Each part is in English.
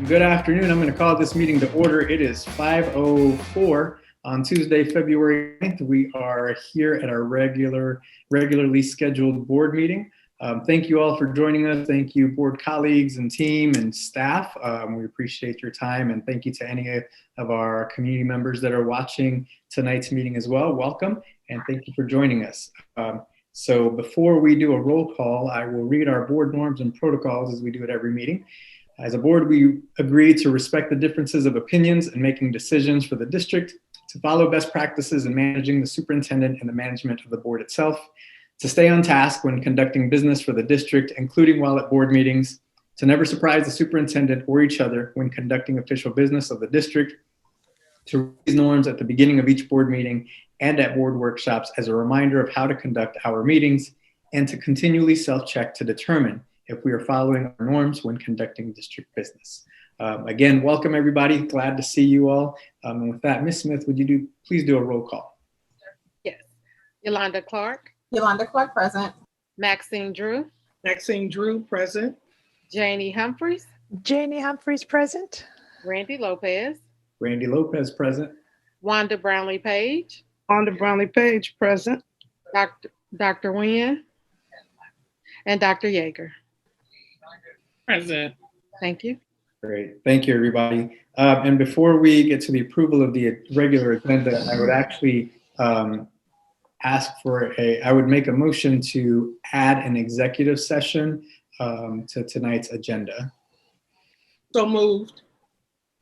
Good afternoon. I'm going to call this meeting to order. It is 5:04 on Tuesday, February 9th. We are here at our regularly scheduled board meeting. Thank you all for joining us. Thank you, board colleagues and team and staff. We appreciate your time, and thank you to any of our community members that are watching tonight's meeting as well. Welcome, and thank you for joining us. So before we do a roll call, I will read our board norms and protocols as we do at every meeting. As a board, we agree to respect the differences of opinions in making decisions for the district, to follow best practices in managing the superintendent and the management of the board itself, to stay on task when conducting business for the district, including while at board meetings, to never surprise the superintendent or each other when conducting official business of the district, to read these norms at the beginning of each board meeting and at board workshops as a reminder of how to conduct our meetings, and to continually self-check to determine if we are following our norms when conducting district business. Again, welcome everybody. Glad to see you all. And with that, Ms. Smith, would you please do a roll call? Yes. Yolanda Clark. Yolanda Clark, present. Maxine Drew. Maxine Drew, present. Janie Humphreys. Janie Humphreys, present. Randy Lopez. Randy Lopez, present. Wanda Brownlee Page. Wanda Brownlee Page, present. Dr. Nguyen. And Dr. Yeager. Present. Thank you. Great. Thank you, everybody. And before we get to the approval of the regular agenda, I would actually I would make a motion to add an executive session to tonight's agenda. So moved.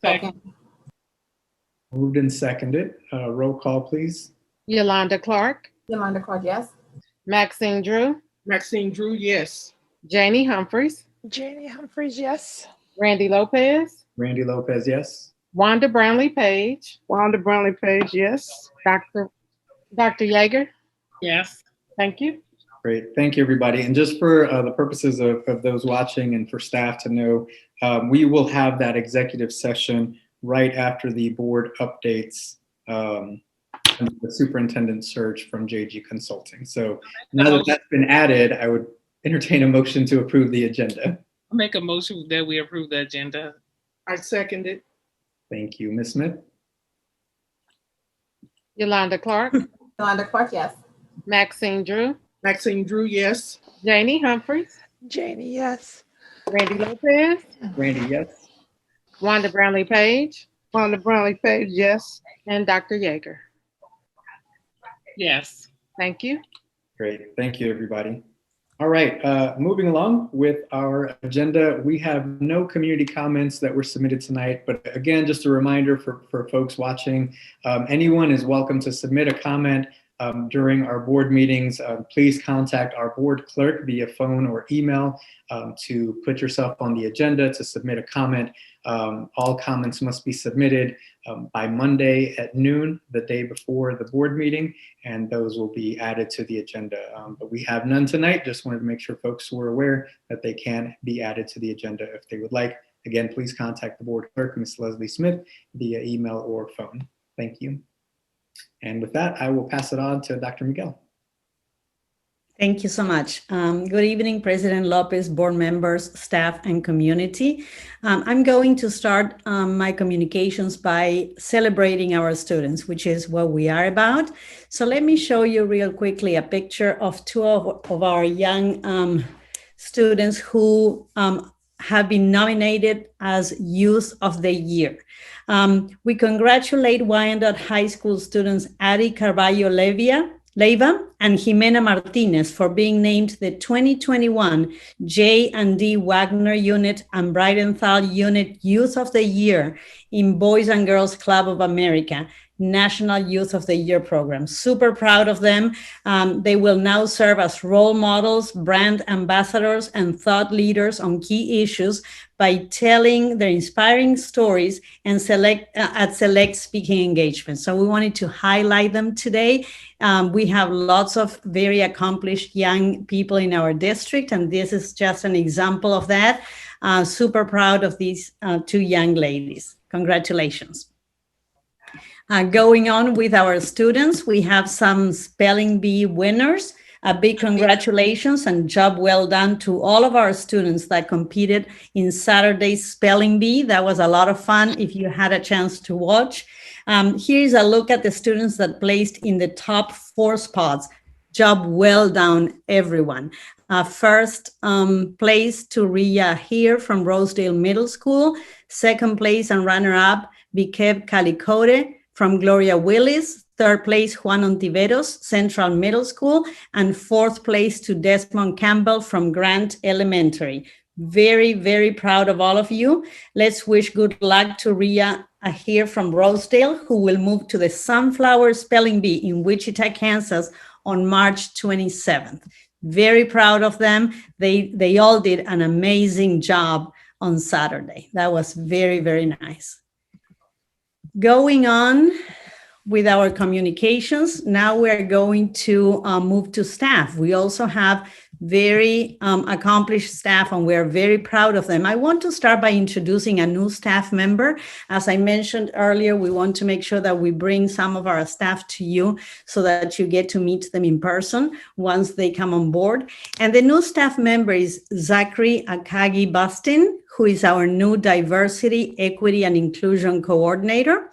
Second. Moved and seconded. Roll call, please. Yolanda Clark. Yolanda Clark, yes. Maxine Drew. Maxine Drew, yes. Janie Humphreys. Janie Humphreys, yes. Randy Lopez. Randy Lopez, yes. Wanda Brownlee Page. Wanda Brownlee Page, yes. Dr. Yeager. Yes. Thank you. Great. Thank you, everybody. And just for the purposes of those watching and for staff to know, we will have that executive session right after the board updates the superintendent search from JG Consulting. So now that that's been added, I would entertain a motion to approve the agenda. I'll make a motion that we approve the agenda. I second it. Thank you, Ms. Smith. Yolanda Clark. Yolanda Clark, yes. Maxine Drew. Maxine Drew, yes. Janie Humphreys. Janie, yes. Randy Lopez. Randy, yes. Wanda Brownlee Page. Wanda Brownlee Page, yes. And Dr. Yeager. Yes. Thank you. Great. Thank you, everybody. All right. Moving along with our agenda, we have no community comments that were submitted tonight. But again, just a reminder for folks watching, anyone is welcome to submit a comment during our board meetings. Please contact our board clerk via phone or email to put yourself on the agenda to submit a comment. All comments must be submitted by Monday at noon, the day before the board meeting, and those will be added to the agenda. But we have none tonight. Just wanted to make sure folks were aware that they can be added to the agenda if they would like. Again, please contact the board clerk, Ms. Leslie Smith, via email or phone. Thank you. And with that, I will pass it on to Dr. Miguel. Thank you so much. Good evening, President Lopez, board members, staff, and community. I'm going to start my communications by celebrating our students, which is what we are about. So let me show you real quickly a picture of two of our young students who have been nominated as Youth of the Year. We congratulate Wyandotte High School students Adi Carballo Leiva and Jimena Martinez for being named the 2021 J&D Wagner Unit and Brightenthal Unit Youth of the Year in Boys and Girls Club of America National Youth of the Year program. Super proud of them. They will now serve as role models, brand ambassadors, and thought leaders on key issues by telling their inspiring stories and select speaking engagements. So we wanted to highlight them today. We have lots of very accomplished young people in our district, and this is just an example of that. Super proud of these two young ladies. Congratulations. Going on with our students, we have some spelling bee winners. A big congratulations and job well done to all of our students that competed in Saturday's Spelling Bee. That was a lot of fun if you had a chance to watch. Here's a look at the students that placed in the top 4 spots. Job well done, everyone. First place to Ria here from Rosedale Middle School. Second place and runner-up, Bikev Calicote from Gloria Willis. Third place, Juan Ontiveros, Central Middle School. And fourth place to Desmond Campbell from Grant Elementary. Very, very proud of all of you. Let's wish good luck to Ria here from Rosedale, who will move to the Sunflower Spelling Bee in Wichita, Kansas on March 27th. Very proud of them. They all did an amazing job on Saturday. That was very, very nice. Going on with our communications, now we're going to move to staff. We also have very accomplished staff, and we're very proud of them. I want to start by introducing a new staff member. As I mentioned earlier, we want to make sure that we bring some of our staff to you so that you get to meet them in person once they come on board. And the new staff member is Zachary Akagi Bustin, who is our new Diversity, Equity, and Inclusion Coordinator.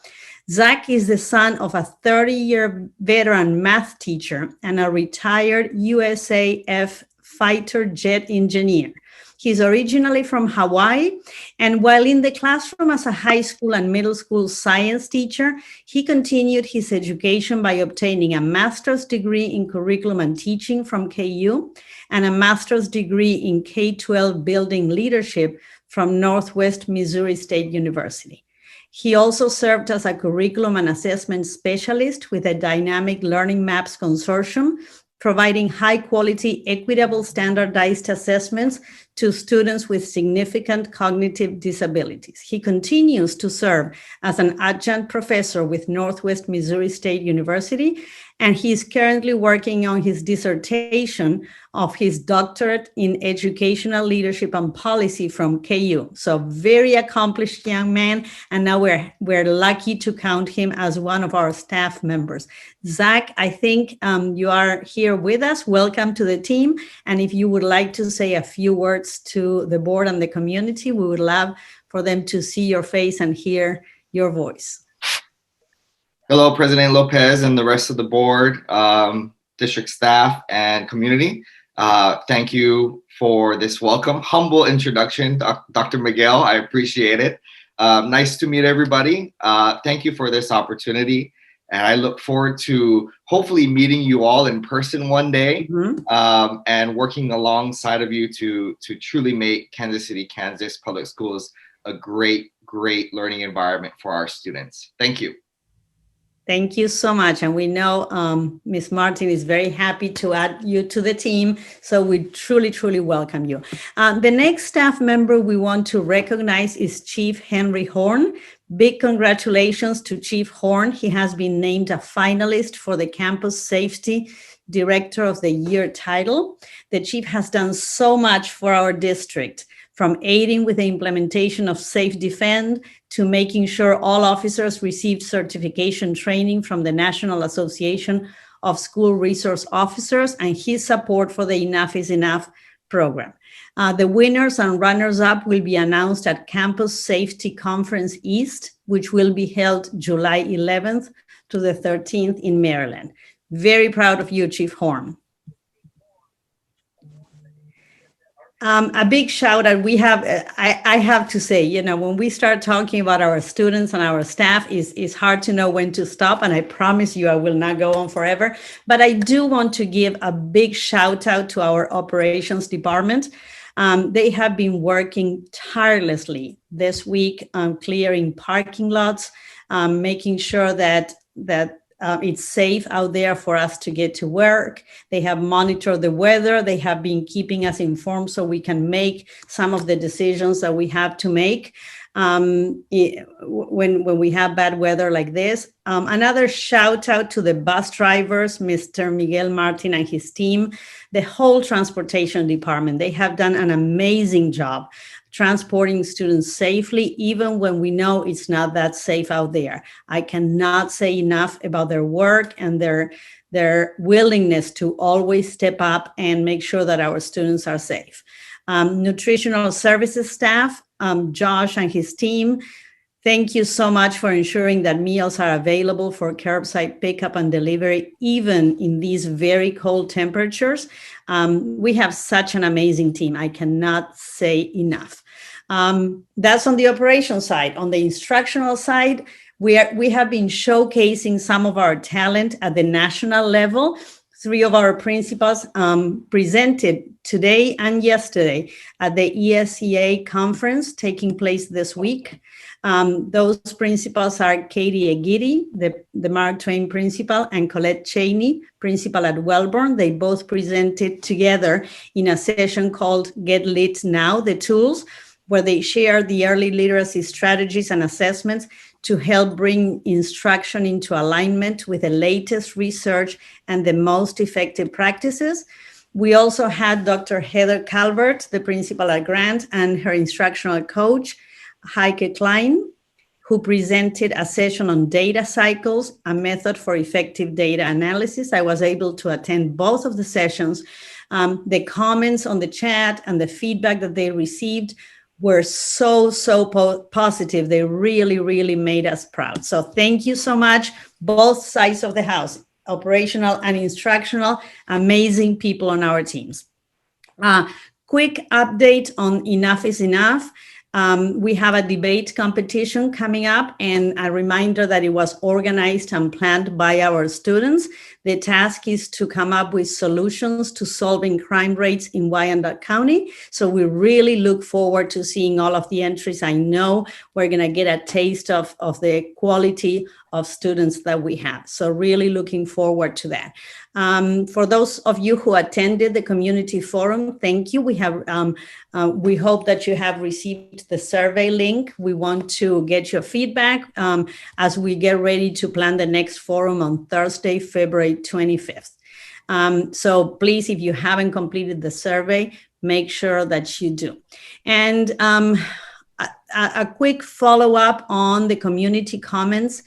Zach is the son of a 30-year veteran math teacher and a retired USAF fighter jet engineer. He's originally from Hawaii, and while in the classroom as a high school and middle school science teacher, he continued his education by obtaining a master's degree in curriculum and teaching from KU and a master's degree in K-12 building leadership from Northwest Missouri State University. He also served as a curriculum and assessment specialist with a Dynamic Learning Maps Consortium, providing high-quality, equitable, standardized assessments to students with significant cognitive disabilities. He continues to serve as an adjunct professor with Northwest Missouri State University, and he is currently working on his dissertation of his doctorate in educational leadership and policy from KU. So very accomplished young man, and now we're lucky to count him as one of our staff members. Zach, I think you are here with us. Welcome to the team. And if you would like to say a few words to the board and the community, we would love for them to see your face and hear your voice. Hello, President Lopez and the rest of the board, district staff, and community. Thank you for this welcome. Humble introduction, Dr. Miguel. I appreciate it. Nice to meet everybody. Thank you for this opportunity. And I look forward to hopefully meeting you all in person one day, and working alongside of you to truly make Kansas City, Kansas Public Schools a great, great learning environment for our students. Thank you. Thank you so much. And we know Ms. Martin is very happy to add you to the team. So we truly, truly welcome you. The next staff member we want to recognize is Chief Henry Horn. Big congratulations to Chief Horn. He has been named a finalist for the Campus Safety Director of the Year title. The chief has done so much for our district, from aiding with the implementation of Safe Defend to making sure all officers received certification training from the National Association of School Resource Officers, and his support for the Enough is Enough program. The winners and runners-up will be announced at Campus Safety Conference East, which will be held July 11th to the 13th in Maryland. Very proud of you, Chief Horn. A big shout out. We have, I have to say, you know, when we start talking about our students and our staff, it's hard to know when to stop. And I promise you, I will not go on forever. But I do want to give a big shout out to our operations department. They have been working tirelessly this week on clearing parking lots, making sure that it's safe out there for us to get to work. They have monitored the weather. They have been keeping us informed so we can make some of the decisions that we have to make when we have bad weather like this. Another shout out to the bus drivers, Mr. Miguel Martin and his team, the whole transportation department. They have done an amazing job transporting students safely, even when we know it's not that safe out there. I cannot say enough about their work and their their willingness to always step up and make sure that our students are safe. Nutritional services staff, Josh and his team, thank you so much for ensuring that meals are available for curbside pickup and delivery, even in these very cold temperatures. We have such an amazing team. I cannot say enough. That's on the operations side. On the instructional side, we have been showcasing some of our talent at the national level. 3 of our principals presented today and yesterday at the ESEA conference taking place this week. Those principals are Katie Aguirre, the Mark Twain principal, and Colette Cheney, principal at Wellborn. They both presented together in a session called Get Lit Now, the Tools, where they share the early literacy strategies and assessments to help bring instruction into alignment with the latest research and the most effective practices. We also had Dr. Heather Calvert, the principal at Grant, and her instructional coach, Heike Klein, who presented a session on data cycles, a method for effective data analysis. I was able to attend both of the sessions. The comments on the chat and the feedback that they received were so positive. They really made us proud. So thank you so much, both sides of the house, operational and instructional, amazing people on our teams. Quick update on Enough is Enough. We have a debate competition coming up, and a reminder that it was organized and planned by our students. The task is to come up with solutions to solving crime rates in Wyandotte County. So we really look forward to seeing all of the entries. I know we're going to get a taste of the quality of students that we have. So really looking forward to that. For those of you who attended the community forum, thank you. We hope that you have received the survey link. We want to get your feedback as we get ready to plan the next forum on Thursday, February 25th. So please, if you haven't completed the survey, make sure that you do. And a quick follow-up on the community comments.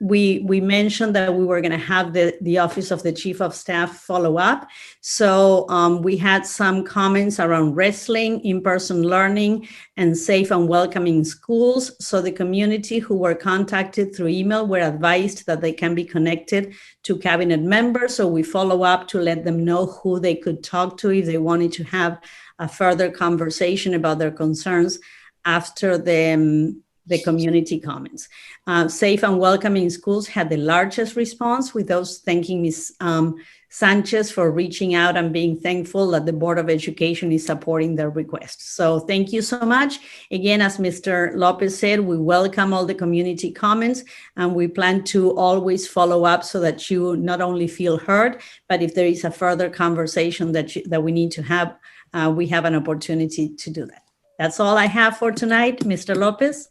We mentioned that we were going to have the Office of the Chief of Staff follow up. So we had some comments around wrestling, in-person learning, and safe and welcoming schools. So the community who were contacted through email were advised that they can be connected to cabinet members. So we follow up to let them know who they could talk to if they wanted to have a further conversation about their concerns after the community comments. Safe and welcoming schools had the largest response, with those thanking Ms. Sanchez for reaching out and being thankful that the Board of Education is supporting their request. So thank you so much. Again, as Mr. Lopez said, we welcome all the community comments, and we plan to always follow up so that you not only feel heard, but if there is a further conversation that we need to have, we have an opportunity to do that. That's all I have for tonight. Mr. Lopez.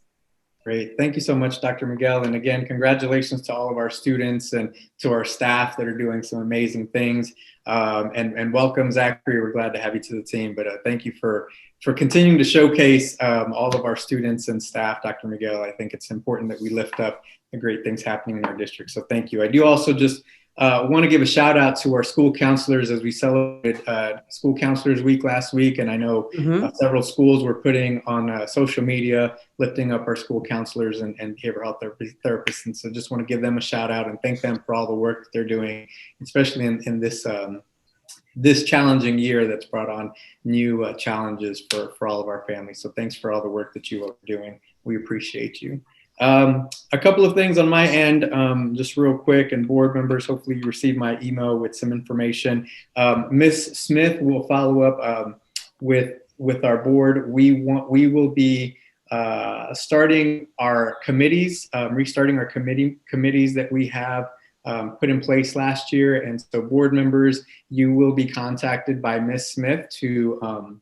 Great. Thank you so much, Dr. Miguel. And again, congratulations to all of our students and to our staff that are doing some amazing things. And welcome, Zachary. We're glad to have you to the team. But thank you for continuing to showcase all of our students and staff, Dr. Miguel. I think it's important that we lift up the great things happening in our district. So thank you. I do also just want to give a shout out to our school counselors as we celebrated School Counselors Week last week. And I know several schools were putting on social media, lifting up our school counselors and behavioral health therapists. And so just want to give them a shout out and thank them for all the work that they're doing, especially in this challenging year that's brought on new challenges for all of our families. So thanks for all the work that you are doing. We appreciate you. A couple of things on my end, just real quick, and board members, hopefully you received my email with some information. Ms. Smith will follow up with our board. We will be starting our committees, restarting our committees that we have put in place last year. And so board members, you will be contacted by Ms. Smith to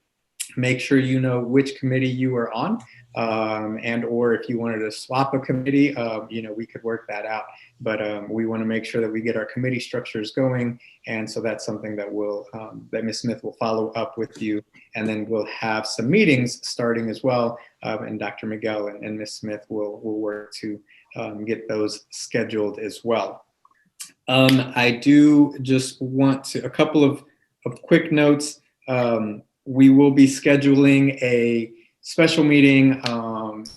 make sure you know which committee you are on. And or if you wanted to swap a committee, we could work that out. But we want to make sure that we get our committee structures going. And so that's something that that Ms. Smith will follow up with you. And then we'll have some meetings starting as well. And Dr. Miguel and Ms. Smith will work to get those scheduled as well. I do just want to, a couple of quick notes. We will be scheduling a special meeting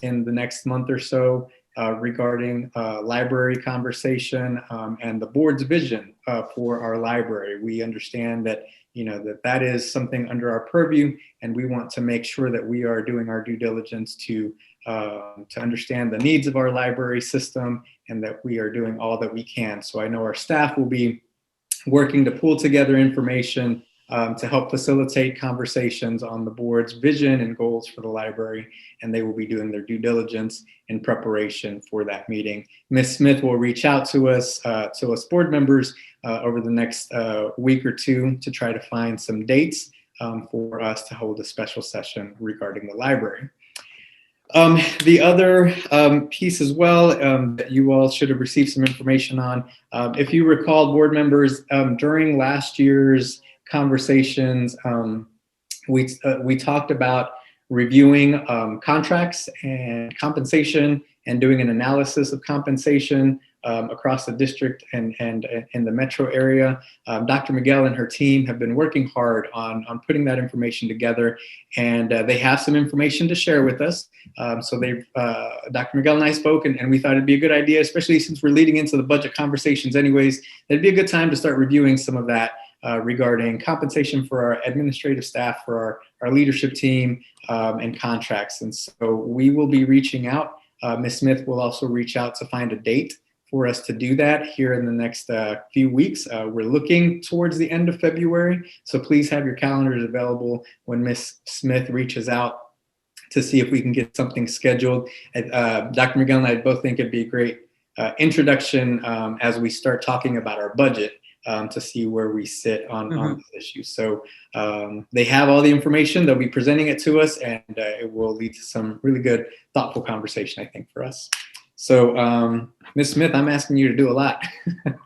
in the next month or so regarding library conversation and the board's vision for our library. We understand that, that is something under our purview, and we want to make sure that we are doing our due diligence to understand the needs of our library system and that we are doing all that we can. So I know our staff will be working to pull together information to help facilitate conversations on the board's vision and goals for the library, and they will be doing their due diligence in preparation for that meeting. Ms. Smith will reach out to us board members over the next week or two to try to find some dates for us to hold a special session regarding the library. The other piece as well that you all should have received some information on, if you recall, board members, during last year's conversations, we talked about reviewing contracts and compensation and doing an analysis of compensation across the district and in the metro area. Dr. Miguel and her team have been working hard on putting that information together, and they have some information to share with us. So Dr. Miguel and I spoke, and we thought it'd be a good idea, especially since we're leading into the budget conversations anyways, it'd be a good time to start reviewing some of that regarding compensation for our administrative staff, for our leadership team, and contracts. And so we will be reaching out. Ms. Smith will also reach out to find a date for us to do that here in the next few weeks. We're looking towards the end of February, so please have your calendars available when Ms. Smith reaches out to see if we can get something scheduled. Dr. Miguel and I both think it'd be a great introduction as we start talking about our budget to see where we sit on this issue. So they have all the information. They'll be presenting it to us, and it will lead to some really good, thoughtful conversation, I think, for us. So, Ms. Smith, I'm asking you to do a lot,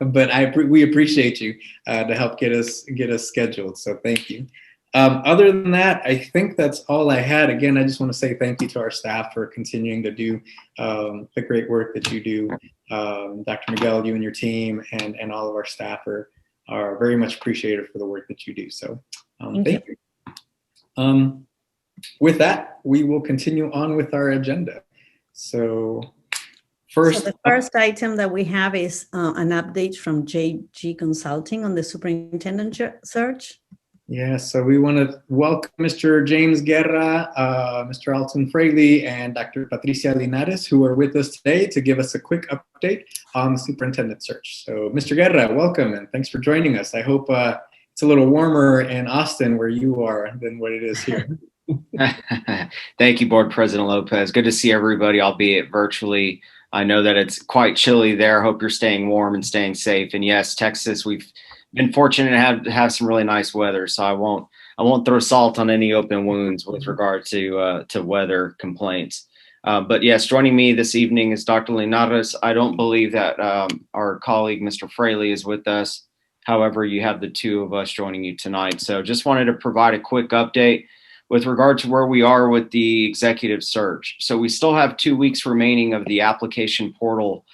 but we appreciate you to help get us scheduled. So thank you. Other than that, I think that's all I had. Again, I just want to say thank you to our staff for continuing to do the great work that you do. Dr. Miguel, you and your team and all of our staff are very much appreciated for the work that you do. So thank you. With that, we will continue on with our agenda. So the first item that we have is an update from JG Consulting on the superintendent search. Yeah, so we want to welcome Mr. James Guerra, Mr. Alton Fraley, and Dr. Patricia Linares, who are with us today to give us a quick update on the superintendent search. So, Mr. Guerra, welcome, and thanks for joining us. I hope it's a little warmer in Austin where you are than what it is here. Thank you, Board President Lopez. Good to see everybody, albeit virtually. I know that it's quite chilly there. Hope you're staying warm and staying safe. And yes, Texas, we've been fortunate to have some really nice weather. So I won't throw salt on any open wounds with regard to weather complaints. But yes, joining me this evening is Dr. Linares. I don't believe that our colleague, Mr. Fraley, is with us. However, you have the two of us joining you tonight. So just wanted to provide a quick update with regard to where we are with the executive search. So we still have 2 weeks remaining of the application portal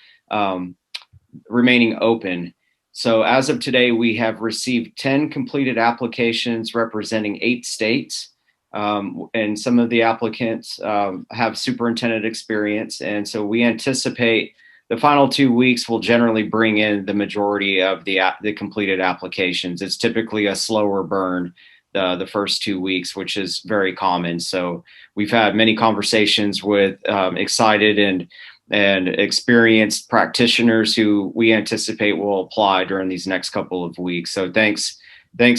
remaining open. So as of today, we have received 10 completed applications representing 8 states. And some of the applicants have superintendent experience. And so we anticipate the final 2 weeks will generally bring in the majority of the completed applications. It's typically a slower burn the first 2 weeks, which is very common. So we've had many conversations with excited and experienced practitioners who we anticipate will apply during these next couple of weeks. So thanks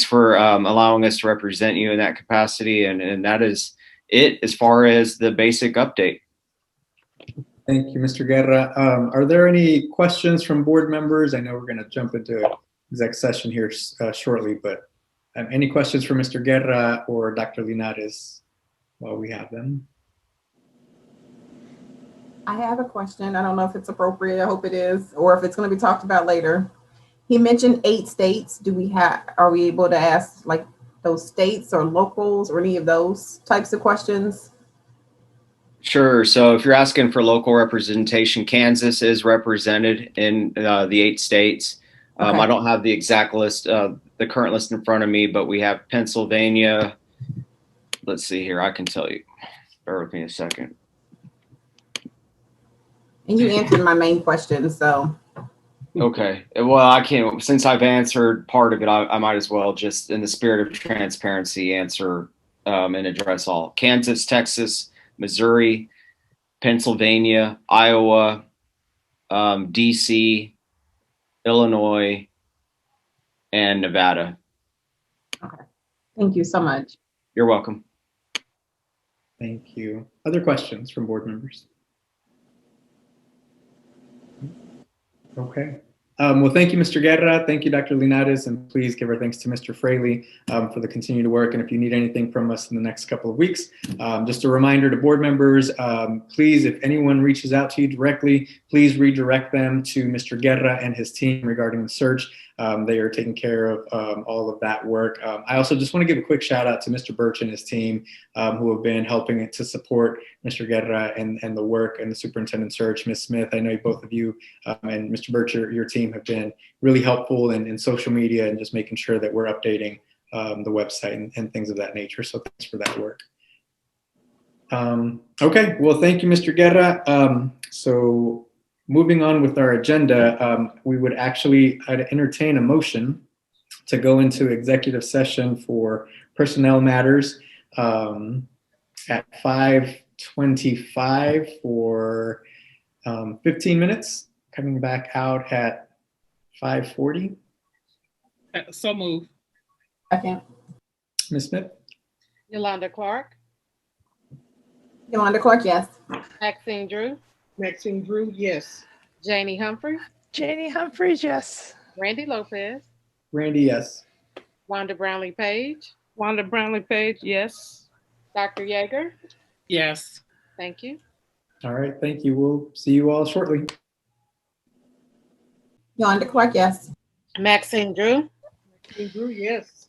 for allowing us to represent you in that capacity. And that is it as far as the basic update. Thank you, Mr. Guerra. Are there any questions from board members? I know we're going to jump into exec session here shortly, but any questions for Mr. Guerra or Dr. Linares while we have them? I have a question. I don't know if it's appropriate. I hope it is, or if it's going to be talked about later. He mentioned 8 states. Are we able to ask like those states or locals or any of those types of questions? Sure. So if you're asking for local representation, Kansas is represented in the 8 states. Okay. I don't have the exact list, the current list in front of me, but we have Pennsylvania. Let's see here. I can tell you. Bear with me a second. And you answered my main question, so. Okay. Well, I can't, since I've answered part of it, I might as well just in the spirit of transparency answer and address all. Kansas, Texas, Missouri, Pennsylvania, Iowa, DC, Illinois, and Nevada. Okay. Thank you so much. You're welcome. Thank you. Other questions from board members? Okay. Well, thank you, Mr. Guerra. Thank you, Dr. Linares, and please give our thanks to Mr. Fraley for the continued work. And if you need anything from us in the next couple of weeks, just a reminder to board members, please, if anyone reaches out to you directly, please redirect them to Mr. Guerra and his team regarding the search. They are taking care of all of that work. I also just want to give a quick shout out to Mr. Birch and his team who have been helping to support Mr. Guerra and the work and the superintendent search. Ms. Smith, I know both of you and Mr. Birch, your team have been really helpful in social media and just making sure that we're updating the website and things of that nature. So thanks for that work. Okay, well, thank you, Mr. Guerra. So moving on with our agenda, we would actually entertain a motion to go into executive session for personnel matters at 5:25 for 15 minutes, coming back out at 5:40. So move. Second. Ms. Smith? Yolanda Clark, Yolanda Clark, yes. Maxine Drew, Maxine Drew, yes. Janie Humphrey, Janie Humphries, yes. Randy Lopez, Randy, yes. Wanda Brownlee Page, Wanda Brownlee Page, yes. Dr. Yeager. Yes. Thank you. All right, thank you. We'll see you all shortly. Yolanda Clark, yes. Maxine Drew, Maxine Drew, yes.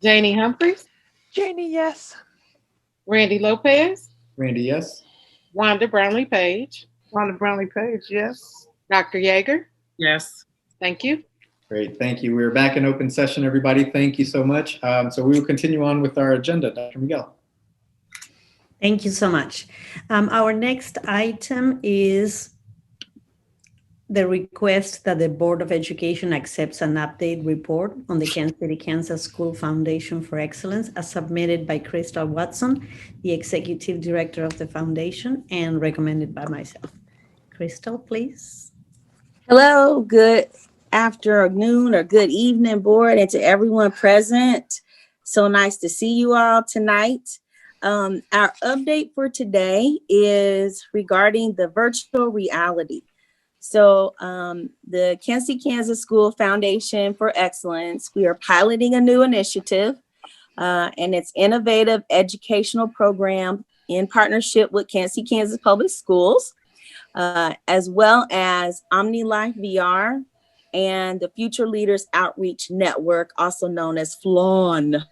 Janie Humphries, Janie, yes. Randy Lopez, Randy, yes. Wanda Brownlee Page, Wanda Brownlee Page, yes. Dr. Yeager. Yes. Thank you. Great, thank you. We're back in open session, everybody. Thank you so much. So we will continue on with our agenda. Dr. Miguel. Thank you so much. Our next item is the request that the Board of Education accepts an update report on the Kansas City, Kansas School Foundation for Excellence as submitted by Crystal Watson, the Executive Director of the Foundation, and recommended by myself. Crystal, please. Hello, good afternoon or good evening, board, and to everyone present. So nice to see you all tonight. Our update for today is regarding the virtual reality. So the Kansas City, Kansas School Foundation for Excellence, we are piloting a new initiative and it's innovative educational program in partnership with Kansas City, Kansas Public Schools, as well as OmniLife VR and the Future Leaders Outreach Network, also known as FLAWN.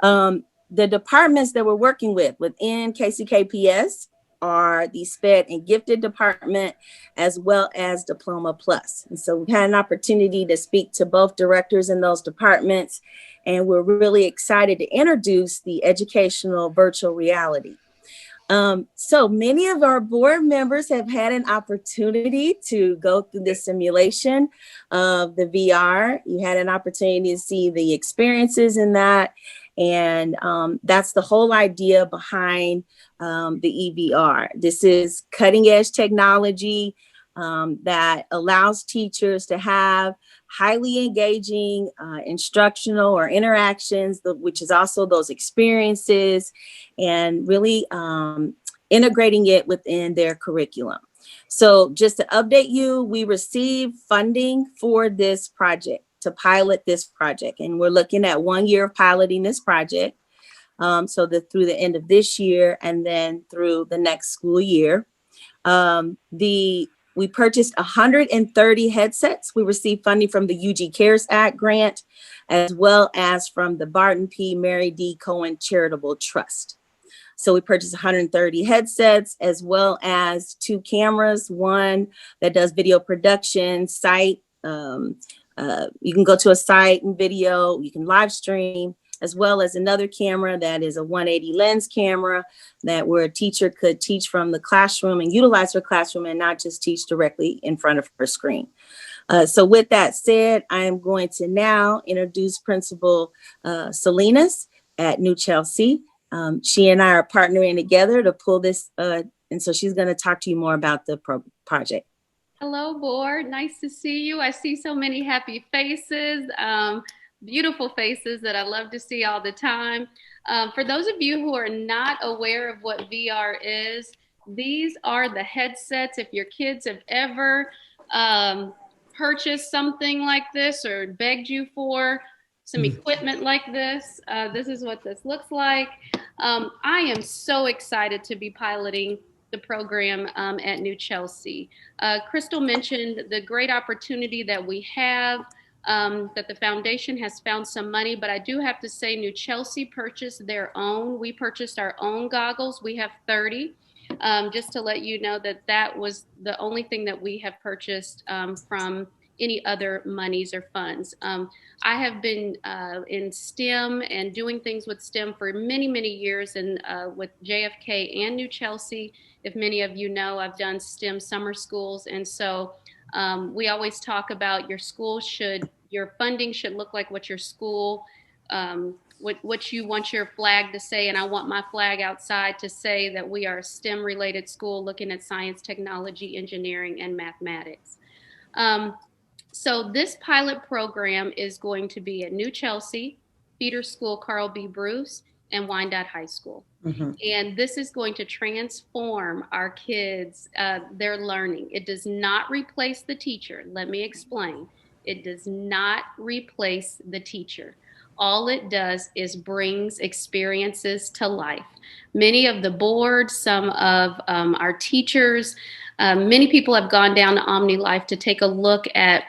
The departments that we're working with within KCKPS are the SPED and Gifted Department, as well as Diploma Plus. And so we've had an opportunity to speak to both directors in those departments, and we're really excited to introduce the educational virtual reality. So many of our board members have had an opportunity to go through the simulation of the VR. You had an opportunity to see the experiences in that. And that's the whole idea behind the EVR. This is cutting edge technology that allows teachers to have highly engaging instructional or interactions, which is also those experiences, and really integrating it within their curriculum. So just to update you, we received funding for this project, to pilot this project. And we're looking at 1 year of piloting this project. So that through the end of this year and then through the next school year. We purchased 130 headsets. We received funding from the UG CARES Act grant, as well as from the Barton P. Mary D. Cohen Charitable Trust. So we purchased 130 headsets, as well as 2 cameras, one that does video production, site You can go to a site and video, you can live stream, as well as another camera that is a 180 lens camera that where a teacher could teach from the classroom and utilize her classroom and not just teach directly in front of her screen. So with that said, I am going to now introduce Principal Salinas at New Chelsea. She and I are partnering together to pull this, and so she's going to talk to you more about the project. Hello, board. Nice to see you. I see so many happy faces, beautiful faces that I love to see all the time. For those of you who are not aware of what VR is, these are the headsets. If your kids have ever purchased something like this or begged you for some equipment like this, this is what this looks like. I am so excited to be piloting the program at New Chelsea. Crystal mentioned the great opportunity that we have, that the foundation has found some money, but I do have to say New Chelsea purchased their own. We purchased our own goggles. We have 30. Just to let you know that that was the only thing that we have purchased from any other monies or funds. I have been in STEM and doing things with STEM for many, many years, and with JFK and New Chelsea. If many of you know, I've done STEM summer schools, and so we always talk about your funding should look like what your school, what you want your flag to say, and I want my flag outside to say that we are a STEM-related school looking at science, technology, engineering, and mathematics. So this pilot program is going to be at New Chelsea, Feeder School Carl B. Bruce, and Wyandotte High School. And this is going to transform our kids, their learning. It does not replace the teacher. Let me explain. It does not replace the teacher. All it does is brings experiences to life. Many of the board, some of our teachers, many people have gone down to OmniLife to take a look at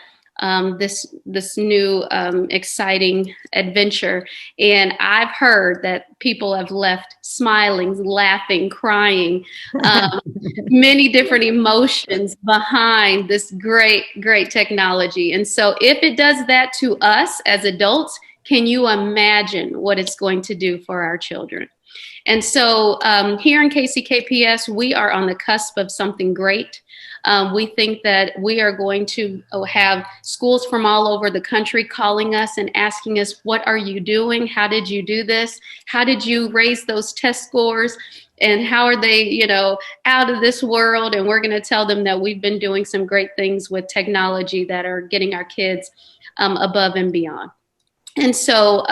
this new exciting adventure. And I've heard that people have left smiling, laughing, crying, many different emotions behind this great, great technology. And so if it does that to us as adults, can you imagine what it's going to do for our children? And so here in KCKPS, we are on the cusp of something great. We think that we are going to have schools from all over the country calling us and asking us, what are you doing? How did you do this? How did you raise those test scores? And how are they, out of this world? And we're going to tell them that we've been doing some great things with technology that are getting our kids above and beyond. And so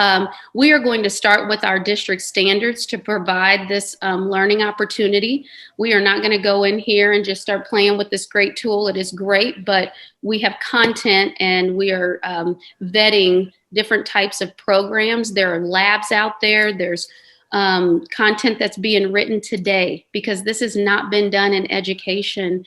we are going to start with our district standards to provide this learning opportunity. We are not going to go in here and just start playing with this great tool. It is great, but we have content and we are vetting different types of programs. There are labs out there. There's content that's being written today, because this has not been done in education.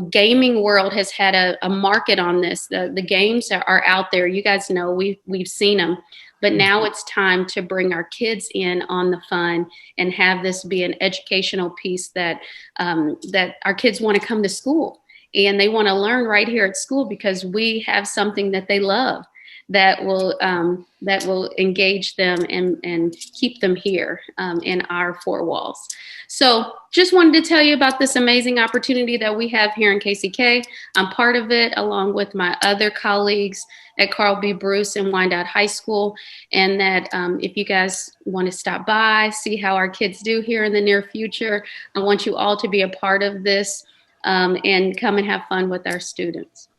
Gaming world has had a market on this. The games are out there. You guys know we've seen them, but now it's time to bring our kids in on the fun and have this be an educational piece that that our kids want to come to school and they want to learn right here at school, because we have something that they love that will engage them and keep them here in our four walls. So just wanted to tell you about this amazing opportunity that we have here in KCK. I'm part of it along with my other colleagues at Carl B. Bruce and Wyandotte High School. And that if you guys want to stop by, see how our kids do here in the near future, I want you all to be a part of this and come and have fun with our students.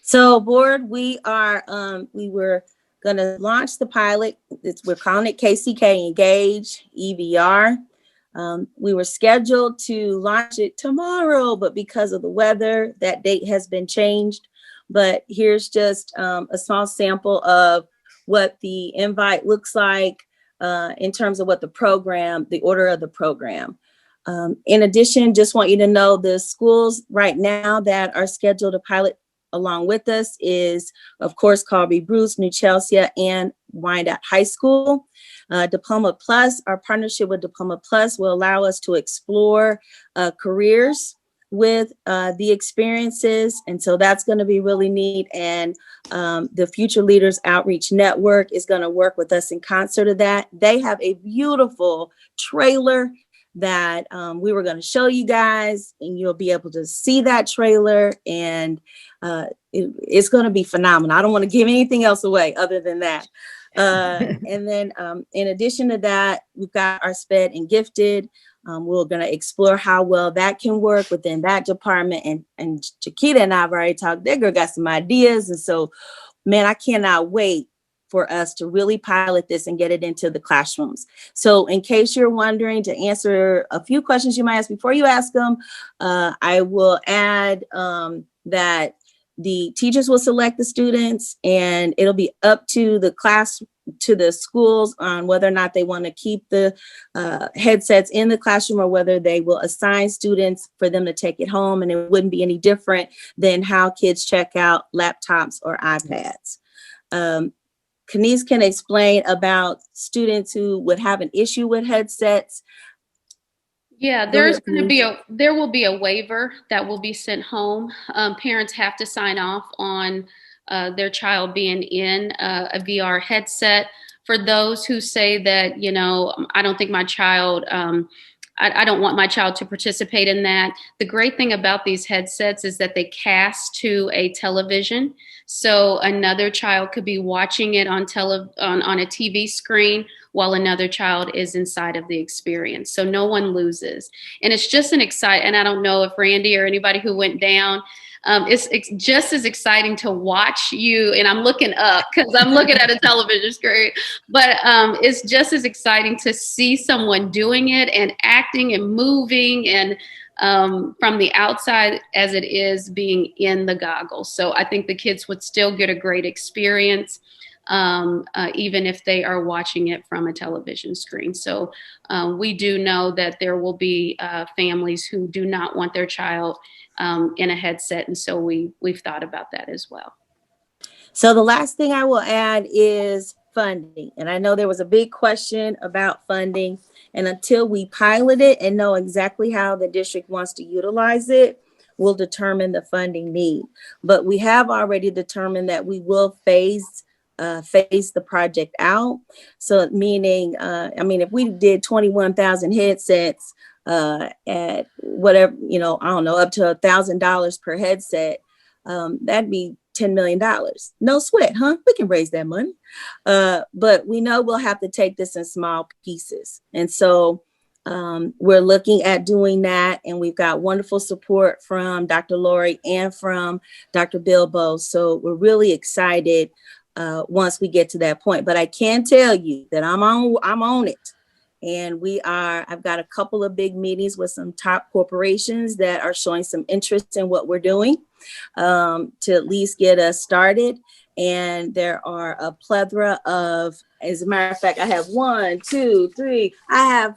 So board, we were going to launch the pilot. We're calling it KCK Engage EVR. We were scheduled to launch it tomorrow, but because of the weather, that date has been changed. But here's just a small sample of what the invite looks like in terms of what the order of the program. In addition, just want you to know the schools right now that are scheduled to pilot along with us is, of course, Carl B. Bruce, New Chelsea, and Wyandotte High School. Diploma Plus, our partnership with Diploma Plus will allow us to explore careers with the experiences. And so that's going to be really neat. And the Future Leaders Outreach Network is going to work with us in concert of that. They have a beautiful trailer that we were going to show you guys, and you'll be able to see that trailer, and it's going to be phenomenal. I don't want to give anything else away other than that. And then in addition to that, we've got our SPED and Gifted. We're going to explore how well that can work within that department. And Chiquita and I have already talked. That girl got some ideas. And so, man, I cannot wait for us to really pilot this and get it into the classrooms. So in case you're wondering, to answer a few questions you might ask before you ask them, I will add that the teachers will select the students, and it'll be up to the class, to the schools, on whether or not they want to keep the headsets in the classroom or whether they will assign students for them to take it home. And it wouldn't be any different than how kids check out laptops or iPads. Kenise can explain about students who would have an issue with headsets. Yeah, there will be a waiver that will be sent home. Parents have to sign off on their child being in a VR headset. For those who say that, I don't think my child, I don't want my child to participate in that. The great thing about these headsets is that they cast to a television. So another child could be watching it on a TV screen while another child is inside of the experience. So no one loses. And it's just and I don't know if Randy or anybody who went down, it's just as exciting to watch you, and I'm looking up because I'm looking at a television screen, but it's just as exciting to see someone doing it and acting and moving and from the outside as it is being in the goggles. So I think the kids would still get a great experience, even if they are watching it from a television screen. So we do know that there will be families who do not want their child in a headset. And so we've thought about that as well. So the last thing I will add is funding. And I know there was a big question about funding. And until we pilot it and know exactly how the district wants to utilize it, we'll determine the funding need. But we have already determined that we will phase the project out. So meaning, if we did 21,000 headsets at whatever, I don't know, up to $1,000 per headset, that'd be $10 million. No sweat, huh? We can raise that money. But we know we'll have to take this in small pieces. And so we're looking at doing that. And we've got wonderful support from Dr. Lori and from Dr. Bilbo. So we're really excited once we get to that point. But I can tell you that I'm on it. And I've got a couple of big meetings with some top corporations that are showing some interest in what we're doing to at least get us started. And there are a plethora of, as a matter of fact, I have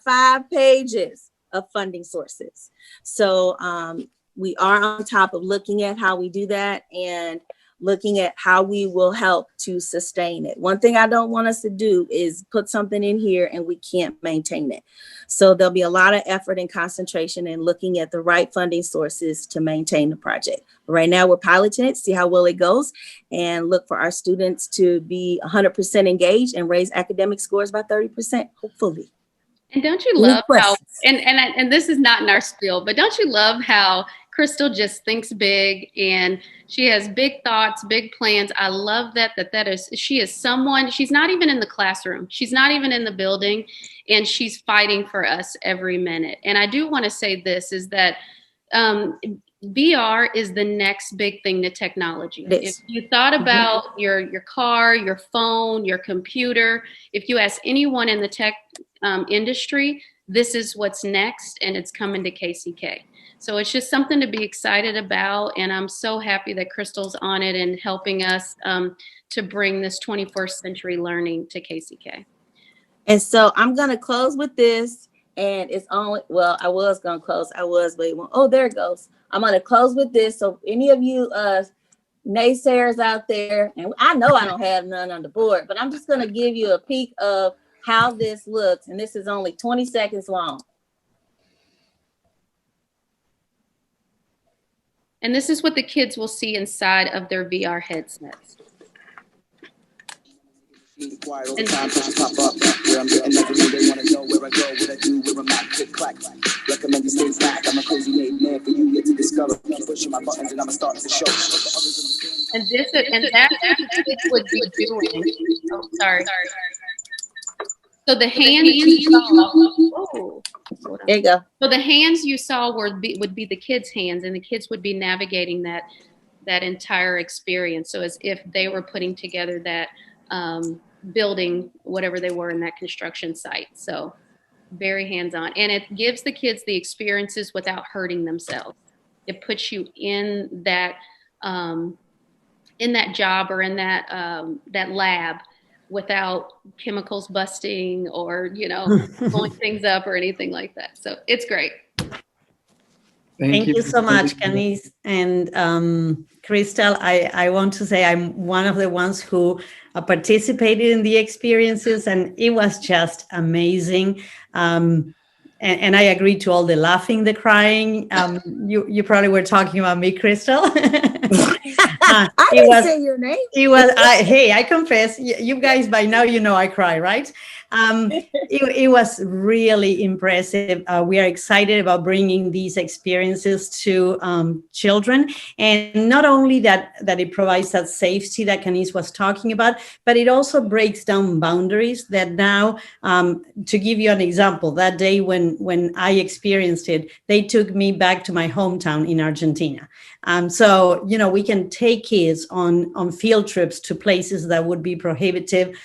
5 pages of funding sources. So we are on top of looking at how we do that and looking at how we will help to sustain it. One thing I don't want us to do is put something in here and we can't maintain it. So there'll be a lot of effort and concentration in looking at the right funding sources to maintain the project. Right now we're piloting it, see how well it goes, and look for our students to be 100% engaged and raise academic scores by 30%, hopefully. And don't you love how, and this is not in our spiel, but don't you love how Crystal just thinks big and she has big thoughts, big plans. I love she is someone, she's not even in the classroom. She's not even in the building, and she's fighting for us every minute. And I do want to say this is that VR is the next big thing to technology. If you thought about your car, your phone, your computer, if you ask anyone in the tech industry, this is what's next, and it's coming to KCK. So it's just something to be excited about. And I'm so happy that Crystal's on it and helping us to bring this 21st century learning to KCK. And so I'm going to close with this. And it's only, well, I was going to close. Oh, there it goes. I'm going to close with this. So any of you naysayers out there, and I know I don't have none on the board, but I'm just going to give you a peek of how this looks. And this is only 20 seconds long. And this is what the kids will see inside of their VR headsets. Quiet all the time, pictures pop up. Where I'm getting everything they want to know. Where I go, what I do, where I'm at, click, clack. Recommend you stay back. I'm a crazy made man for you yet to discover. Keep pushing my buttons and I'm starting to show. And that's what the kids would be doing. Oh, sorry. So the hands you saw. There you go. So the hands you saw would be the kids' hands, and the kids would be navigating that entire experience. So as if they were putting together that building, whatever they were in that construction site. So very hands-on, and it gives the kids the experiences without hurting themselves. It puts you in that job or in that lab without chemicals busting or blowing things up or anything like that. So it's great. Thank you so much, Canis and Crystal. I want to say I'm one of the ones who participated in the experiences, and it was just amazing. And I agree to all the laughing, the crying. You probably were talking about me, Crystal. I didn't say your name. It was. Hey, I confess. You guys by now I cry, right? It was really impressive. We are excited about bringing these experiences to children, and not only that it provides that safety that Canis was talking about, but it also breaks down boundaries. That now, to give you an example, that day when I experienced it, they took me back to my hometown in Argentina. So we can take kids on field trips to places that would be prohibitive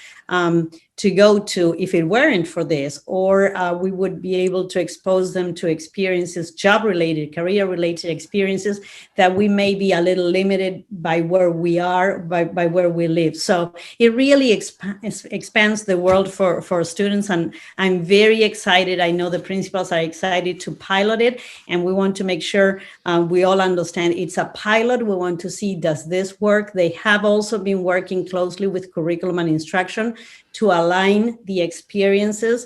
to go to if it weren't for this, or we would be able to expose them to experiences, job-related, career-related experiences that we may be a little limited by where we are, by where we live. So it really expands the world for students, and I'm very excited. I know the principals are excited to pilot it, and we want to make sure we all understand it's a pilot. We want to see, does this work? They have also been working closely with curriculum and instruction to align the experiences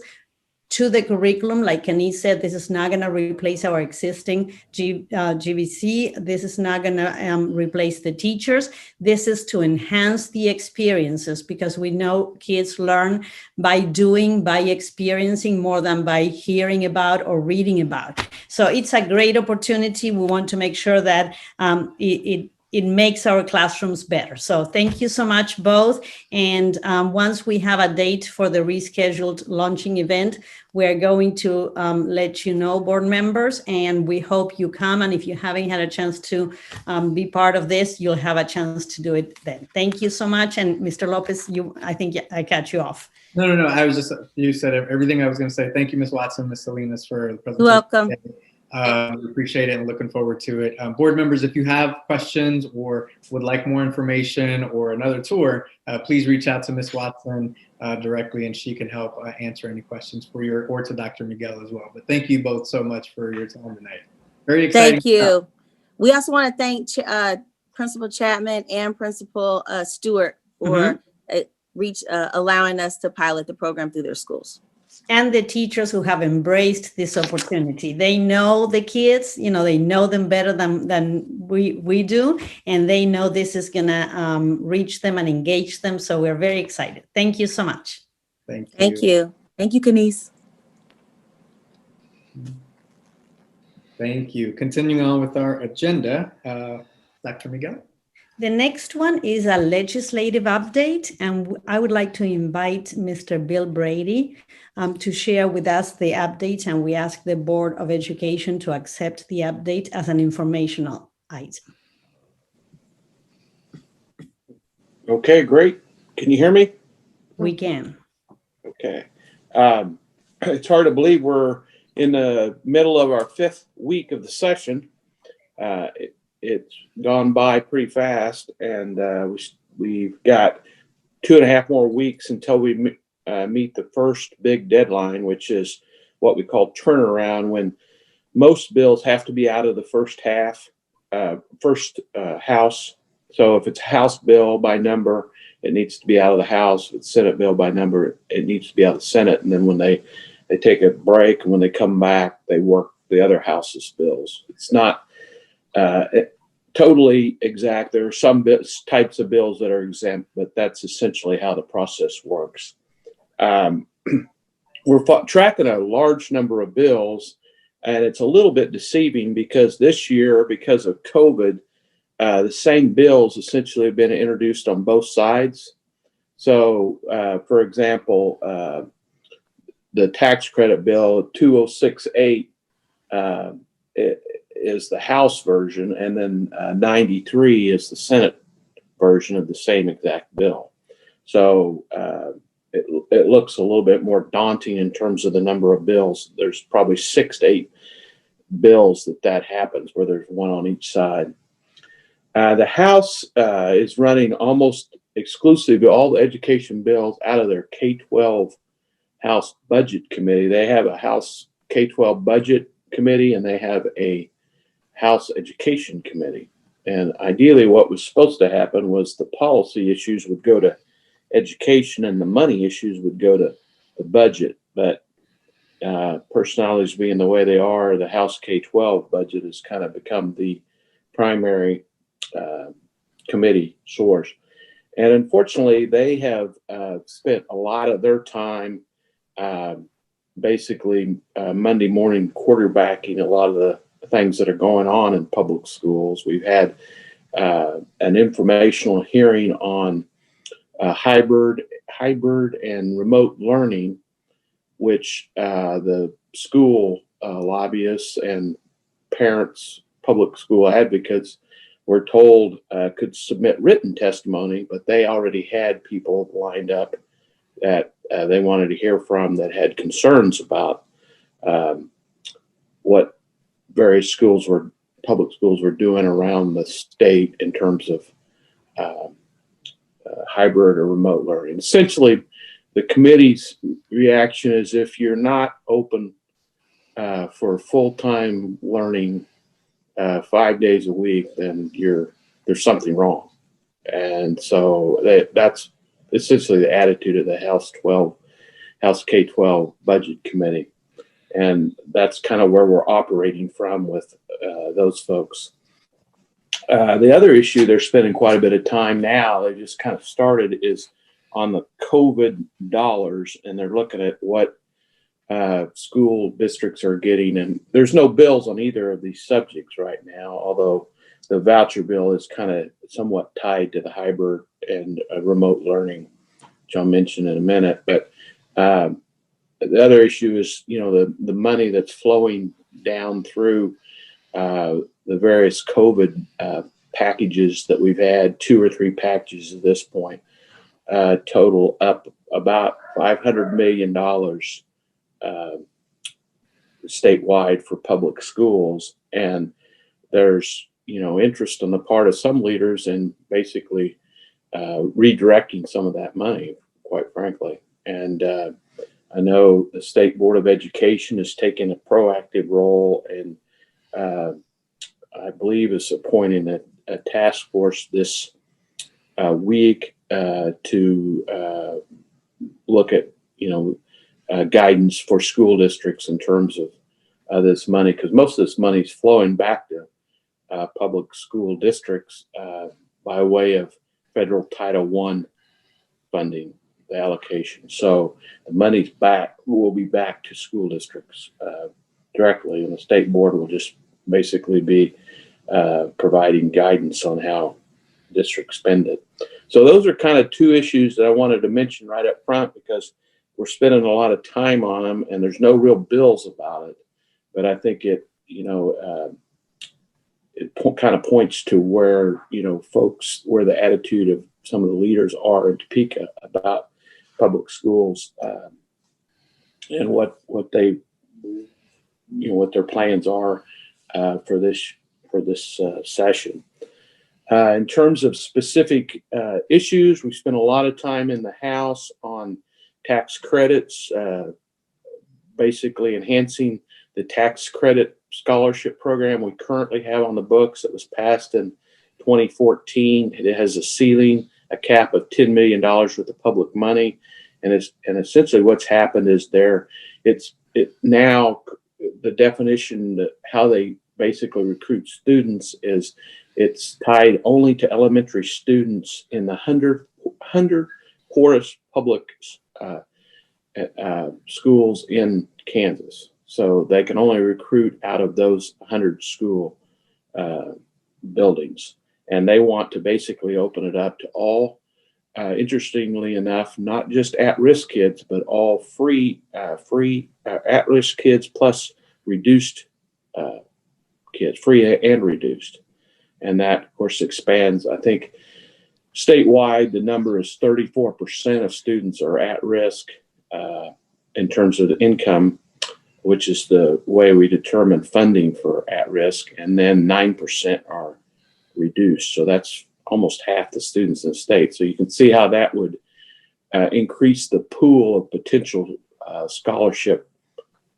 to the curriculum. Like Canis said, this is not going to replace our existing GVC. This is not going to replace the teachers. This is to enhance the experiences, because we know kids learn by doing, by experiencing, more than by hearing about or reading about. So it's a great opportunity. We want to make sure that it makes our classrooms better. So thank you so much, both. And once we have a date for the rescheduled launching event, we're going to let you know, board members, and we hope you come. And if you haven't had a chance to be part of this, you'll have a chance to do it then. Thank you so much. And Mr. Lopez, I think I cut you off. No. I was just, you said everything I was going to say. Thank you, Ms. Watson, Ms. Salinas, for the presentation. Welcome. We appreciate it and looking forward to it. Board members, if you have questions or would like more information or another tour, please reach out to Ms. Watson directly, and she can help answer any questions for you, or to Dr. Miguel as well. But thank you both so much for your time tonight. Very exciting. Thank you. We also want to thank Principal Chapman and Principal Stewart for allowing us to pilot the program through their schools. And the teachers who have embraced this opportunity. They know the kids, they know them better than we do, and they know this is going to reach them and engage them. So we're very excited. Thank you so much. Thank you. Thank you. Thank you, Canis. Thank you. Continuing on with our agenda, Dr. Miguel. The next one is a legislative update, and I would like to invite Mr. Bill Brady to share with us the update, and we ask the Board of Education to accept the update as an informational item. Okay, great. Can you hear me? We can. Okay. It's hard to believe we're in the middle of our 5th week of the session. It's gone by pretty fast, and we've got 2.5 more weeks until we meet the first big deadline, which is what we call turnaround, when most bills have to be out of the first House. So if it's a House bill by number, it needs to be out of the House. If it's Senate bill by number, it needs to be out of the Senate. And then when they take a break, and when they come back, they work the other House's bills. It's not totally exact. There are some types of bills that are exempt, but that's essentially how the process works. We're tracking a large number of bills, and it's a little bit deceiving because this year, because of COVID, the same bills essentially have been introduced on both sides. So, for example, the tax credit bill 2068 is the House version, and then 93 is the Senate version of the same exact bill. So it looks a little bit more daunting in terms of the number of bills. There's probably 6 to 8 bills that happens, where there's one on each side. The House is running almost exclusively all the education bills out of their K-12 House Budget Committee. They have a House K-12 Budget Committee, and they have a House Education Committee. And ideally, what was supposed to happen was the policy issues would go to education and the money issues would go to the budget. But personalities being the way they are, the House K-12 budget has kind of become the primary committee source. And unfortunately, they have spent a lot of their time basically Monday morning quarterbacking a lot of the things that are going on in public schools. We've had an informational hearing on hybrid and remote learning, which the school lobbyists and parents, public school advocates were told could submit written testimony, but they already had people lined up that they wanted to hear from that had concerns about what various public schools were doing around the state in terms of hybrid or remote learning. Essentially, the committee's reaction is if you're not open for full-time learning 5 days a week, then there's something wrong. And so that's essentially the attitude of the House K-12 Budget Committee. And that's kind of where we're operating from with those folks. The other issue they're spending quite a bit of time now, they just kind of started, is on the COVID dollars, and they're looking at what school districts are getting. And there's no bills on either of these subjects right now, although the voucher bill is kind of somewhat tied to the hybrid and remote learning, which I'll mention in a minute. But the other issue is, the money that's flowing down through the various COVID packages that we've had, 2 or 3 packages at this point, total up about $500 million statewide for public schools. And there's, interest on the part of some leaders in basically redirecting some of that money, quite frankly. And I know the State Board of Education has taken a proactive role, and I believe is appointing a task force this week to look at, guidance for school districts in terms of this money, because most of this money is flowing back to public school districts by way of federal Title I funding, the allocation. So the money's will be back to school districts directly, and the state board will just basically be providing guidance on how districts spend it. So those are kind of 2 issues that I wanted to mention right up front, because we're spending a lot of time on them and there's no real bills about it. But I think it kind of points to where, where the attitude of some of the leaders are in Topeka about public schools and what they, what their plans are for this session. In terms of specific issues, we spent a lot of time in the House on tax credits, basically enhancing the tax credit scholarship program we currently have on the books that was passed in 2014. It has a ceiling, a cap of $10 million worth of public money. And essentially what's happened is now the definition that how they basically recruit students is It's tied only to elementary students in the 100 poorest public schools in Kansas. So they can only recruit out of those 100 school buildings. And they want to basically open it up to all, interestingly enough, not just at-risk kids, but all free at-risk kids plus reduced kids, free and reduced. And that, of course, expands. I think statewide, the number is 34% of students are at risk in terms of the income, which is the way we determine funding for at risk. And then 9% are reduced. So that's almost half the students in the state. So you can see how that would increase the pool of potential scholarship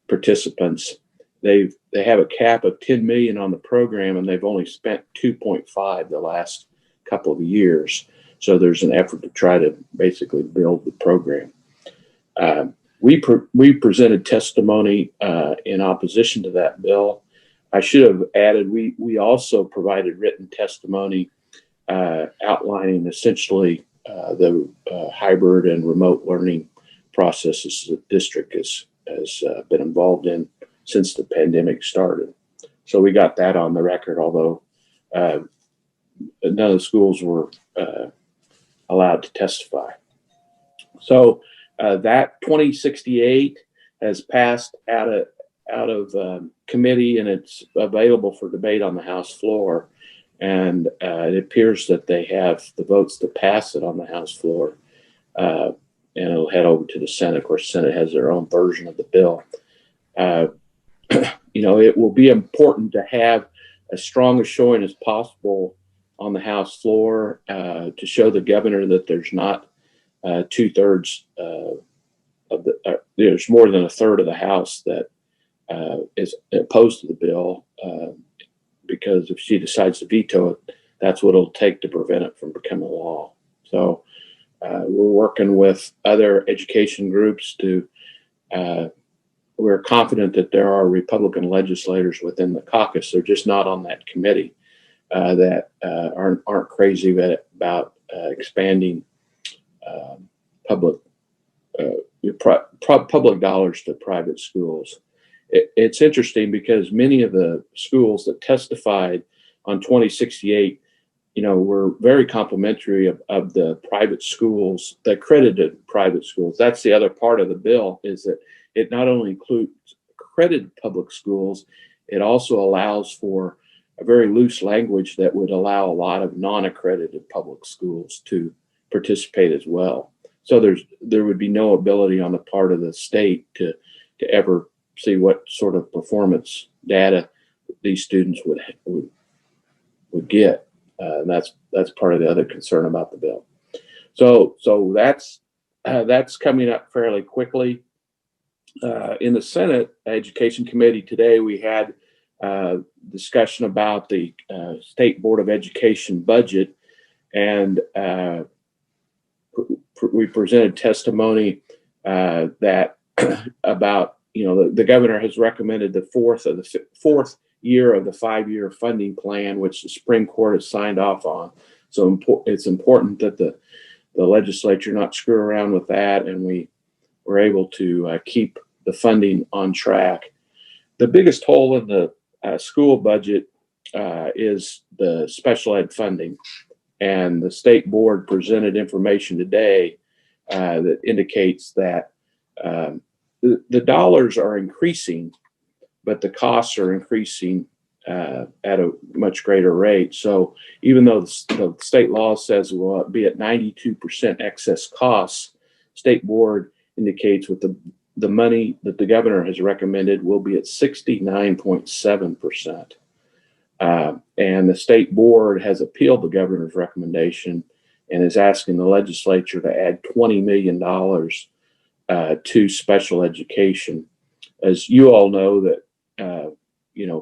participants. They have a cap of 10 million on the program, and they've only spent 2.5 the last couple of years. So there's an effort to try to basically build the program. We presented testimony in opposition to that bill. I should have added, we also provided written testimony outlining essentially the hybrid and remote learning processes the district has been involved in since the pandemic started. So we got that on the record, although none of the schools were allowed to testify. So that 2068 has passed out of committee, and it's available for debate on the House floor. And it appears that they have the votes to pass it on the House floor. And it'll head over to the Senate. Of course, the Senate has their own version of the bill. It will be important to have as strong a showing as possible on the House floor to show the governor that there's not 2/3 of the, there's more than a third of the House that is opposed to the bill, because if she decides to veto it, that's what it'll take to prevent it from becoming law. So we're working with other education groups to, we're confident that there are Republican legislators within the caucus, they're just not on that committee, that aren't crazy about expanding public dollars to private schools. It's interesting because many of the schools that testified on 2068, were very complimentary of the private schools, the accredited private schools. That's the other part of the bill, is that it not only includes accredited public schools, it also allows for a very loose language that would allow a lot of non-accredited public schools to participate as well. So there would be no ability on the part of the state to ever see what sort of performance data these students would get. And that's part of the other concern about the bill. So that's coming up fairly quickly. In the Senate Education Committee today, we had discussion about the State Board of Education budget, and we presented testimony that about, the governor has recommended the fourth year of the 5-year funding plan, which the Supreme Court has signed off on. So it's important that the legislature not screw around with that, and we were able to keep the funding on track. The biggest hole in the school budget is the special ed funding, and the state board presented information today that indicates that the dollars are increasing, but the costs are increasing at a much greater rate. So even though the state law says we'll be at 92% excess costs, state board indicates with the money that the governor has recommended will be at 69.7%. And the state board has appealed the governor's recommendation and is asking the legislature to add $20 million to special education. As you all know, that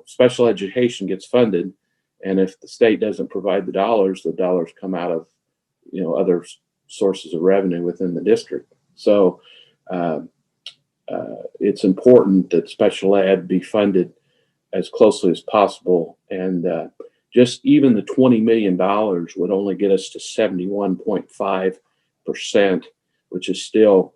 special education gets funded, and if the state doesn't provide the dollars come out of other sources of revenue within the district. So it's important that special ed be funded as closely as possible. And just even the $20 million would only get us to 71.5%, which is still,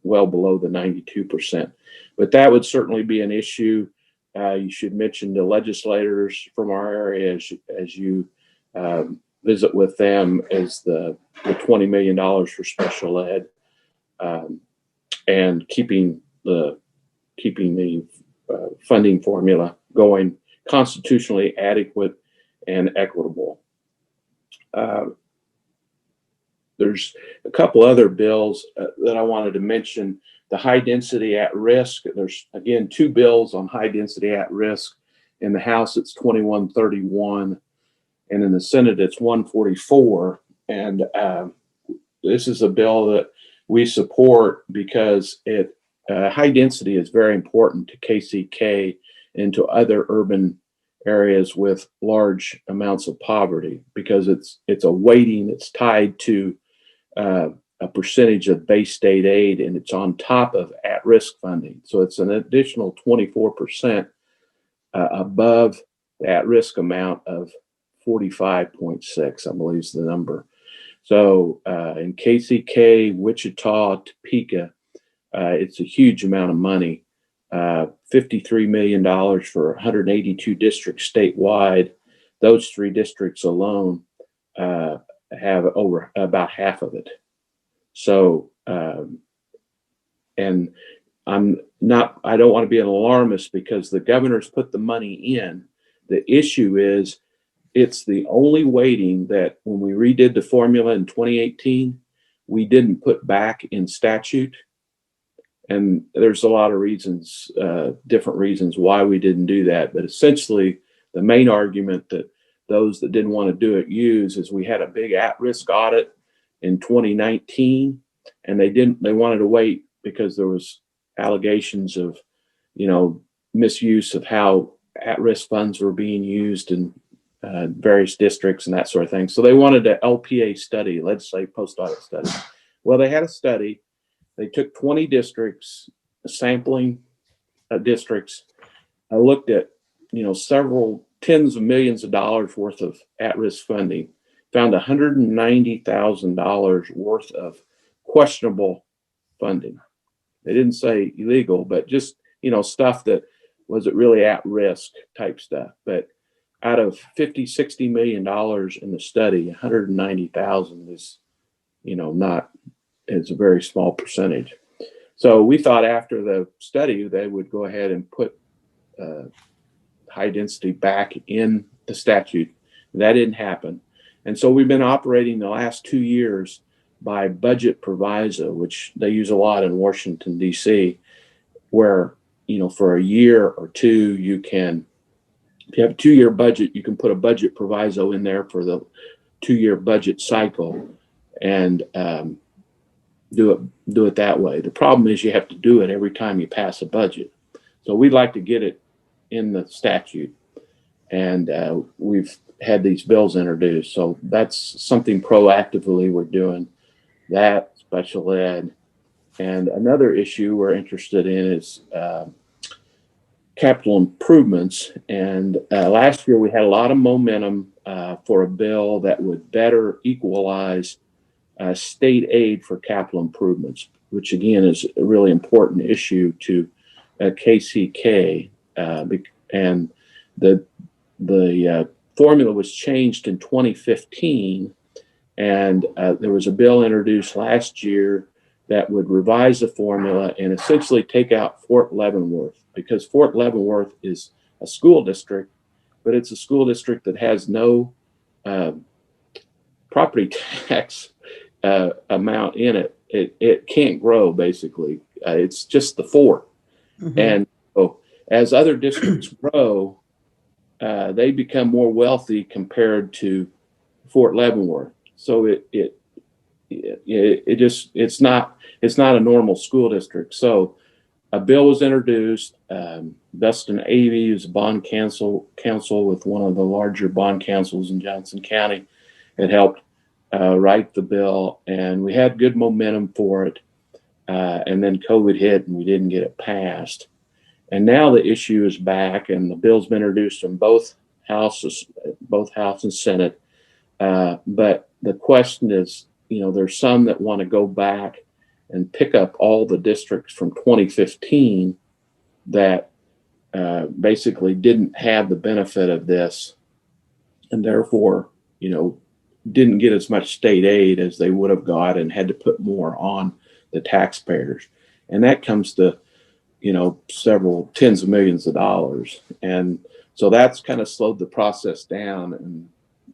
well below the 92%. But that would certainly be an issue. You should mention the legislators from our area as you visit with them, as the $20 million for special ed, and keeping the funding formula going constitutionally adequate and equitable. There's a couple other bills that I wanted to mention. The high density at risk. There's, again, 2 bills on high density at risk. In the House, it's 2131, and in the Senate, it's 144. And this is a bill that we support because high density is very important to KCK and to other urban areas with large amounts of poverty, because it's a weighting that's tied to a percentage of base state aid, and it's on top of at-risk funding. So it's an additional 24% above the at-risk amount of 45.6, I believe is the number. So in KCK, Wichita, Topeka, it's a huge amount of money. $53 million for 182 districts statewide. Those 3 districts alone have over about half of it. So, and I don't want to be an alarmist because the governor's put the money in. The issue is it's the only weighting that when we redid the formula in 2018, we didn't put back in statute. And there's a lot of reasons, different reasons why we didn't do that. But essentially, the main argument that those that didn't want to do it use is we had a big at-risk audit in 2019, and they wanted to wait because there was allegations of, misuse of how at-risk funds were being used in various districts and that sort of thing. So they wanted a LPA study, legislative post-audit study. Well, they had a study. They took 20 districts, sampling districts. I looked at, several tens of millions of dollars worth of at-risk funding, found $190,000 worth of questionable funding. They didn't say illegal, but just, stuff that wasn't really at risk type stuff. But out of $50-60 million in the study, 190,000 is, it's a very small percentage. So we thought after the study, they would go ahead and put high density back in the statute. That didn't happen. And so we've been operating the last 2 years by budget proviso, which they use a lot in Washington, D.C., where, for a year or two, if you have a 2-year budget, you can put a budget proviso in there for the 2-year budget cycle and do it that way. The problem is you have to do it every time you pass a budget. So we'd like to get it in the statute. And we've had these bills introduced. So that's something proactively we're doing, that special ed. And another issue we're interested in is capital improvements. And last year we had a lot of momentum for a bill that would better equalize state aid for capital improvements, which again is a really important issue to KCK. And the formula was changed in 2015, and there was a bill introduced last year that would revise the formula and essentially take out Fort Leavenworth, because Fort Leavenworth is a school district, but it's a school district that has no property tax amount in it. It can't grow, basically. It's just the fort. Mm-hmm. And so as other districts grow, they become more wealthy compared to Fort Leavenworth. So it's not a normal school district. So a bill was introduced. Dustin Avey, who's a bond counsel with one of the larger bond councils in Johnson County, had helped write the bill, and we had good momentum for it. And then COVID hit and we didn't get it passed. And now the issue is back, and the bill's been introduced in both houses, both House and Senate. But the question is, there's some that want to go back and pick up all the districts from 2015 that basically didn't have the benefit of this, and therefore, didn't get as much state aid as they would have got and had to put more on the taxpayers. And that comes to, several tens of millions of dollars. And so that's kind of slowed the process down. And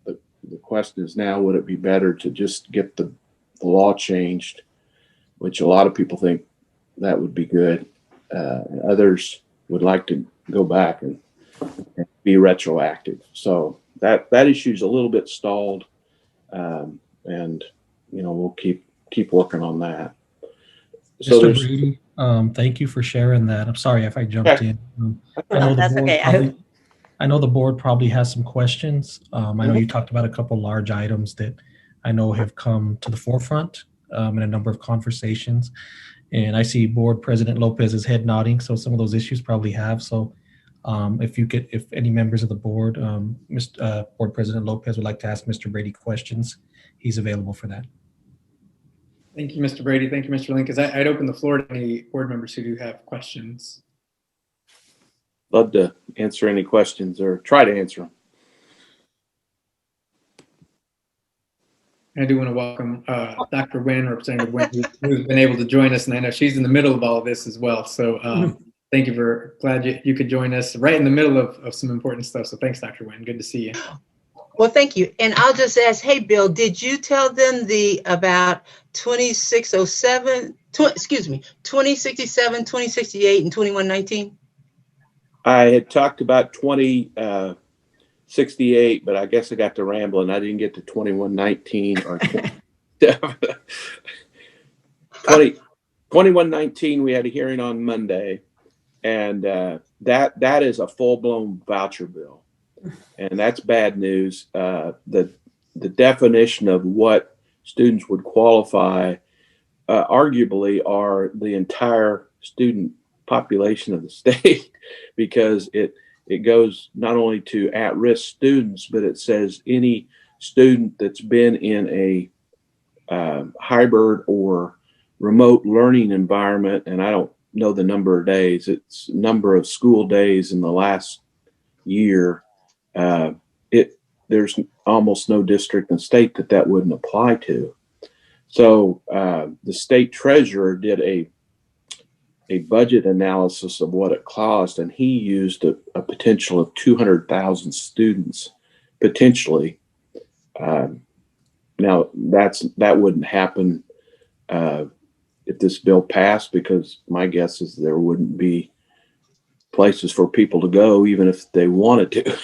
the question is now, would it be better to just get the law changed, which a lot of people think that would be good. Others would like to go back and be retroactive. So that issue is a little bit stalled. And we'll keep working on that. So Mr. Brady, thank you for sharing that. I'm sorry if I jumped in. I know That's okay. I know the board probably has some questions. I know you talked about a couple large items that I know have come to the forefront in a number of conversations. And I see Board President Lopez's head nodding, so some of those issues probably have. So if any members of the board, Board President Lopez would like to ask Mr. Brady questions, he's available for that. Thank you, Mr. Brady. Thank you, Mr. Linkes. I'd open the floor to any board members who do have questions. Love to answer any questions or try to answer them. I do want to welcome Dr. Nguyen, Representative Nguyen, who's been able to join us, and I know she's in the middle of all of this as well. So thank you glad you could join us right in the middle of some important stuff. So thanks, Dr. Nguyen. Good to see you. Well, thank you. And I'll just ask, hey, Bill, did you tell them about 2067, 2067, 2068, and 2119? I had talked about 2068, but I guess I got to rambling. I didn't get to 2119 or 2119. We had a hearing on Monday, and that is a full-blown voucher bill. And that's bad news. The definition of what students would qualify arguably are the entire student population of the state, because it goes not only to at-risk students, but it says any student that's been in a hybrid or remote learning environment, and I don't know the number of days, it's number of school days in the last year. There's almost no district and state that wouldn't apply to. So the state treasurer did a budget analysis of what it cost, and he used a potential of 200,000 students potentially. Now that wouldn't happen if this bill passed, because my guess is there wouldn't be places for people to go even if they wanted to.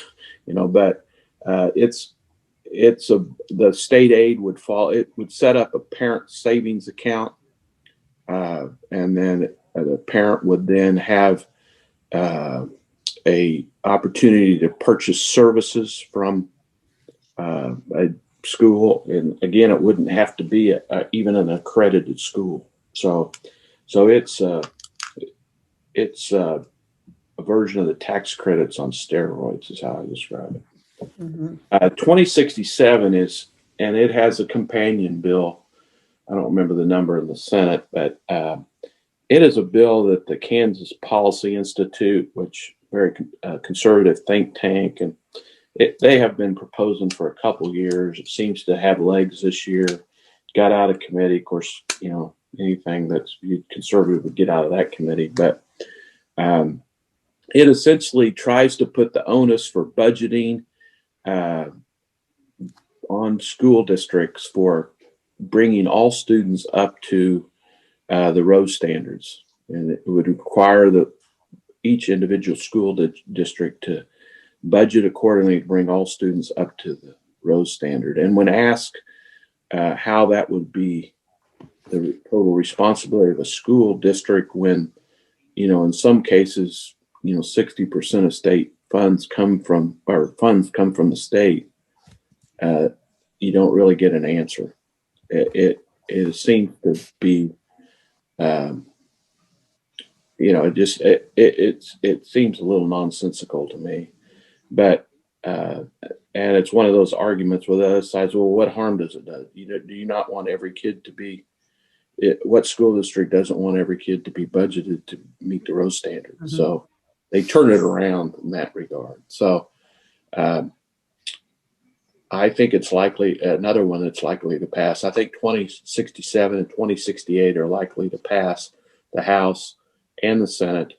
But the state aid would fall. It would set up a parent savings account, and then the parent would then have a opportunity to purchase services from a school. And again, it wouldn't have to be even an accredited school. So it's a version of the tax credits on steroids is how I describe it. 2067 is, and it has a companion bill. I don't remember the number in the Senate, but it is a bill that the Kansas Policy Institute, which very conservative think tank, and they have been proposing for a couple of years. It seems to have legs this year. Got out of committee, of course. Anything that's conservative would get out of that committee, but it essentially tries to put the onus for budgeting on school districts for bringing all students up to the Rose standards, and it would require each individual school district to budget accordingly to bring all students up to the Rose standard. And when asked how that would be the total responsibility of a school district, when in some cases 60% of state funds come from the state, you don't really get an answer. It seems to be it seems a little nonsensical to me. But and it's one of those arguments with other sides. Well, what harm does it do? Do you not want every kid to be? What school district doesn't want every kid to be budgeted to meet the Rose standard? Mhm. So they turn it around in that regard. So I think it's likely, another one that's likely to pass. I think 2067 and 2068 are likely to pass the House and the Senate.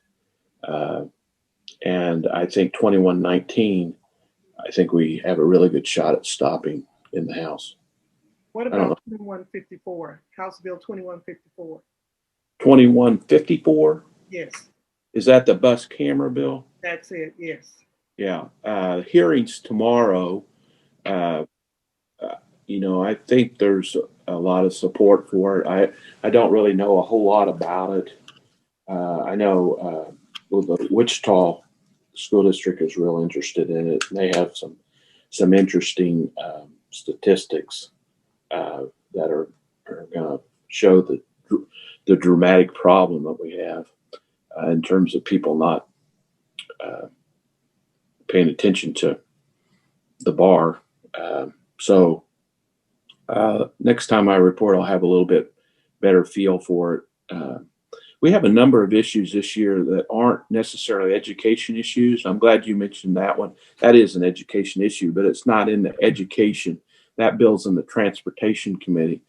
And I think 2119, I think we have a really good shot at stopping in the House. What I don't know. about 2154, House Bill 2154? 2154, Yes, is that the bus camera bill? that's it, yes. Yeah. Hearings tomorrow. I think there's a lot of support for it. I don't really know a whole lot about it. I know the Wichita School District is real interested in it. They have some interesting statistics that are going to show the dramatic problem that we have in terms of people not paying attention to the bar. So next time I report, I'll have a little bit better feel for it. We have a number of issues this year that aren't necessarily education issues. I'm glad you mentioned that one. That is an education issue, but it's not in the education. That bill's in the Transportation Committee.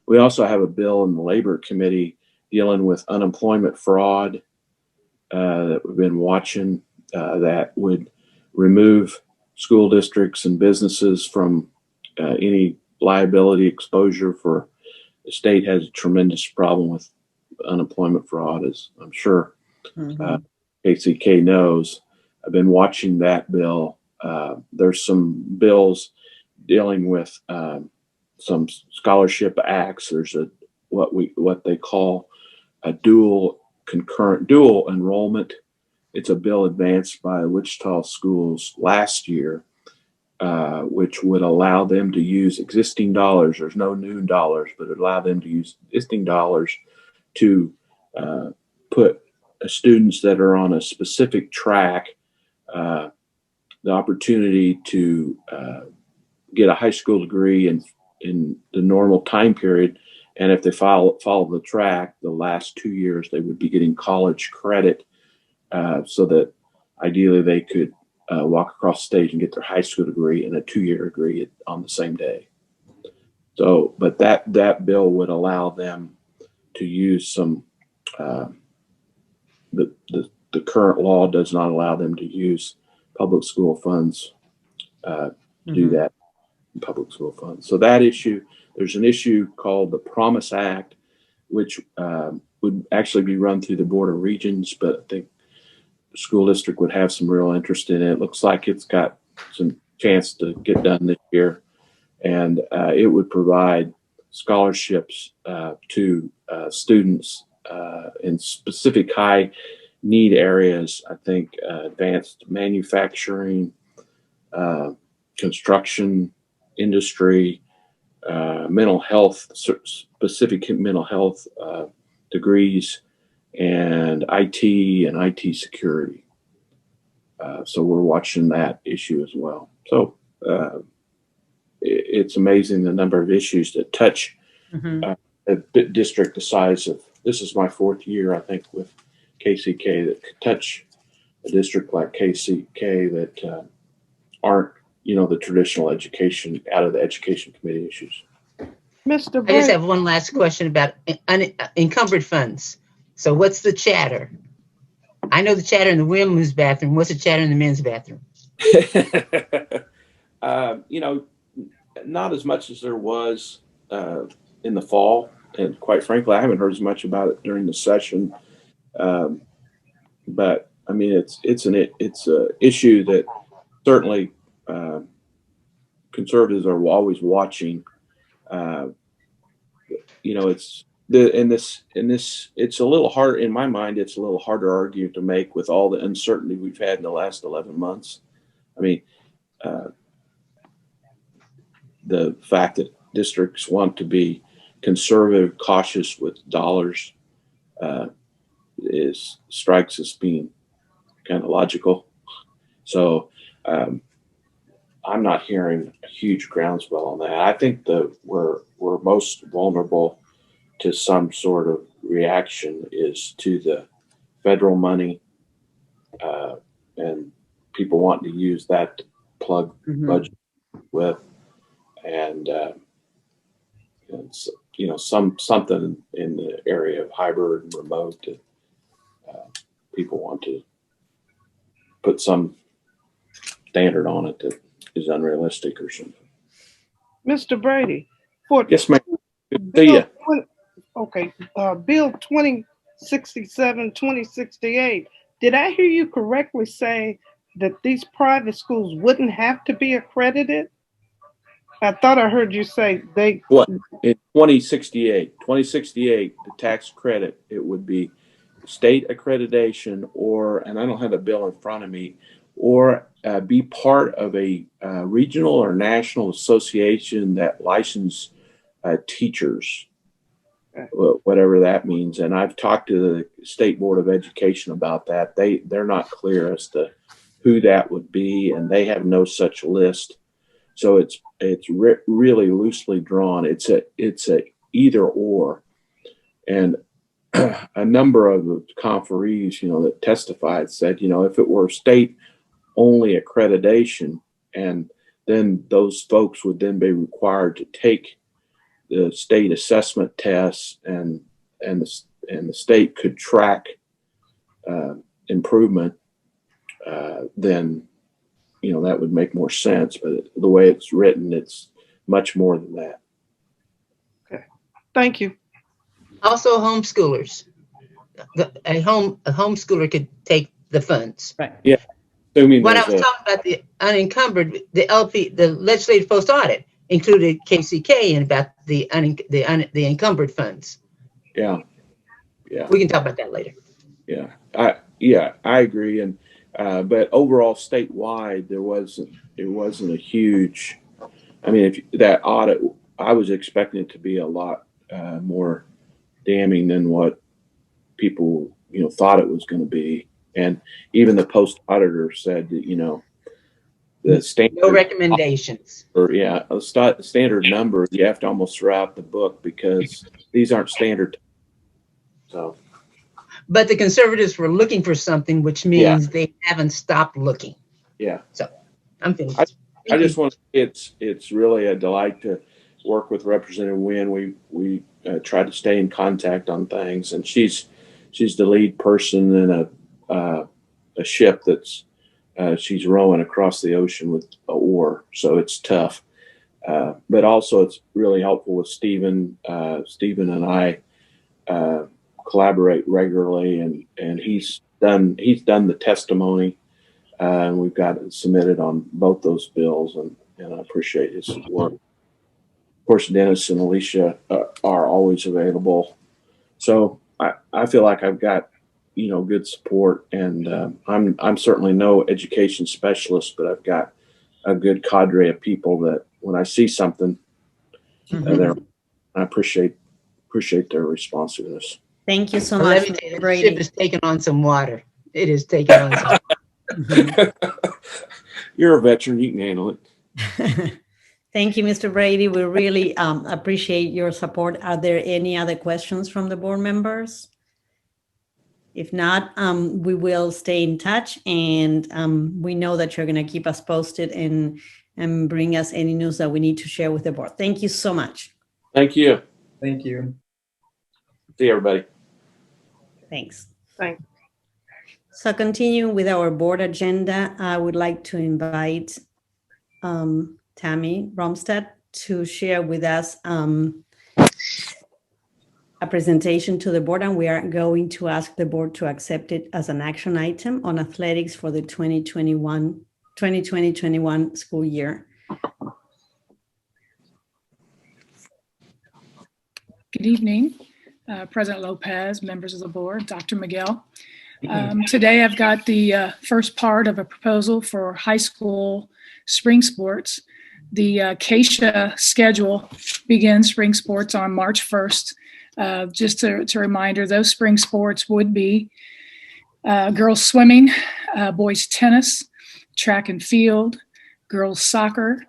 We also have a bill in the Labor Committee dealing with unemployment fraud that we've been watching that would remove school districts and businesses from any liability exposure for the state. Has a tremendous problem with unemployment fraud, as I'm sure KCK knows. I've been watching that bill. There's some bills dealing with some scholarship acts. There's what they call a dual enrollment. It's a bill advanced by Wichita schools last year, which would allow them to use existing dollars. There's no new dollars, but it allow them to use existing dollars to put students that are on a specific track the opportunity to get a high school degree in the normal time period. And if they follow the track, the last 2 years, they would be getting college credit so that ideally they could walk across the stage and get their high school degree and a 2-year degree on the same day. So, but that bill would allow them to use some, the current law does not allow them to use public school funds to do that in public school funds. So that issue, there's an issue called the Promise Act, which would actually be run through the Board of Regents, but I think the school district would have some real interest in it. It looks like it's got some chance to get done this year, and it would provide scholarships to students in specific high need areas. I think advanced manufacturing, construction industry, mental health, specific mental health degrees, and IT security. So we're watching that issue as well. So it's amazing the number of issues that touch a district the size of, this is my 4th year, I think, with KCK, that could touch a district like KCK that aren't, the traditional education, out of the education committee issues. Mr. I just have one last question about encumbered funds. So what's the chatter? I know the chatter in the women's bathroom. What's the chatter in the men's bathroom? Not as much as there was in the fall. And quite frankly, I haven't heard as much about it during the session. But I mean, it's an issue that certainly conservatives are always watching. It's a little hard in my mind. It's a little harder argument to make with all the uncertainty we've had in the last 11 months. I mean, the fact that districts want to be conservative, cautious with dollars strikes as being kind of logical. So I'm not hearing a huge groundswell on that. I think we're most vulnerable to some sort of reaction is to the federal money, and people wanting to use that to plug budget with, and something in the area of hybrid and remote that people want to put some standard on it that is unrealistic or something. Mr. Brady. For Yes, ma'am. Good to see you. Okay, Bill 2067, 2068. Did I hear you correctly say that these private schools wouldn't have to be accredited? I thought I heard you say they. What? In 2068, the tax credit, it would be state accreditation or, and I don't have a bill in front of me, or be part of a regional or national association that license teachers, whatever that means. And I've talked to the State Board of Education about that. They're not clear as to who that would be, and they have no such list. So it's really loosely drawn. It's a either or, and a number of the conferees, that testified said, if it were state only accreditation, and then those folks would then be required to take the state assessment tests, and the state could track improvement, then that would make more sense. But the way it's written, it's much more than that. Okay, thank you. Also, homeschoolers. A homeschooler could take the funds. Right. Yeah. Assuming when I was talking about the unencumbered, the legislative post audit included KCK and about the encumbered funds. Yeah. We can talk about that later. Yeah, I agree. And but overall, statewide, it wasn't a huge. I mean, if that audit, I was expecting it to be a lot more damning than what people thought it was going to be. And even the post auditor said that the standard no recommendations. A standard number, you have to almost throw out the book because these aren't standard. So. But the conservatives were looking for something, which means they haven't stopped looking. Yeah. So I'm finished. I just want to, it's really a delight to work with Representative Nguyen. We try to stay in contact on things, and she's the lead person in a ship that's she's rowing across the ocean with an oar, so it's tough. But also it's really helpful with Stephen. Stephen and I collaborate regularly, and he's done the testimony, and we've got it submitted on both those bills, and I appreciate his work. Of course, Dennis and Alicia are always available, so I feel like I've got good support, and I'm certainly no education specialist, but I've got a good cadre of people that when I see something, I appreciate their responsiveness. Thank you so Well, much, let me tell you, the Brady. ship is taking on some water. It is taking on some You're a veteran. You can handle it. Thank you, Mr. Brady. We really appreciate your support. Are there any other questions from the board members? If not, we will stay in touch, and we know that you're going to keep us posted and bring us any news that we need to share with the board. Thank you so much. Thank you. Thank you. See everybody. Thanks. Thanks. So continuing with our board agenda, I would like to invite Tammy Romstad to share with us a presentation to the board, and we are going to ask the board to accept it as an action item on athletics for the 2020-21 school year. Good evening, President Lopez, members of the board, Dr. Miguel. Today I've got the first part of a proposal for high school spring sports. The KCCA schedule begins spring sports on March 1st. Just a reminder, those spring sports would be girls swimming, boys tennis, track and field, girls soccer.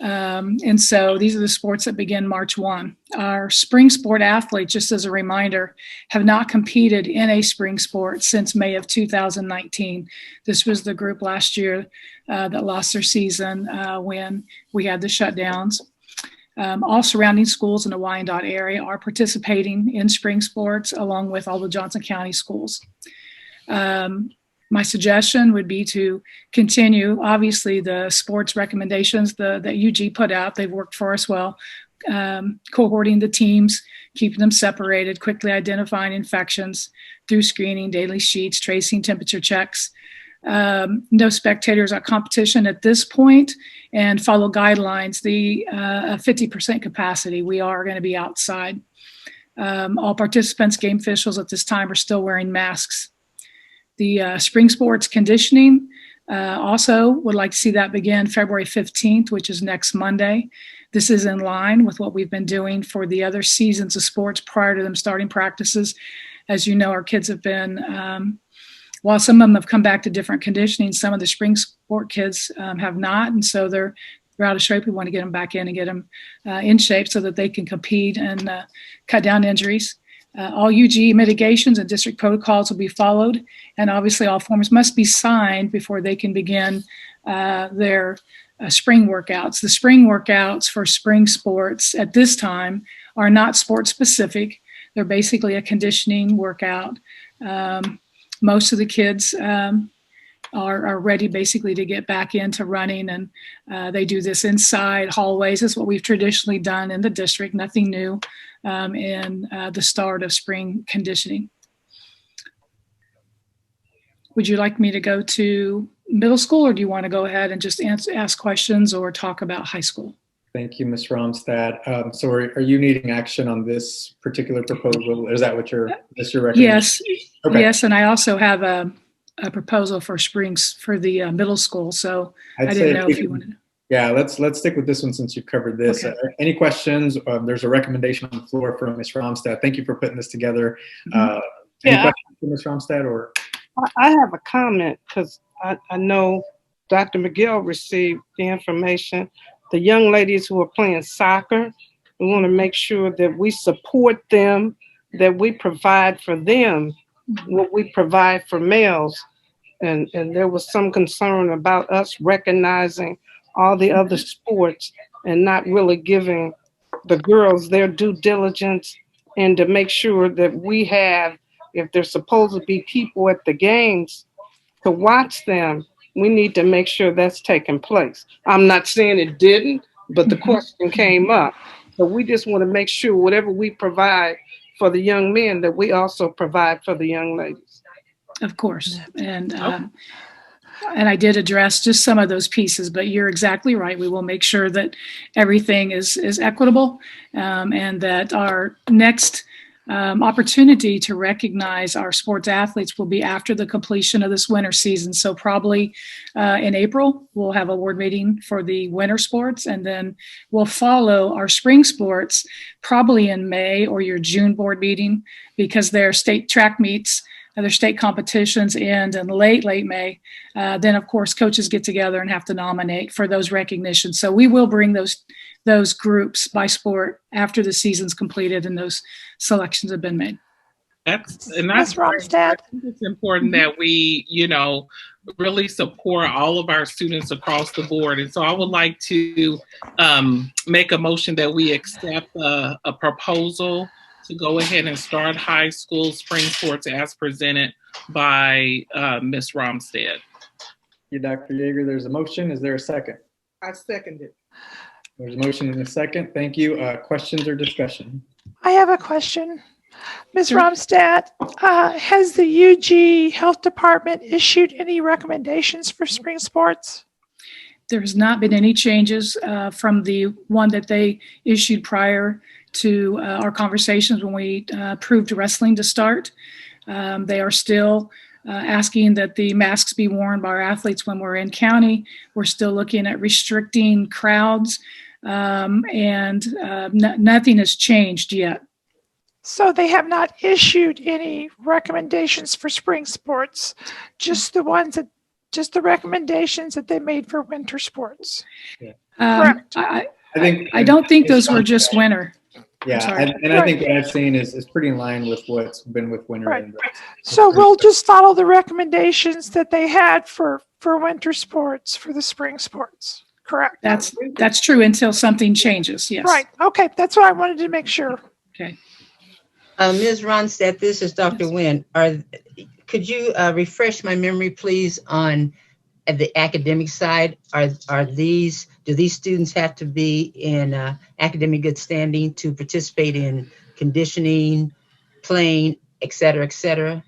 And so these are the sports that begin March 1. Our spring sport athletes, just as a reminder, have not competed in a spring sport since May of 2019. This was the group last year that lost their season when we had the shutdowns. All surrounding schools in the Wyandotte area are participating in spring sports along with all the Johnson County schools. My suggestion would be to continue, obviously, the sports recommendations that UG put out. They've worked for us well, cohorting the teams, keeping them separated, quickly identifying infections through screening, daily sheets, tracing temperature checks. No spectators at competition at this point, and follow guidelines, the 50% capacity. We are going to be outside. All participants, game officials at this time, are still wearing masks. The spring sports conditioning, also would like to see that begin February 15th, which is next Monday. This is in line with what we've been doing for the other seasons of sports prior to them starting practices. As you know, our kids have been, while some of them have come back to different conditioning, some of the spring sport kids have not. And so they're out of shape. We want to get them back in and get them in shape so that they can compete and cut down injuries. All UG mitigations and district protocols will be followed, and obviously all forms must be signed before they can begin their spring workouts. The spring workouts for spring sports at this time are not sport specific. They're basically a conditioning workout. Most of the kids are ready basically to get back into running, and they do this inside hallways. That's what we've traditionally done in the district, nothing new in the start of spring conditioning. Would you like me to go to middle school, or do you want to go ahead and just ask questions or talk about high school? Thank you, Ms. Romstad. So are you needing action on this particular proposal? Is that what your recommendation? Yes, Okay. yes, and I also have a proposal for springs for the middle school. So I didn't know if you wanted to. Yeah, let's stick with this one since you've covered this. Okay. Any questions? There's a recommendation on the floor from Ms. Romstad. Thank you for putting this together. Any questions for Ms. Romstad? Or I have a comment because I know Dr. McGill received the information. The young ladies who are playing soccer, we want to make sure that we support them, that we provide for them what we provide for males. And there was some concern about us recognizing all the other sports and not really giving the girls their due diligence, and to make sure that we have, if there's supposed to be people at the games to watch them, we need to make sure that's taking place. I'm not saying it didn't, but the question came up. So we just want to make sure whatever we provide for the young men, that we also provide for the young ladies. Of course. And I did address just some of those pieces, but you're exactly right. We will make sure that everything is equitable, and that our next opportunity to recognize our sports athletes will be after the completion of this winter season. So probably in April, we'll have a board meeting for the winter sports, and then we'll follow our spring sports probably in May or your June board meeting, because their state track meets, their state competitions end in late May. Then, of course, coaches get together and have to nominate for those recognitions. So we will bring those groups by sport after the season's completed and those selections have been made. That's Romstad. It's important that we, really support all of our students across the board. And so I would like to make a motion that we accept a proposal to go ahead and start high school spring sports as presented by Ms. Romstad. you, Dr. Yeager. There's a motion. Is there a second? I second it. There's a motion and a second. Thank you. Questions or discussion? I have a question. Ms. Romstad, has the UG Health Department issued any recommendations for spring sports? There has not been any changes from the one that they issued prior to our conversations when we approved wrestling to start. They are still asking that the masks be worn by our athletes when we're in county. We're still looking at restricting crowds, and nothing has changed yet. So they have not issued any recommendations for spring sports, just the ones that just the recommendations that they made for winter sports. Correct. I don't think those were just winter. Yeah, and I think what I've seen is pretty in line with what's been with winter. Right. And So we'll just follow the recommendations that they had for winter sports for the spring sports. Correct. That's true until something changes. Yes. Right. Okay. That's what I wanted to make sure. Okay. Ms. Ronstadt, this is Dr. Nguyen. Could you refresh my memory, please, on at the academic side? Do these students have to be in academic good standing to participate in conditioning, playing, et cetera, et cetera?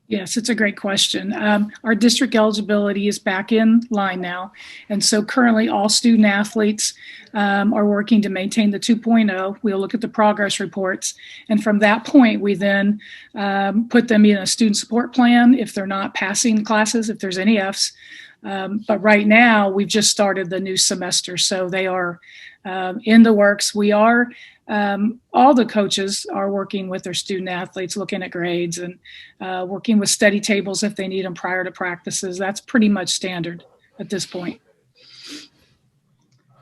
Yes, it's a great question. Our district eligibility is back in line now. And so currently all student athletes are working to maintain the 2.0. We'll look at the progress reports. And from that point, we then put them in a student support plan if they're not passing classes, if there's any Fs. But right now, we've just started the new semester. So they are in the works. We are all the coaches are working with their student athletes, looking at grades and working with study tables if they need them prior to practices. That's pretty much standard at this point.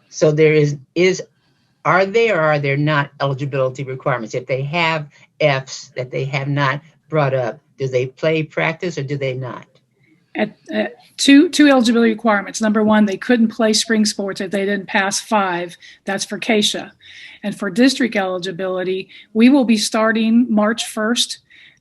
So are there or are there not eligibility requirements? If they have Fs that they have not brought up, do they play practice or do they not? Two eligibility requirements. Number one, they couldn't play spring sports if they didn't pass 5. That's for KCKPS. And for district eligibility, we will be starting March 1st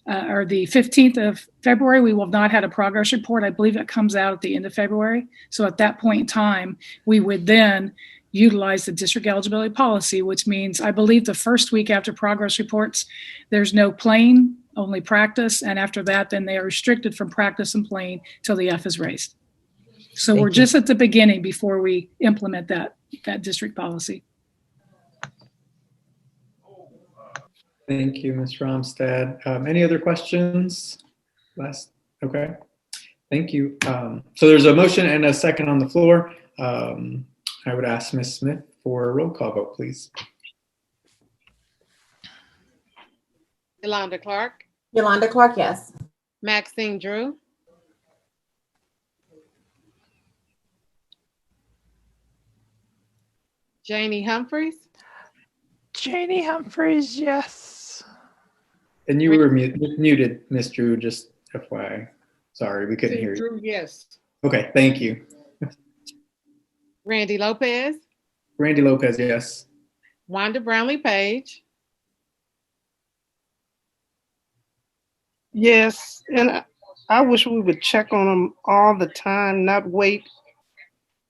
or the 15th of February. We will have not had a progress report. I believe it comes out at the end of February. So at that point in time, we would then utilize the district eligibility policy, which means I believe the first week after progress reports, there's no playing, only practice. And after that, then they are restricted from practice and playing till the F is raised. So we're just at the beginning before we implement that district policy. thank you, Ms. Romstad. Any other questions? Okay. Thank you. So there's a motion and a second on the floor. I would ask Ms. Smith for a roll call vote, please. Yolanda Clark, Yolanda Clark, yes. Maxine Drew, Janie Humphreys, Janie Humphreys, yes. And you were muted, Ms. Drew, just FYI. Sorry, we couldn't hear you. Drew, yes. Okay, thank you. Randy Lopez, Randy Lopez, yes. Wanda Brownlee Page, Yes, and I wish we would check on them all the time, not wait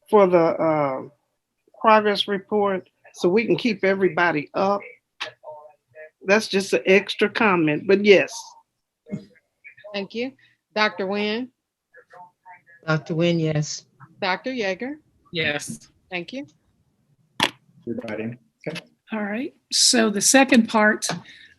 for the progress report so we can keep everybody up. That's just an extra comment, but yes. thank you. Dr. Nguyen, Dr. Nguyen, yes. Dr. Yeager, Yes. thank you. Everybody. Okay. All right. So the second part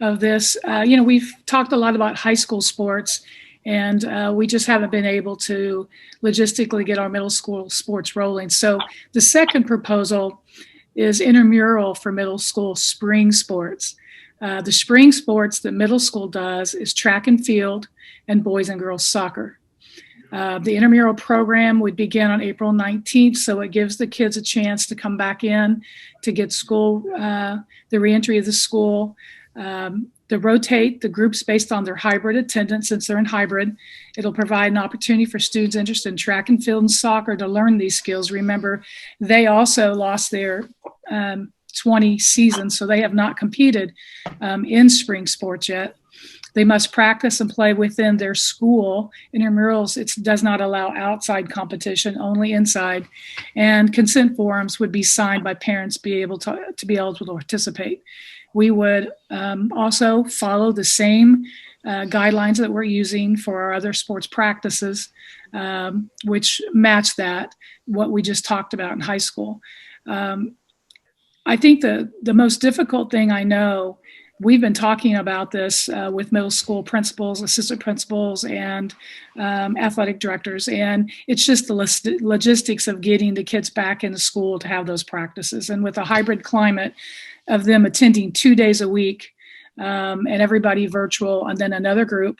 of this, we've talked a lot about high school sports, and we just haven't been able to logistically get our middle school sports rolling. So the second proposal is intramural for middle school spring sports. The spring sports that middle school does is track and field and boys and girls soccer. The intramural program would begin on April 19th, so it gives the kids a chance to come back in to get school, the reentry of the school. They rotate the groups based on their hybrid attendance. Since they're in hybrid, it'll provide an opportunity for students interested in track and field and soccer to learn these skills. Remember, they also lost their 20 season, so they have not competed in spring sports yet. They must practice and play within their school. Intramurals, it does not allow outside competition, only inside. And consent forms would be signed by parents to be eligible to participate. We would also follow the same guidelines that we're using for our other sports practices, which match what we just talked about in high school. I think the most difficult thing I know, we've been talking about this with middle school principals, assistant principals, and athletic directors. And it's just the logistics of getting the kids back into school to have those practices. And with a hybrid climate of them attending 2 days a week and everybody virtual and then another group,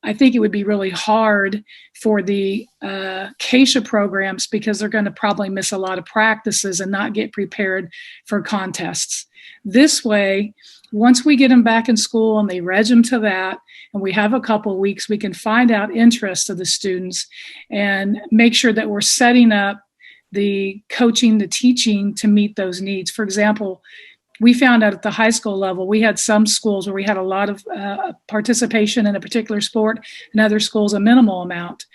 I think it would be really hard for the KCKPS programs because they're going to probably miss a lot of practices and not get prepared for contests. This way, once we get them back in school and they reg them to that, and we have a couple of weeks, we can find out interest of the students and make sure that we're setting up the coaching, the teaching to meet those needs. For example, we found out at the high school level, we had some schools where we had a lot of participation in a particular sport, and other schools a minimal amount.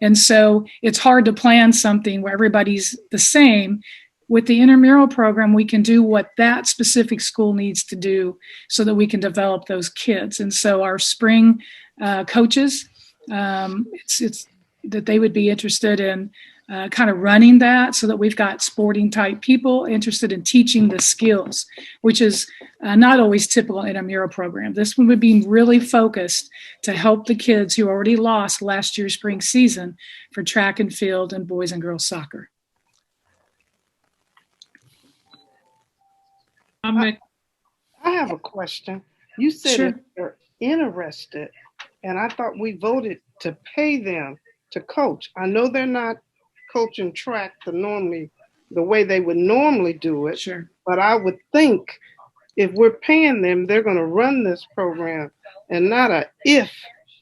And so it's hard to plan something where everybody's the same. With the intramural program, we can do what that specific school needs to do so that we can develop those kids. And so our spring coaches, it's that they would be interested in kind of running that, so that we've got sporting type people interested in teaching the skills, which is not always typical intramural program. This one would be really focused to help the kids who already lost last year's spring season for track and field and boys and girls soccer. I have a question. You said Sure. if they're interested, and I thought we voted to pay them to coach. I know they're not coaching track the way they would normally do it. Sure. But I would think if we're paying them, they're going to run this program, and not a if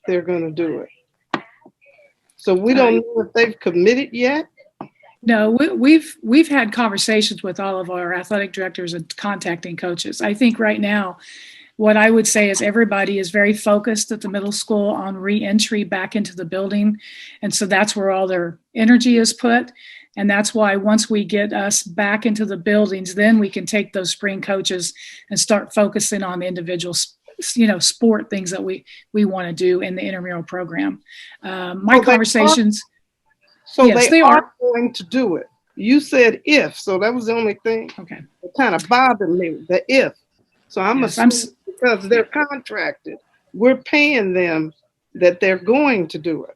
they're going to do it. So we don't know if they've committed yet. No, we've had conversations with all of our athletic directors and contacting coaches. I think right now, what I would say is everybody is very focused at the middle school on re-entry back into the building. And so that's where all their energy is put. And that's why once we get us back into the buildings, then we can take those spring coaches and start focusing on the individual sport things that we want to do in the intramural program. Conversations. So yes, they are going to do it. You said if, so that was the only thing that kind of bothered me, the if. So I'm assuming because they're contracted, we're paying them that they're going to do it.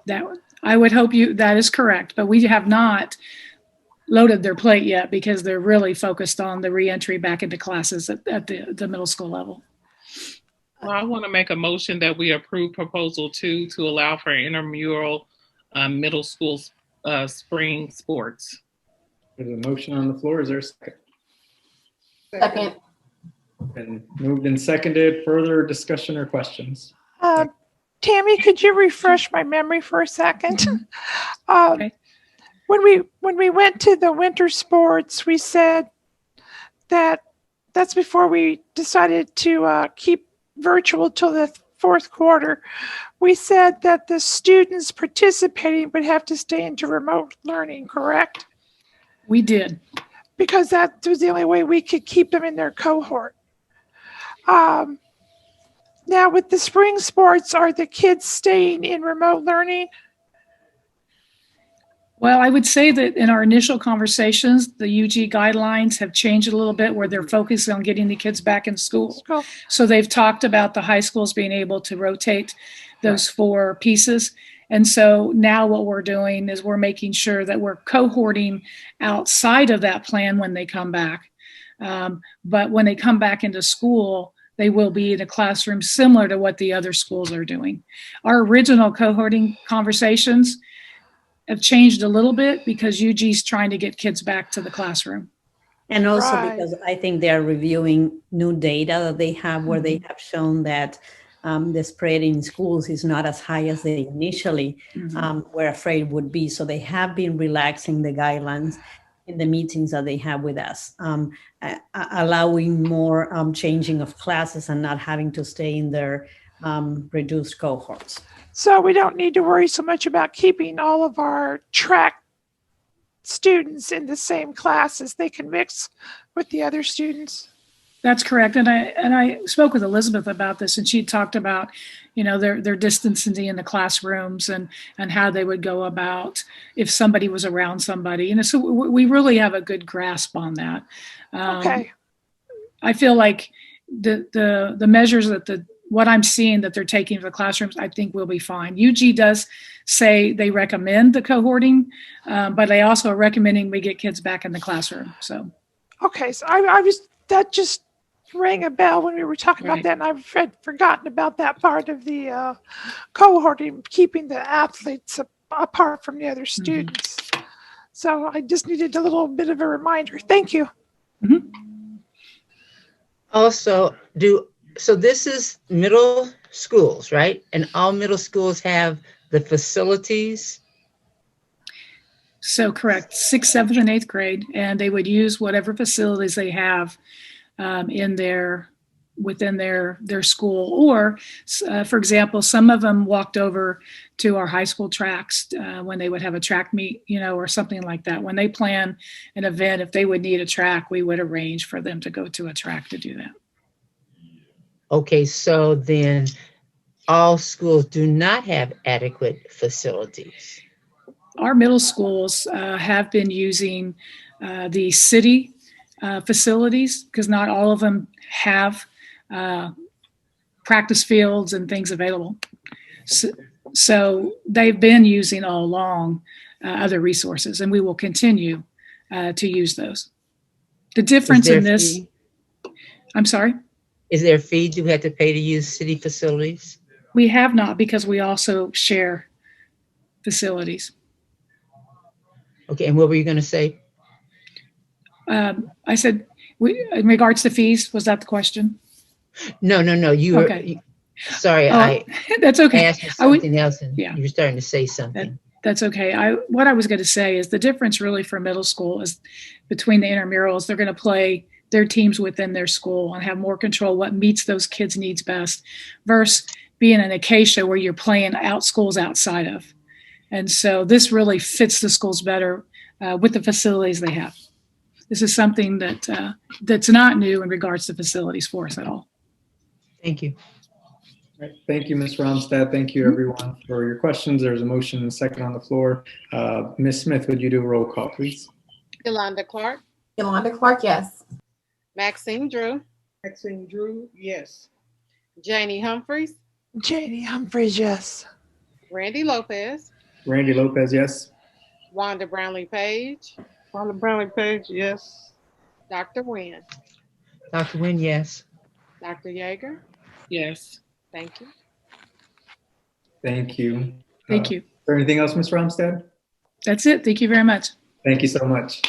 That I would hope that is correct, but we have not loaded their plate yet because they're really focused on the reentry back into classes at the middle school level. Well, I want to make a motion that we approve proposal 2 to allow for intramural middle school spring sports. There's a motion on the floor. Is there a second? Second. Been moved and seconded. Further discussion or questions? Tammy, could you refresh my memory for a second? Okay. When we went to the winter sports, we said that's before we decided to keep virtual till the fourth quarter. We said that the students participating would have to stay into remote learning, correct? We did. Because that was the only way we could keep them in their cohort. Now with the spring sports, are the kids staying in remote learning? Well, I would say that in our initial conversations, the UG guidelines have changed a little bit where they're focused on getting the kids back in school. So they've talked about the high schools being able to rotate those 4 pieces. And so now what we're doing is we're making sure that we're cohorting outside of that plan when they come back. But when they come back into school, they will be in a classroom similar to what the other schools are doing. Our original cohorting conversations have changed a little bit because UG's trying to get kids back to the classroom. And also because I think they're reviewing new data that they have where they have shown that the spread in schools is not as high as they initially were afraid would be. So they have been relaxing the guidelines in the meetings that they have with us, allowing more changing of classes and not having to stay in their reduced cohorts. So we don't need to worry so much about keeping all of our track students in the same classes. They can mix with the other students. That's correct. And I spoke with Elizabeth about this, and she talked about, their distancing in the classrooms and how they would go about if somebody was around somebody. And so we really have a good grasp on that. Okay. I feel like the measures that what I'm seeing that they're taking for the classrooms, I think will be fine. UG does say they recommend the cohorting, but they also are recommending we get kids back in the classroom. So, okay, so that just rang a bell when we were talking Right. about that, and I've forgotten about that part of the cohorting, keeping the athletes apart from the other students. So I just needed a little bit of a reminder. Thank you. Also, so this is middle schools, right? And all middle schools have the facilities. So correct, 6th, 7th, and 8th grade, and they would use whatever facilities they have within their school. Or, for example, some of them walked over to our high school tracks when they would have a track meet, or something like that. When they plan an event, if they would need a track, we would arrange for them to go to a track to do that. Okay, so then all schools do not have adequate facilities. Our middle schools have been using the city facilities because not all of them have practice fields and things available. So they've been using all along other resources, and we will continue to use those. The difference in this, I'm sorry? Is there a fee you have to pay to use city facilities? We have not, because we also share facilities. Okay, and what were you going to say? I said, in regards to fees, was that the question? No. You okay. Sorry, that's okay. I asked you something else, and yeah. you were starting to say something. That's okay. What I was going to say is the difference really for middle school is between the intramurals. They're going to play their teams within their school and have more control what meets those kids' needs best, versus being an Acacia where you're playing schools outside of. And so this really fits the schools better with the facilities they have. This is something that's not new in regards to facilities for us at all. Thank you. Right. Thank you, Ms. Romstad. Thank you, everyone, for your questions. There's a motion and a second on the floor. Ms. Smith, would you do a roll call, please? Yolanda Clark. Yolanda Clark, yes. Maxine Drew. Maxine Drew, yes. Janie Humphreys. Janie Humphreys, yes. Randy Lopez. Randy Lopez, yes. Wanda Brownlee Page. Wanda Brownlee Page, yes. Dr. Nguyen. Dr. Nguyen, yes. Dr. Yeager. Yes. Thank you. Thank you. Thank you. Is there anything else, Ms. Romstad? That's it. Thank you very much. Thank you so much.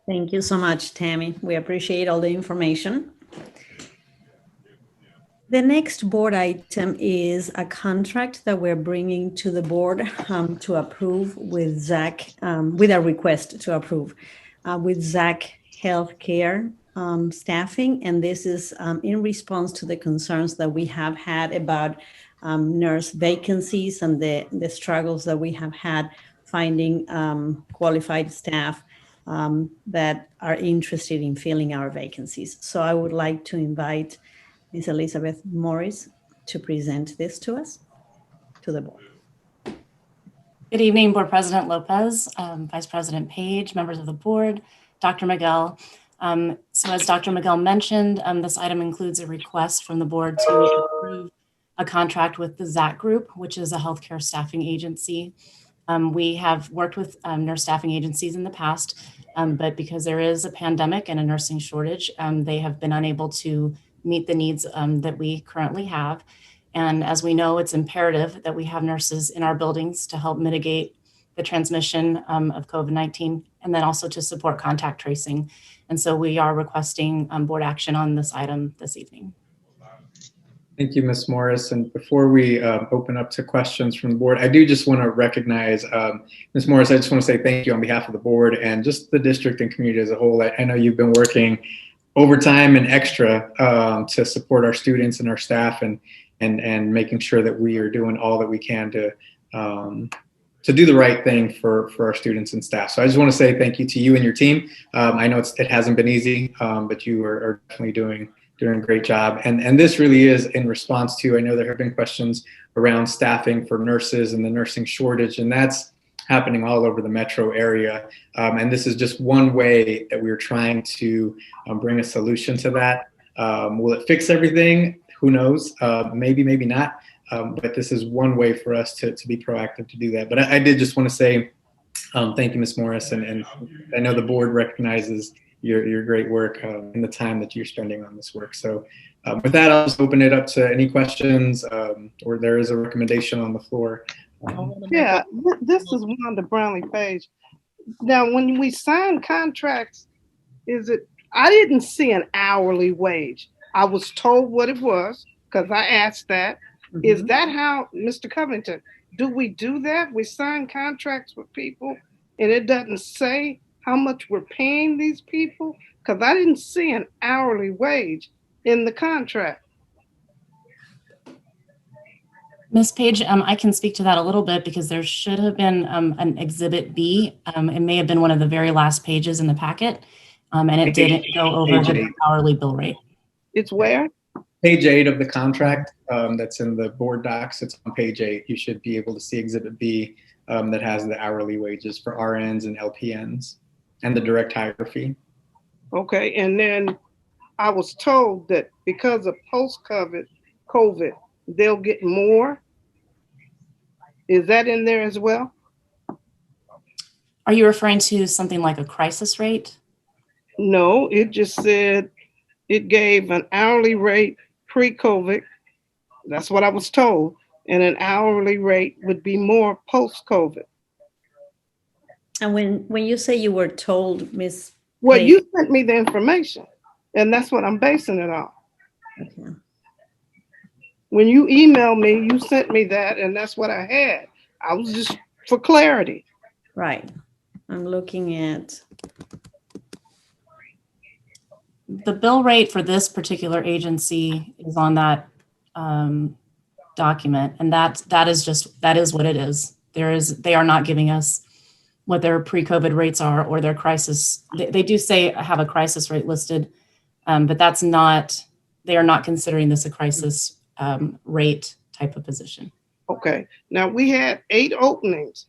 Thank you so much, Tammy. We appreciate all the information. The next board item is a contract that we're bringing to the board to approve with Zach, with a request to approve with Zach Healthcare staffing. And this is in response to the concerns that we have had about nurse vacancies and the struggles that we have had finding qualified staff that are interested in filling our vacancies. So I would like to invite Ms. Elizabeth Morris to present this to us, to the board. Good evening, Board President Lopez, Vice President Page, members of the board, Dr. Miguel. So as Dr. Miguel mentioned, this item includes a request from the board to approve a contract with the ZAC Group, which is a healthcare staffing agency. We have worked with nurse staffing agencies in the past, but because there is a pandemic and a nursing shortage, they have been unable to meet the needs that we currently have. And as we know, it's imperative that we have nurses in our buildings to help mitigate the transmission of COVID-19 and then also to support contact tracing. And so we are requesting board action on this item this evening. Thank you, Ms. Morris. And before we open up to questions from the board, I do just want to recognize Ms. Morris. I just want to say thank you on behalf of the board and just the district and community as a whole. I know you've been working overtime and extra to support our students and our staff and making sure that we are doing all that we can to do the right thing for our students and staff. So I just want to say thank you to you and your team. I know it hasn't been easy, but you are definitely doing a great job. And this really is in response to, I know there have been questions around staffing for nurses and the nursing shortage, and that's happening all over the metro area. And this is just one way that we're trying to bring a solution to that. Will it fix everything? Who knows? Maybe, maybe not. But this is one way for us to be proactive to do that. But I did just want to say thank you, Ms. Morris. And I know the board recognizes your great work and the time that you're spending on this work. So with that, I'll just open it up to any questions, or there is a recommendation on the floor. Yeah, this is Wanda Brownlee Page. Now, when we sign contracts, I didn't see an hourly wage. I was told what it was because I asked that. Mm-hmm. Is that how, Mr. Covington, do we do that? We sign contracts with people and it doesn't say how much we're paying these people? Because I didn't see an hourly wage in the contract. Ms. Page, I can speak to that a little bit because there should have been an Exhibit B. It may have been one of the very last pages in the packet, and it didn't go over the hourly bill rate. It's where? Page 8 of the contract that's in the board docs. It's on page 8. You should be able to see Exhibit B that has the hourly wages for RNs and LPNs and the direct hire fee. Okay, and then I was told that because of post-COVID, they'll get more. Is that in there as well? Are you referring to something like a crisis rate? No, it just said it gave an hourly rate pre-COVID. That's what I was told. And an hourly rate would be more post-COVID. And when you say you were told, Ms. Well, you sent me the information, and that's what I'm basing it on. Okay. When you emailed me, you sent me that, and that's what I had. I was just for clarity. Right. I'm looking at the bill rate for this particular agency is on that document, and that is what it is. They are not giving us what their pre-COVID rates are or their crisis. They do say have a crisis rate listed, but that's not. They are not considering this a crisis rate type of position. Okay. Now we had 8 openings.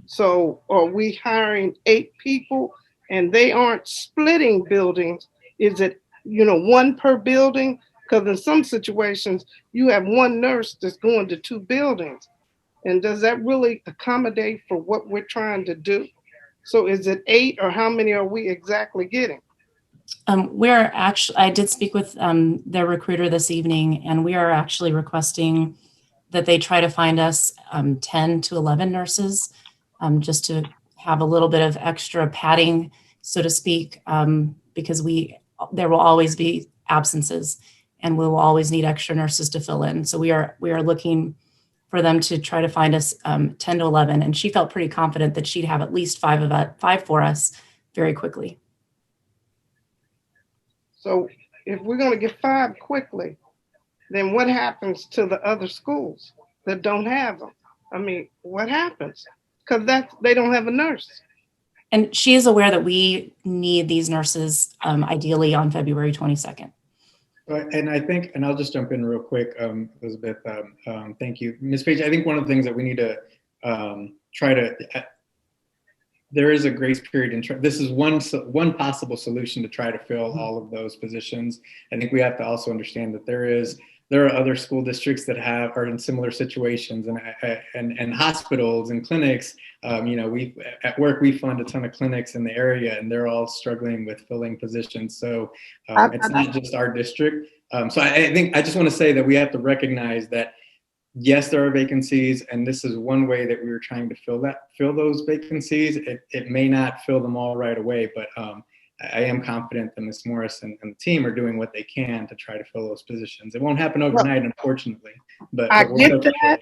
So are we hiring 8 people and they aren't splitting buildings? Is it, one per building? Because in some situations you have one nurse that's going to 2 buildings. And does that really accommodate for what we're trying to do? So is it 8 or how many are we exactly getting? I did speak with their recruiter this evening, and we are actually requesting that they try to find us 10 to 11 nurses, just to have a little bit of extra padding, so to speak, because there will always be absences, and we will always need extra nurses to fill in. So we are looking for them to try to find us 10 to 11, and she felt pretty confident that she'd have at least 5 for us very quickly. So if we're going to get 5 quickly, then what happens to the other schools that don't have them? I mean, what happens? Because they don't have a nurse. And she is aware that we need these nurses ideally on February 22nd. And I think, and I'll just jump in real quick, Elizabeth, thank you. Ms. Page, I think one of the things that we need to there is a grace period. This is one possible solution to try to fill all of those positions. I think we have to also understand that there are other school districts that are in similar situations, and hospitals and clinics. At work we fund a ton of clinics in the area, and they're all struggling with filling positions. So it's not just our district. So I think I just want to say that we have to recognize that yes, there are vacancies, and this is one way that we were trying to fill those vacancies. It may not fill them all right away, but I am confident that Ms. Morris and the team are doing what they can to try to fill those positions. It won't happen overnight, unfortunately. But I get that.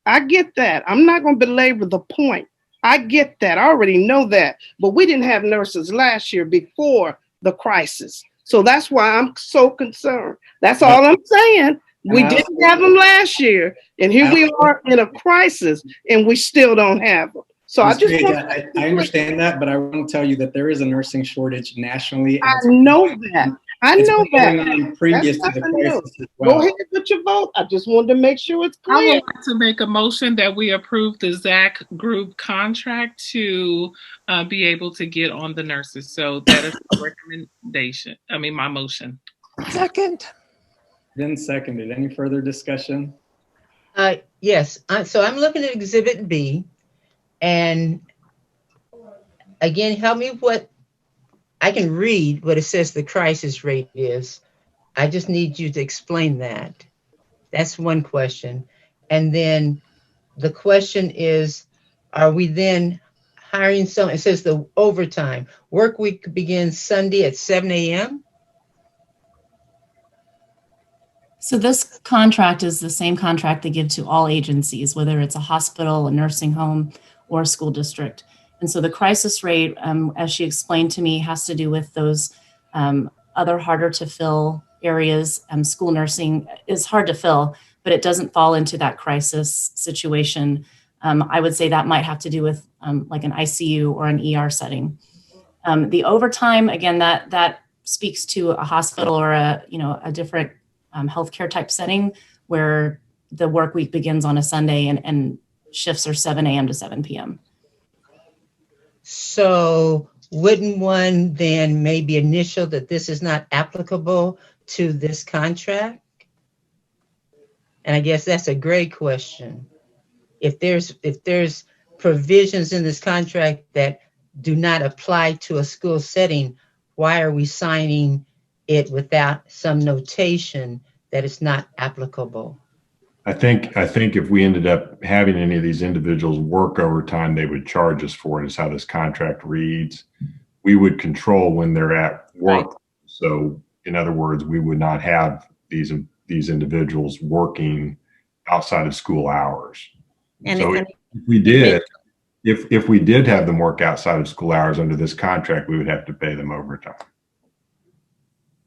I get that. I'm not going to belabor the point. I get that. I already know that. But we didn't have nurses last year before the crisis. So that's why I'm so concerned. That's all I'm saying. We didn't have them last year, and here we are in a crisis, and we still don't have them. So I understand that, but I want to tell you that there is a nursing shortage nationally. I know that. I know that. Previous to the crisis as well. Go ahead with your vote. I just wanted to make sure it's clear. I would like to make a motion that we approve the ZAC group contract to be able to get on the nurses. So that is my recommendation. My motion. Second. Then seconded. Any further discussion? Yes. So I'm looking at Exhibit B, and again, help me. I can read what it says the crisis rate is. I just need you to explain that. That's one question. And then the question is, are we then hiring someone? It says the overtime. Work week begins Sunday at 7 a.m. So this contract is the same contract they give to all agencies, whether it's a hospital, a nursing home, or a school district. And so the crisis rate, as she explained to me, has to do with those other harder to fill areas. School nursing is hard to fill, but it doesn't fall into that crisis situation. I would say that might have to do with like an ICU or an ER setting. The overtime, again, that speaks to a hospital or a different healthcare type setting where the work week begins on a Sunday and shifts are 7 a.m. to 7 p.m. So wouldn't one then maybe initial that this is not applicable to this contract? And I guess that's a great question. If there's provisions in this contract that do not apply to a school setting, why are we signing it without some notation that it's not applicable? I think if we ended up having any of these individuals work overtime, they would charge us for it, is how this contract reads. We would control when they're at work. Right. So in other words, we would not have these individuals working outside of school hours. And so if we did have them work outside of school hours under this contract, we would have to pay them overtime.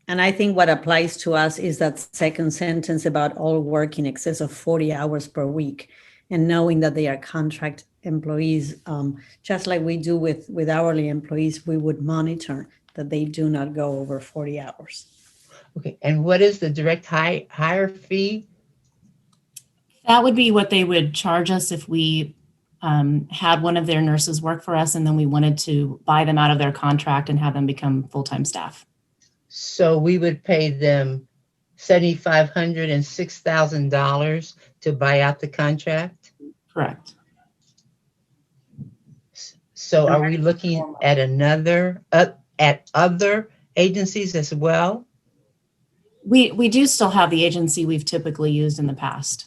And I think what applies to us is that second sentence about all work in excess of 40 hours per week, and knowing that they are contract employees, just like we do with hourly employees, we would monitor that they do not go over 40 hours. Okay, and what is the direct hire fee? That would be what they would charge us if we had one of their nurses work for us and then we wanted to buy them out of their contract and have them become full-time staff. So we would pay them $7,500 and $6,000 to buy out the contract? Correct. So are we looking at at other agencies as well? We do still have the agency we've typically used in the past.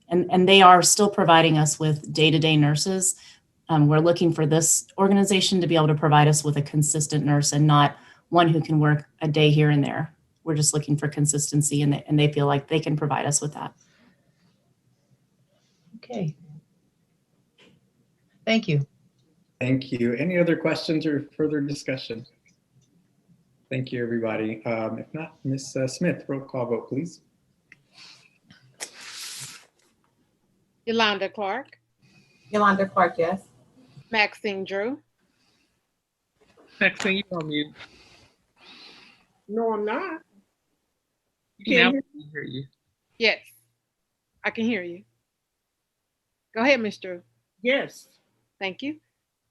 And they are still providing us with day-to-day nurses. We're looking for this organization to be able to provide us with a consistent nurse and not one who can work a day here and there. We're just looking for consistency, and they feel like they can provide us with that. Okay. Thank you. Thank you. Any other questions or further discussion? Thank you, everybody. If not, Ms. Smith, roll call vote, please. Yolanda Clark. Yolanda Clark, yes. Maxine Drew. Maxine, you on mute. No, I'm not. Now we can hear you. Yes, I can hear you. Go ahead, Ms. Drew. Yes. Thank you.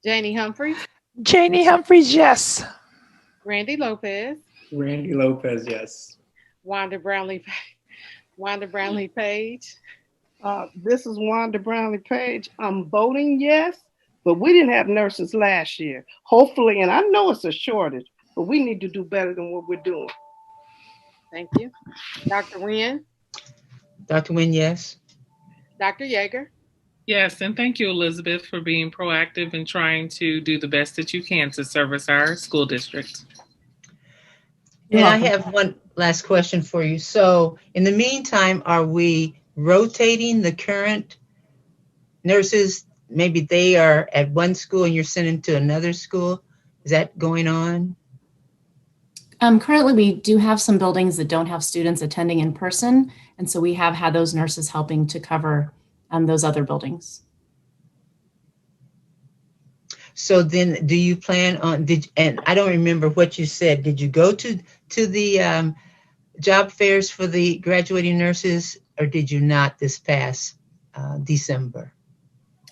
Janie Humphries. Janie Humphries, yes. Randy Lopez. Randy Lopez, yes. Wanda Brownlee Page. This is Wanda Brownlee Page. I'm voting yes, but we didn't have nurses last year. Hopefully, and I know it's a shortage, but we need to do better than what we're doing. Thank you. Dr. Nguyen. Dr. Nguyen, yes. Dr. Yeager. Yes, and thank you, Elizabeth, for being proactive and trying to do the best that you can to service our school district. And I have one last question for you. So in the meantime, are we rotating the current nurses? Maybe they are at one school and you're sending to another school. Is that going on? Currently, we do have some buildings that don't have students attending in person. And so we have had those nurses helping to cover those other buildings. So then do you plan on, and I don't remember what you said, did you go to the job fairs for the graduating nurses, or did you not this past December?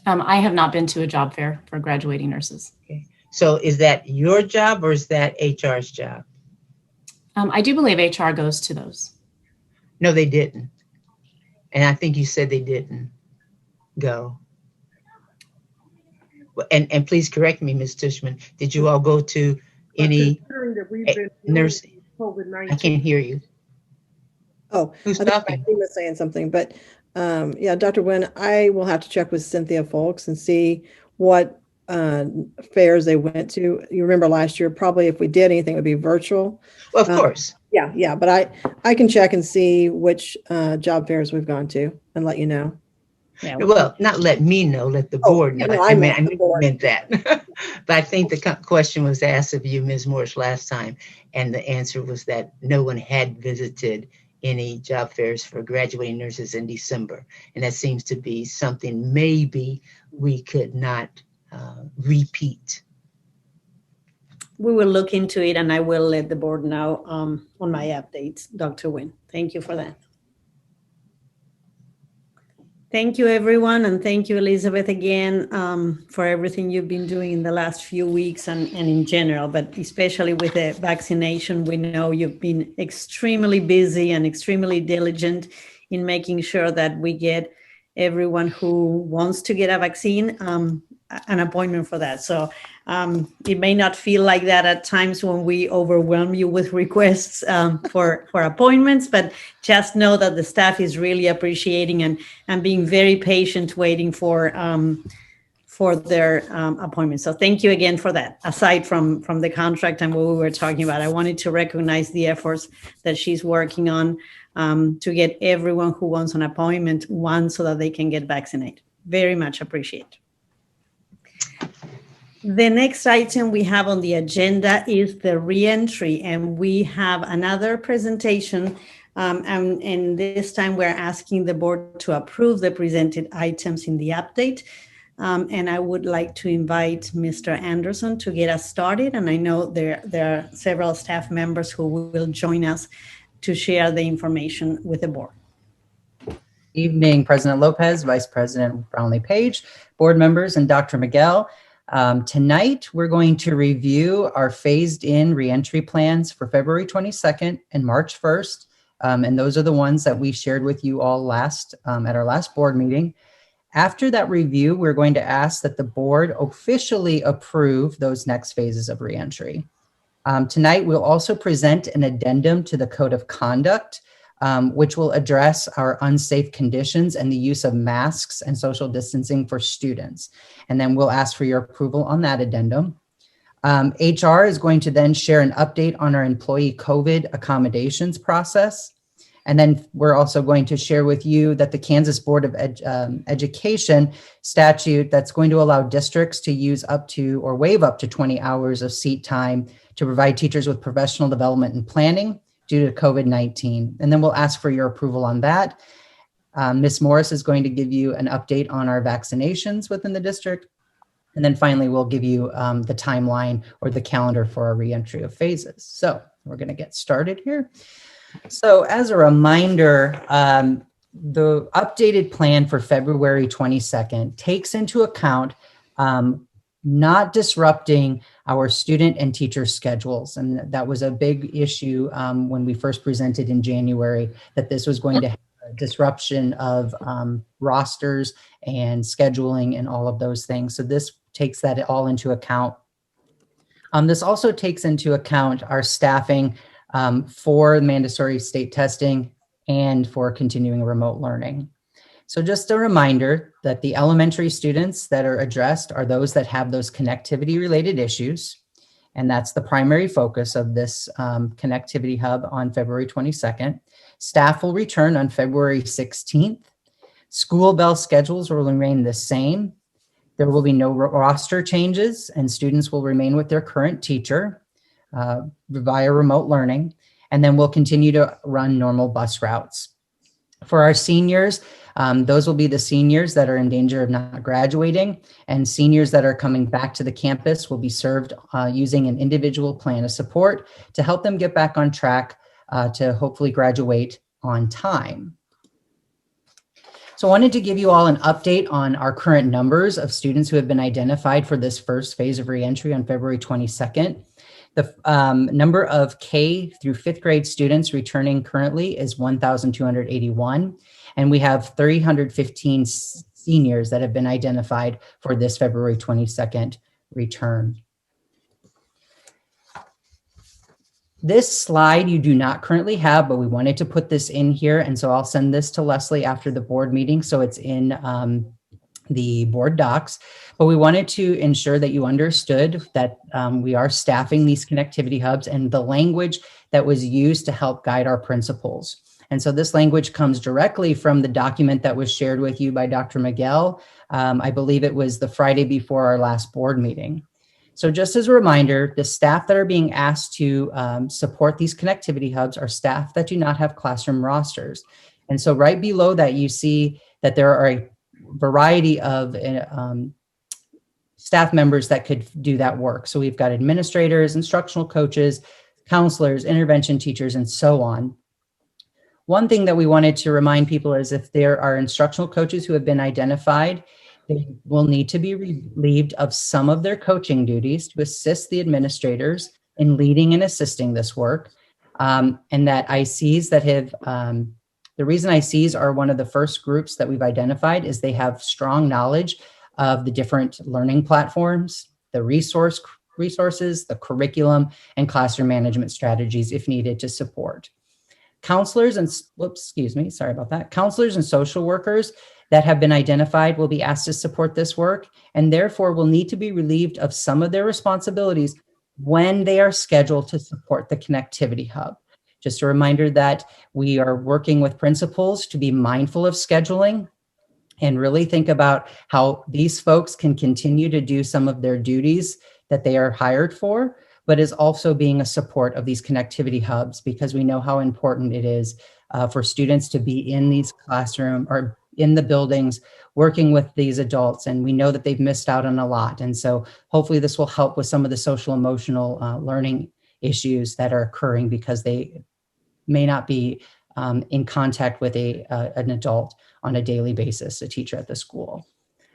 I have not been to a job fair for graduating nurses. Okay. So is that your job or is that HR's job? I do believe HR goes to those. No, they didn't. And I think you said they didn't go. And please correct me, Ms. Tushman, did you all go to any Considering that we've been nurse? COVID-19. I can't hear you. Oh, Who's I think talking? Maxine was saying something, but yeah, Dr. Nguyen, I will have to check with Cynthia Folks and see what fairs they went to. You remember last year, probably if we did anything, it would be virtual. Well, of course. Yeah, but I can check and see which job fairs we've gone to and let you know. Yeah, Well, not let me know, let the board know. no, I meant knew the you board. meant that. But I think the question was asked of you, Ms. Morris, last time, and the answer was that no one had visited any job fairs for graduating nurses in December. And that seems to be something maybe we could not repeat. We will look into it and I will let the board know on my updates, Dr. Nguyen. Thank you for that. Thank you, everyone, and thank you, Elizabeth, again, for everything you've been doing in the last few weeks and in general, but especially with the vaccination. We know you've been extremely busy and extremely diligent in making sure that we get everyone who wants to get a vaccine an appointment for that. So it may not feel like that at times when we overwhelm you with requests for appointments, but just know that the staff is really appreciating and being very patient waiting for their appointments. So thank you again for that. Aside from the contract and what we were talking about, I wanted to recognize the efforts that she's working on to get everyone who wants an appointment one so that they can get vaccinated. Very much appreciate. The next item we have on the agenda is the reentry, and we have another presentation. And this time we're asking the board to approve the presented items in the update. And I would like to invite Mr. Anderson to get us started. And I know there are several staff members who will join us to share the information with the board. Evening, President Lopez, Vice President Brownlee-Page, board members, and Dr. Miguel. Tonight, we're going to review our phased-in reentry plans for February 22nd and March 1st. And those are the ones that we shared with you all at our last board meeting. After that review, we're going to ask that the board officially approve those next phases of reentry. Tonight, we'll also present an addendum to the Code of Conduct, which will address our unsafe conditions and the use of masks and social distancing for students. And then we'll ask for your approval on that addendum. HR is going to then share an update on our employee COVID accommodations process. And then we're also going to share with you that the Kansas Board of Education statute that's going to allow districts to use up to or waive up to 20 hours of seat time to provide teachers with professional development and planning due to COVID-19. And then we'll ask for your approval on that. Ms. Morris is going to give you an update on our vaccinations within the district. And then finally, we'll give you the timeline or the calendar for our reentry of phases. So we're going to get started here. So as a reminder, the updated plan for February 22nd takes into account not disrupting our student and teacher schedules. And that was a big issue when we first presented in January, that this was going to have a disruption of rosters and scheduling and all of those things. So this takes that all into account. This also takes into account our staffing for mandatory state testing and for continuing remote learning. So just a reminder that the elementary students that are addressed are those that have those connectivity related issues. And that's the primary focus of this connectivity hub on February 22nd. Staff will return on February 16th. School bell schedules will remain the same. There will be no roster changes and students will remain with their current teacher via remote learning. And then we'll continue to run normal bus routes. For our seniors, those will be the seniors that are in danger of not graduating, and seniors that are coming back to the campus will be served using an individual plan of support to help them get back on track to hopefully graduate on time. So I wanted to give you all an update on our current numbers of students who have been identified for this first phase of reentry on February 22nd. The number of K through 5th grade students returning currently is 1,281, and we have 315 seniors that have been identified for this February 22nd return. This slide you do not currently have, but we wanted to put this in here. And so I'll send this to Leslie after the board meeting. So it's in the board docs, but we wanted to ensure that you understood that we are staffing these connectivity hubs and the language that was used to help guide our principals. And so this language comes directly from the document that was shared with you by Dr. Miguel. I believe it was the Friday before our last board meeting. So just as a reminder, the staff that are being asked to support these connectivity hubs are staff that do not have classroom rosters. And so right below that, you see that there are a variety of staff members that could do that work. So we've got administrators, instructional coaches, counselors, intervention teachers, and so on. One thing that we wanted to remind people is if there are instructional coaches who have been identified, they will need to be relieved of some of their coaching duties to assist the administrators in leading and assisting this work. And that ICs that have, the reason ICs are one of the first groups that we've identified is they have strong knowledge of the different learning platforms, the resources, the curriculum, and classroom management strategies if needed to support. Counselors and, counselors and social workers that have been identified will be asked to support this work and therefore will need to be relieved of some of their responsibilities when they are scheduled to support the connectivity hub. Just a reminder that we are working with principals to be mindful of scheduling and really think about how these folks can continue to do some of their duties that they are hired for, but is also being a support of these connectivity hubs because we know how important it is for students to be in these classrooms or in the buildings working with these adults. And we know that they've missed out on a lot. And so hopefully this will help with some of the social emotional learning issues that are occurring because they may not be in contact with an adult on a daily basis, a teacher at the school.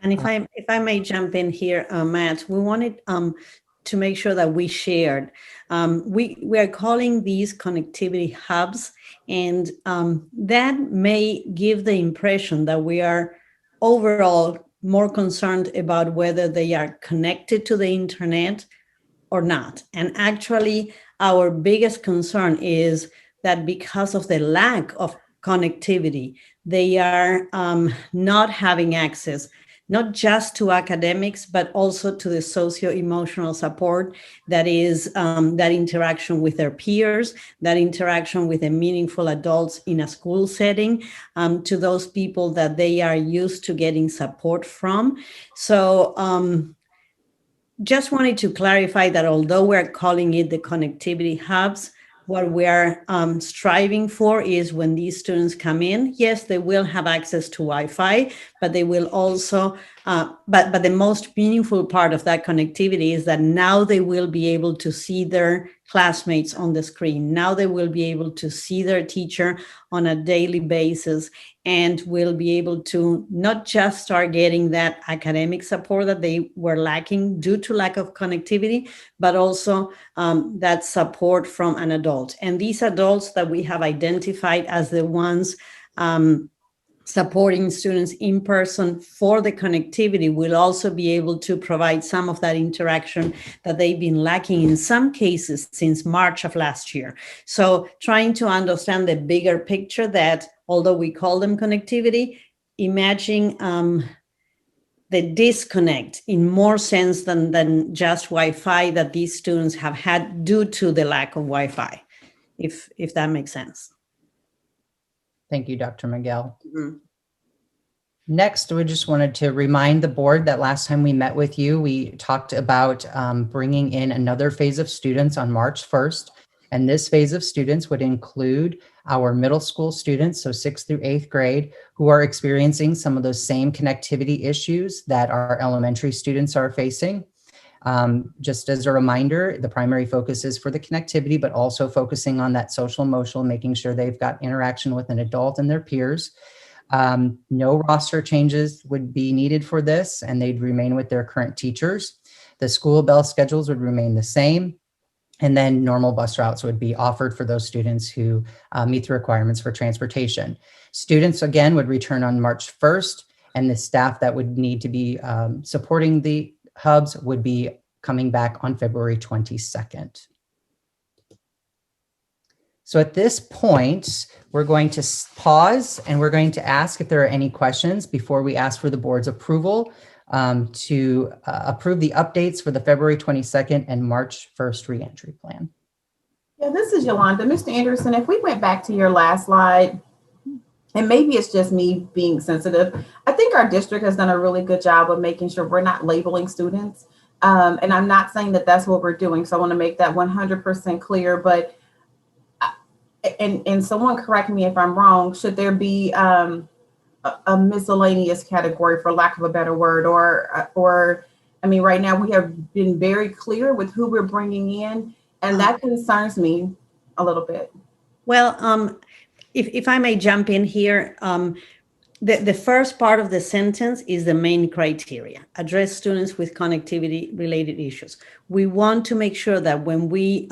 And if I may jump in here, Matt, we wanted to make sure that we shared. We are calling these connectivity hubs, and that may give the impression that we are overall more concerned about whether they are connected to the internet or not. And actually, our biggest concern is that because of the lack of connectivity, they are not having access not just to academics, but also to the socio-emotional support that is that interaction with their peers, that interaction with the meaningful adults in a school setting, to those people that they are used to getting support from. So just wanted to clarify that although we're calling it the connectivity hubs, what we're striving for is when these students come in, yes, they will have access to Wi-Fi, but they will also, but the most meaningful part of that connectivity is that now they will be able to see their classmates on the screen. Now they will be able to see their teacher on a daily basis and will be able to not just start getting that academic support that they were lacking due to lack of connectivity, but also that support from an adult. And these adults that we have identified as the ones supporting students in person for the connectivity will also be able to provide some of that interaction that they've been lacking in some cases since March of last year. So trying to understand the bigger picture that although we call them connectivity, imagine the disconnect in more sense than just Wi-Fi that these students have had due to the lack of Wi-Fi, if that makes sense. Thank you, Dr. Miguel. Mm-hmm. Next, we just wanted to remind the board that last time we met with you, we talked about bringing in another phase of students on March 1st. And this phase of students would include our middle school students, so 6th through 8th grade, who are experiencing some of those same connectivity issues that our elementary students are facing. Just as a reminder, the primary focus is for the connectivity, but also focusing on that social emotional, making sure they've got interaction with an adult and their peers. No roster changes would be needed for this, and they'd remain with their current teachers. The school bell schedules would remain the same, and then normal bus routes would be offered for those students who meet the requirements for transportation. Students, again, would return on March 1st, and the staff that would need to be supporting the hubs would be coming back on February 22nd. So at this point, we're going to pause and we're going to ask if there are any questions before we ask for the board's approval to approve the updates for the February 22nd and March 1st reentry plan. Yeah, this is Yolanda. Mr. Anderson, if we went back to your last slide, and maybe it's just me being sensitive, I think our district has done a really good job of making sure we're not labeling students. And I'm not saying that that's what we're doing. So I want to make that 100% clear, but and someone correct me if I'm wrong, should there be a miscellaneous category, for lack of a better word, or I mean, right now we have been very clear with who we're bringing in, and that concerns me a little bit. Well, if I may jump in here, the first part of the sentence is the main criteria: address students with connectivity related issues. We want to make sure that when we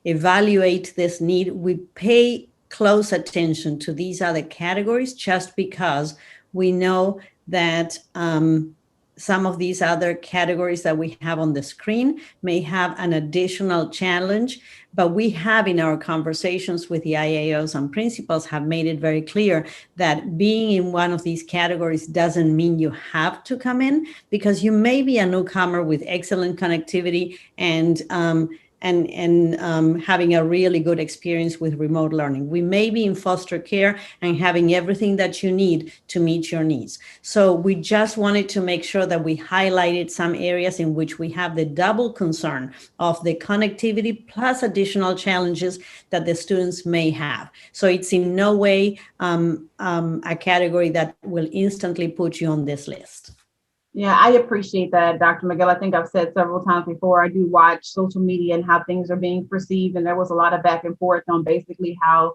evaluate this need, we pay close attention to these other categories, just because we know that some of these other categories that we have on the screen may have an additional challenge, but we have in our conversations with the IAOs and principals have made it very clear that being in one of these categories doesn't mean you have to come in, because you may be a newcomer with excellent connectivity and having a really good experience with remote learning. We may be in foster care and having everything that you need to meet your needs. So we just wanted to make sure that we highlighted some areas in which we have the double concern of the connectivity plus additional challenges that the students may have. So it's in no way a category that will instantly put you on this list. Yeah, I appreciate that, Dr. Miguel. I think I've said several times before, I do watch social media and how things are being perceived. And there was a lot of back and forth on basically how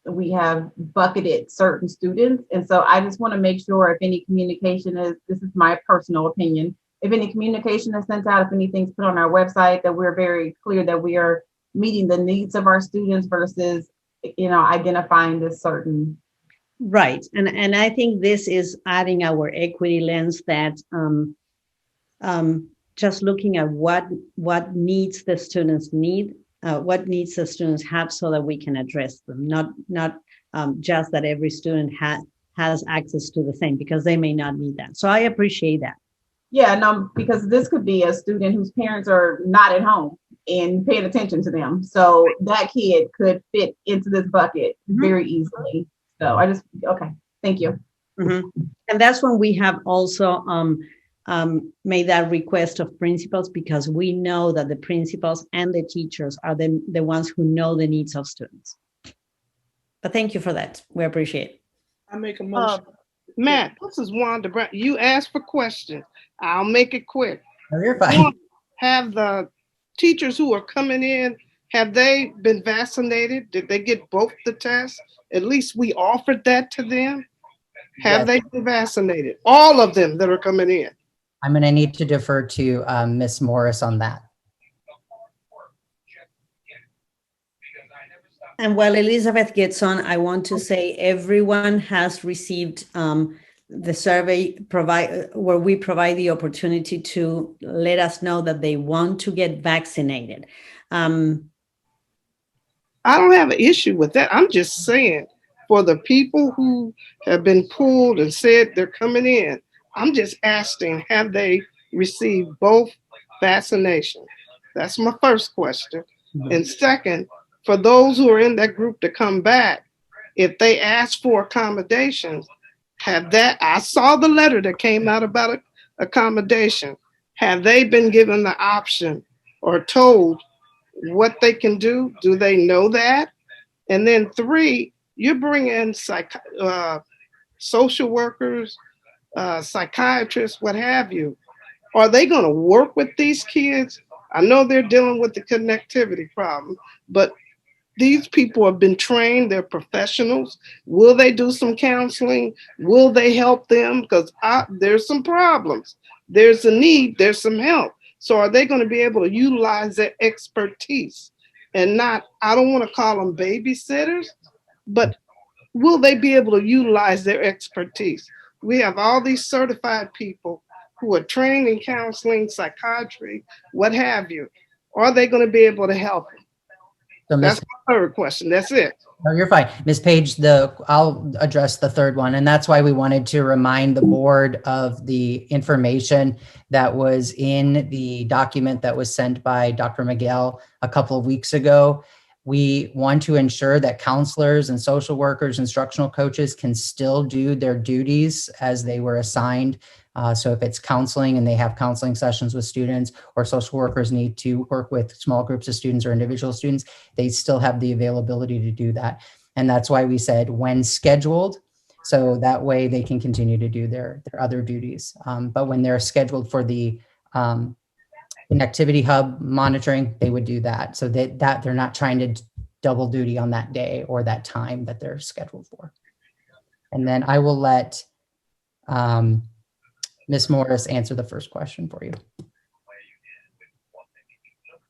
we have bucketed certain students. And so I just want to make sure if any communication this is my personal opinion, if any communication is sent out, if anything's put on our website, that we're very clear that we are meeting the needs of our students versus, identifying this certain. Right. And I think this is adding our equity lens, that just looking at what needs the students need, what needs the students have, so that we can address them, not just that every student has access to the same, because they may not need that. So I appreciate that. Yeah, no, because this could be a student whose parents are not at home and paying attention to them. So that kid could fit into this bucket very easily. So okay, thank you. Mm-hmm. And that's when we have also made that request of principals, because we know that the principals and the teachers are the ones who know the needs of students. But thank you for that. We appreciate it. I make a motion. Matt, this is Wanda Brown. You asked for questions. I'll make it quick. Oh, you're fine. Have the teachers who are coming in, have they been vaccinated? Did they get both the tests? At least we offered that to them. Have they been vaccinated? All of them that are coming in. I'm going to need to defer to Ms. Morris on that. And while Elizabeth gets on, I want to say everyone has received the survey where we provide the opportunity to let us know that they want to get vaccinated. I don't have an issue with that. I'm just saying, for the people who have been pulled and said they're coming in, I'm just asking, have they received both vaccinations? That's my first question. Mm-hmm. And second, for those who are in that group to come back, if they ask for accommodations, I saw the letter that came out about accommodation. Have they been given the option or told what they can do? Do they know that? And then 3, you're bringing social workers, psychiatrists, what have you. Are they going to work with these kids? I know they're dealing with the connectivity problem, but these people have been trained, they're professionals. Will they do some counseling? Will they help them? Because there's some problems. There's a need, there's some help. So are they going to be able to utilize their expertise and not, I don't want to call them babysitters, but will they be able to utilize their expertise? We have all these certified people who are trained in counseling, psychiatry, what have you. Are they going to be able to help them? So That's my third question. That's it. No, you're fine. Ms. Page, I'll address the third one. And that's why we wanted to remind the board of the information that was in the document that was sent by Dr. Miguel a couple of weeks ago. We want to ensure that counselors and social workers, instructional coaches can still do their duties as they were assigned. So if it's counseling and they have counseling sessions with students, or social workers need to work with small groups of students or individual students, they still have the availability to do that. And that's why we said when scheduled, so that way they can continue to do their other duties. But when they're scheduled for the Connectivity Hub monitoring, they would do that. So that they're not trying to double duty on that day or that time that they're scheduled for. And then I will let Ms. Morris answer the first question for you.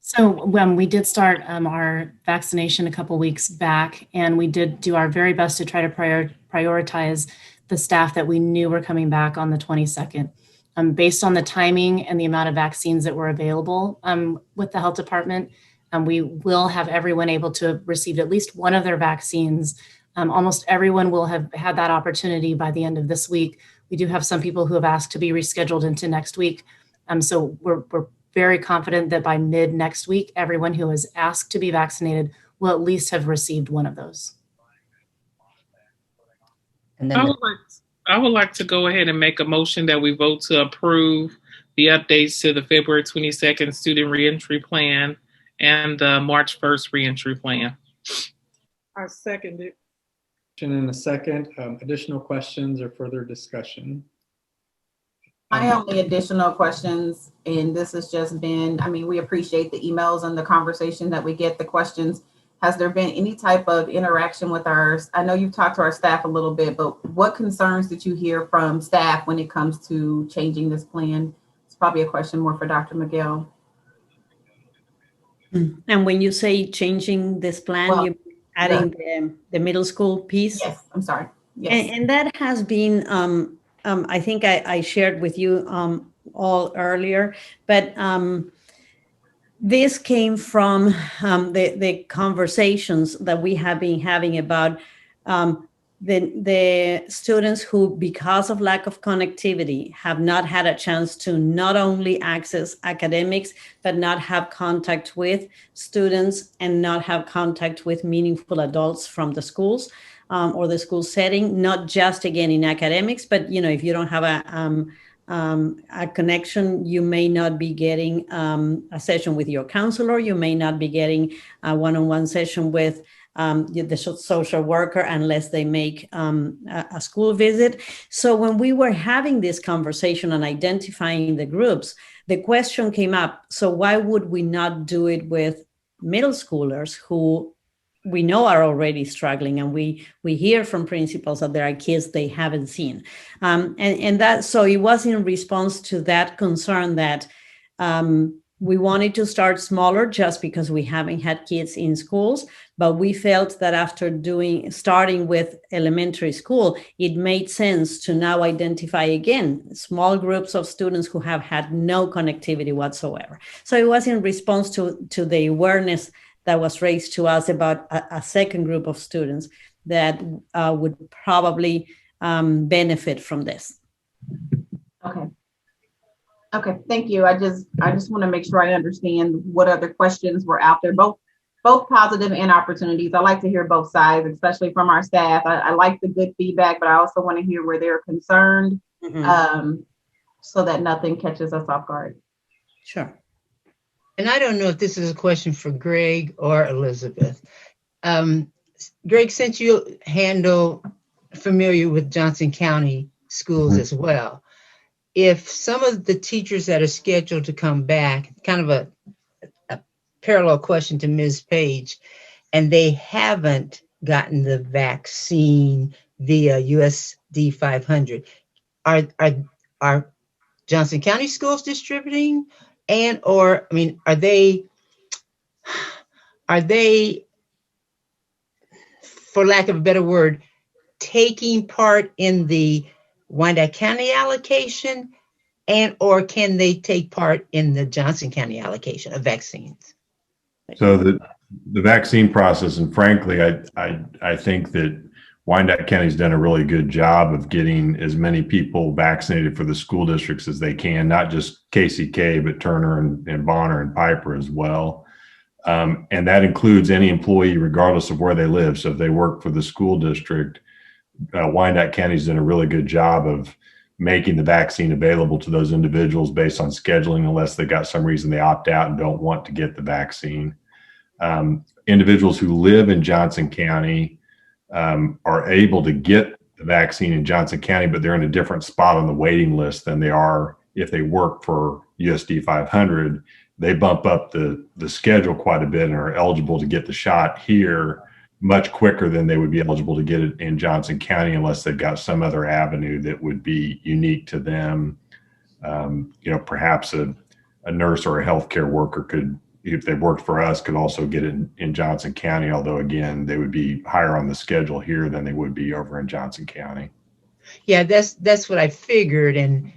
So when we did start our vaccination a couple weeks back, and we did do our very best to try to prioritize the staff that we knew were coming back on the 22nd. Based on the timing and the amount of vaccines that were available with the health department, we will have everyone able to have received at least one of their vaccines. Almost everyone will have had that opportunity by the end of this week. We do have some people who have asked to be rescheduled into next week. So we're very confident that by mid next week, everyone who has asked to be vaccinated will at least have received one of those. And then I would like to go ahead and make a motion that we vote to approve the updates to the February 22nd student reentry plan and the March 1st reentry plan. I second it. In a second, additional questions or further discussion? My only additional questions, and this has just been, I mean, we appreciate the emails and the conversation that we get, the questions. Has there been any type of interaction with I know you've talked to our staff a little bit, but what concerns did you hear from staff when it comes to changing this plan? It's probably a question more for Dr. Miguel. And when you say changing this plan, you're adding the middle school piece? Yes, I'm sorry. Yes. And that has been, I think I shared with you all earlier, but this came from the conversations that we have been having about the students who, because of lack of connectivity, have not had a chance to not only access academics, but not have contact with students and not have contact with meaningful adults from the schools or the school setting, not just, again, in academics, but, you know, if you don't have a connection, you may not be getting a session with your counselor, you may not be getting a one-on-one session with the social worker unless they make a school visit. So when we were having this conversation and identifying the groups, the question came up, so why would we not do it with middle schoolers who we know are already struggling, and we hear from principals that there are kids they haven't seen, and that, so it was in response to that concern that we wanted to start smaller just because we haven't had kids in schools, but we felt that after starting with elementary school, it made sense to now identify again small groups of students who have had no connectivity whatsoever. So it was in response to the awareness that was raised to us about a second group of students that would probably benefit from this. Okay, thank you. I just want to make sure I understand what other questions were out there, both positive and opportunities. I like to hear both sides, especially from our staff. I like the good feedback, but I also want to hear where they're concerned, so that nothing catches us off guard. Sure. And I don't know if this is a question for Greg or Elizabeth. Greg, since you familiar with Johnson County schools as well, if some of the teachers that are scheduled to come back, kind of a parallel question to Ms. Page, and they haven't gotten the vaccine via USD 500, are Johnson County schools distributing? And, or, I mean, are they, for lack of a better word, taking part in the Wyandotte County allocation, and, or can they take part in the Johnson County allocation of vaccines? So the vaccine process, and frankly, I think that Wyandotte County's done a really good job of getting as many people vaccinated for the school districts as they can, not just KCK, but Turner and Bonner and Piper as well. And that includes any employee, regardless of where they live. So if they work for the school district, Wyandotte County's done a really good job of making the vaccine available to those individuals based on scheduling, unless they got some reason they opt out and don't want to get the vaccine. Individuals who live in Johnson County are able to get the vaccine in Johnson County, but they're in a different spot on the waiting list than they are if they work for USD 500. They bump up the schedule quite a bit and are eligible to get the shot here much quicker than they would be eligible to get it in Johnson County, unless they've got some other avenue that would be unique to them. Perhaps a nurse or a healthcare worker could, if they worked for us, could also get it in Johnson County, although again, they would be higher on the schedule here than they would be over in Johnson County. Yeah, that's what I figured. And,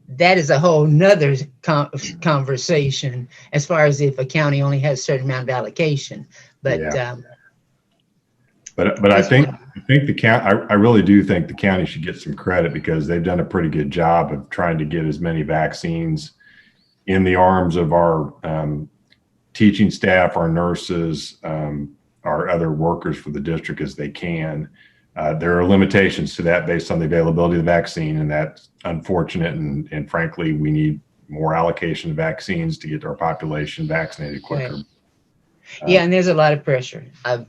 that is a whole nother conversation as far as if a county only has a certain amount of allocation. But, yeah. But I think the county, I really do think the county should get some credit, because they've done a pretty good job of trying to get as many vaccines in the arms of our teaching staff, our nurses, our other workers for the district as they can. There are limitations to that based on the availability of the vaccine, and that's unfortunate. And frankly, we need more allocation of vaccines to get our population vaccinated quicker. Right. Yeah, and there's a lot of pressure, a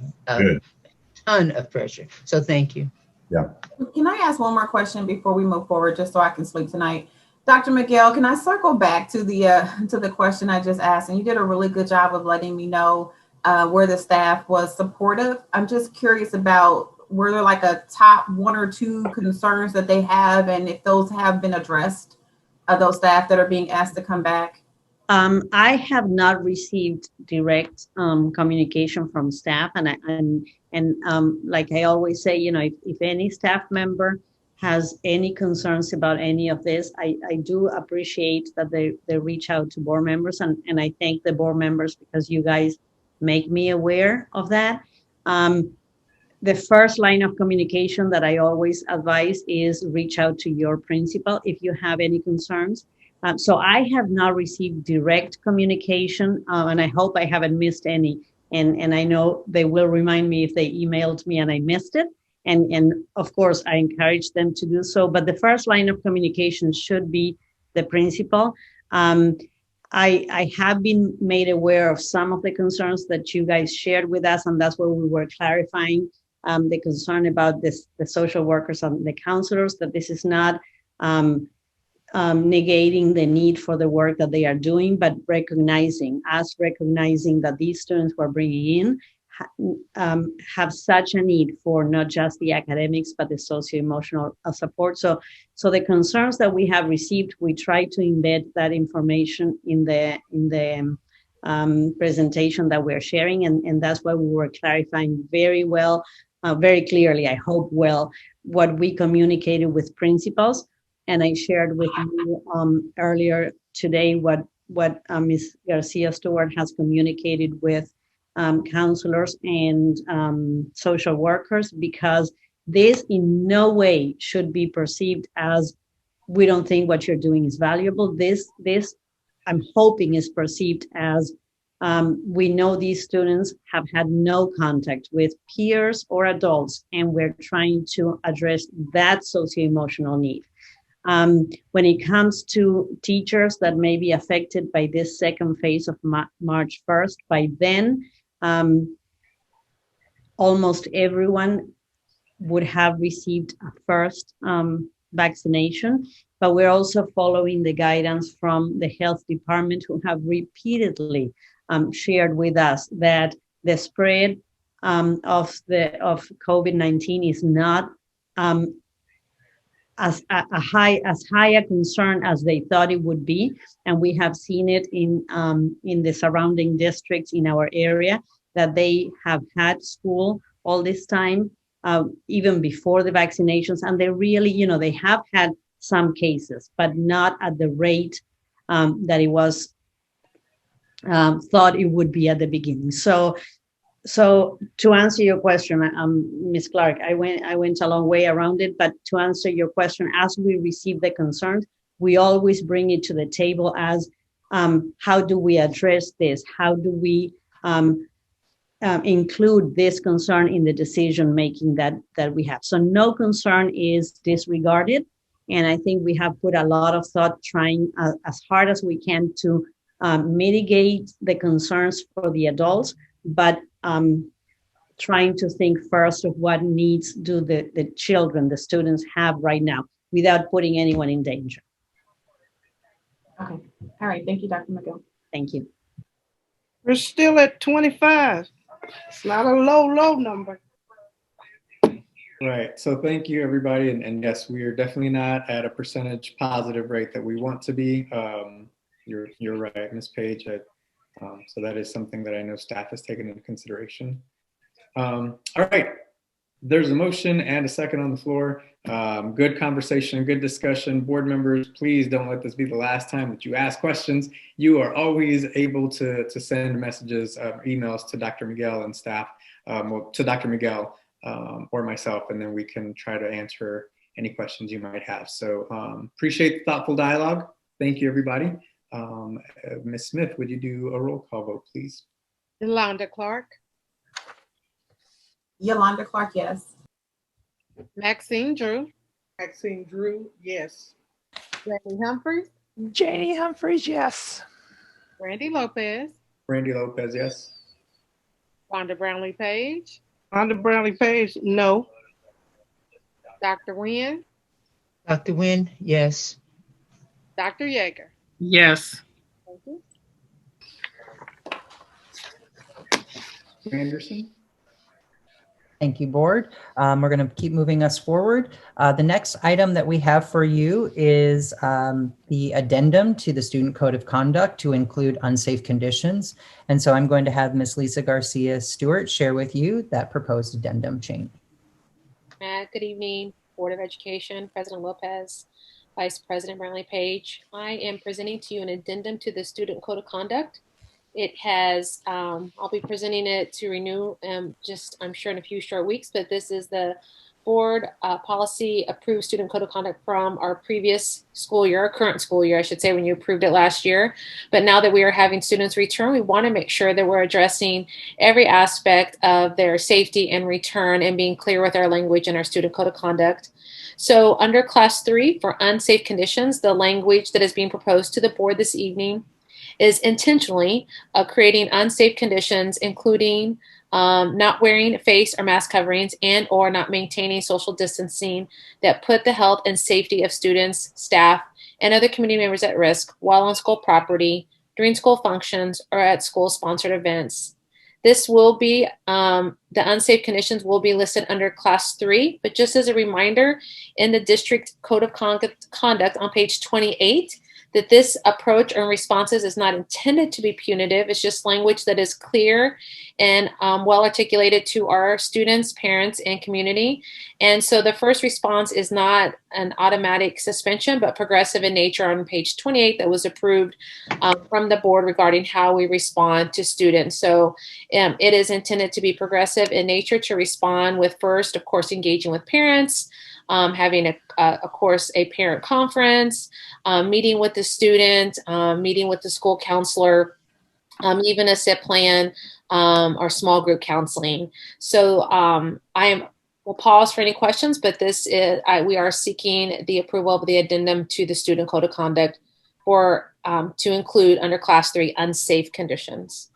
ton of pressure. So thank you. Yeah. Can I ask one more question before we move forward, just so I can sleep tonight? Dr. Miguel, can I circle back to the question I just asked? And you did a really good job of letting me know where the staff was supportive. I'm just curious about, were there like a top 1 or 2 concerns that they have, and if those have been addressed, those staff that are being asked to come back? I have not received direct communication from staff, and like I always say, if any staff member has any concerns about any of this, I do appreciate that they reach out to board members, and I thank the board members because you guys make me aware of that. The first line of communication that I always advise is reach out to your principal if you have any concerns. So I have not received direct communication, and I hope I haven't missed any. And I know they will remind me if they emailed me and I missed it. And of course, I encourage them to do so. But the first line of communication should be the principal. I have been made aware of some of the concerns that you guys shared with us, and that's where we were clarifying the concern about the social workers and the counselors, that this is not negating the need for the work that they are doing, but recognizing that these students we're bringing in have such a need for not just the academics, but the socio-emotional support. So the concerns that we have received, we try to embed that information in the presentation that we're sharing, and that's why we were clarifying very well, very clearly, I hope well, what we communicated with principals. And I shared with you earlier today what Ms. Garcia-Stewart has communicated with counselors and social workers, because this in no way should be perceived as we don't think what you're doing is valuable. This I'm hoping is perceived as we know these students have had no contact with peers or adults, and we're trying to address that socio-emotional need. When it comes to teachers that may be affected by this second phase of March 1st, by then, almost everyone would have received a first vaccination, but we're also following the guidance from the health department, who have repeatedly shared with us that the spread of COVID-19 is not as high a concern as they thought it would be, and we have seen it in the surrounding districts in our area, that they have had school all this time, even before the vaccinations, and they really, they have had some cases, but not at the rate that it was thought it would be at the beginning. So to answer your question, Ms. Clark, I went a long way around it, but to answer your question, as we receive the concerns, we always bring it to the table as how do we address this? How do we include this concern in the decision making that we have? So no concern is disregarded. And I think we have put a lot of thought trying as hard as we can to mitigate the concerns for the adults, but trying to think first of what needs do the children, the students have right now without putting anyone in danger. Okay. All right. Thank you, Dr. McGill. Thank you. We're still at 25. It's not a low number. Right. So thank you, everybody. And yes, we are definitely not at a percentage positive rate that we want to be. You're right, Ms. Page. So that is something that I know staff has taken into consideration. All right. There's a motion and a second on the floor. Good conversation, good discussion. Board members, please don't let this be the last time that you ask questions. You are always able to send messages, emails to Dr. Miguel and staff, well, to Dr. Miguel or myself, and then we can try to answer any questions you might have. So appreciate the thoughtful dialogue. Thank you, everybody. Ms. Smith, would you do a roll call vote, please? Yolanda Clark, Yolanda Clark, yes. Maxine Drew, Maxine Drew, yes. Janie Humphries, Janie Humphries, yes. Randy Lopez, Randy Lopez, yes. Wanda Brownlee Page, Wanda Brownlee Page, no. Dr. Nguyen, Dr. Nguyen, yes. Dr. Yeager. Yes. Thank you. Anderson. Thank you, board. We're going to keep moving us forward. The next item that we have for you is the addendum to the Student Code of Conduct to include unsafe conditions. And so I'm going to have Ms. Lisa Garcia Stewart share with you that proposed addendum change. Good evening, Board of Education, President Lopez, Vice President Brownlee Page. I am presenting to you an addendum to the Student Code of Conduct. It has, I'll be presenting it to renew just, I'm sure, in a few short weeks, but this is the board policy approved student code of conduct from our previous school year, current school year, I should say, when you approved it last year. But now that we are having students return, we want to make sure that we're addressing every aspect of their safety and return and being clear with our language in our student code of conduct. So under class 3 for unsafe conditions, the language that is being proposed to the board this evening is intentionally creating unsafe conditions, including not wearing face or mask coverings and or not maintaining social distancing that put the health and safety of students, staff, and other community members at risk while on school property, during school functions, or at school-sponsored events. This will be, the unsafe conditions will be listed under class 3, but just as a reminder, in the district code of conduct on page 28, that this approach and responses is not intended to be punitive. It's just language that is clear and well articulated to our students, parents, and community. And so the first response is not an automatic suspension, but progressive in nature on page 28 that was approved from the board regarding how we respond to students. So it is intended to be progressive in nature to respond with first, of course, engaging with parents, having of course, a parent conference, meeting with the student, meeting with the school counselor, even a SIP plan or small group counseling. So we'll pause for any questions, but this is, we are seeking the approval of the addendum to the Student Code of Conduct for to include under class 3 unsafe conditions.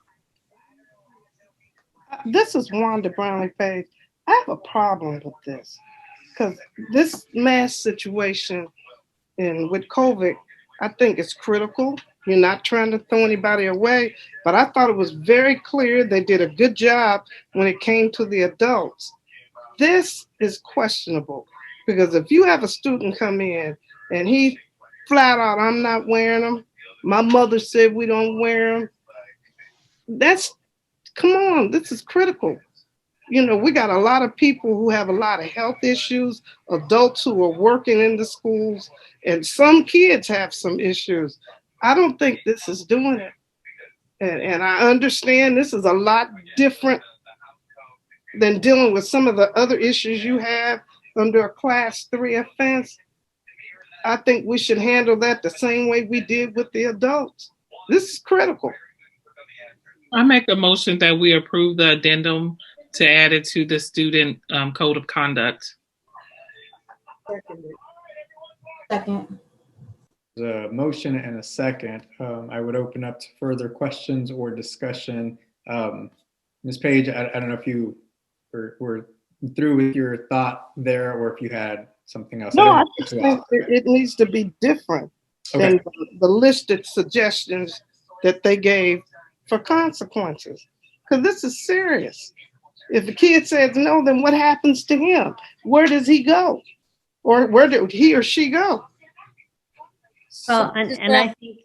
This is Wanda Brownlee Page. I have a problem with this because this mass situation and with COVID, I think it's critical. You're not trying to throw anybody away, but I thought it was very clear they did a good job when it came to the adults. This is questionable because if you have a student come in and he flat out, I'm not wearing them. My mother said we don't wear them. That's, come on, this is critical. You know, we got a lot of people who have a lot of health issues, adults who are working in the schools, and some kids have some issues. I don't think this is doing it. And I understand this is a lot different than dealing with some of the other issues you have under a class 3 offense. I think we should handle that the same way we did with the adults. This is critical. I make a motion that we approve the addendum to add it to the student code of conduct. Second. There's a motion and a second. I would open up to further questions or discussion. Ms. Page, I don't know if you were through with your thought there or if you had something else. No, I just think it needs to be different than the listed suggestions that they gave for consequences. Because this is serious. If the kid says no, then what happens to him? Where does he go? Or where did he or she go? Well, and I think,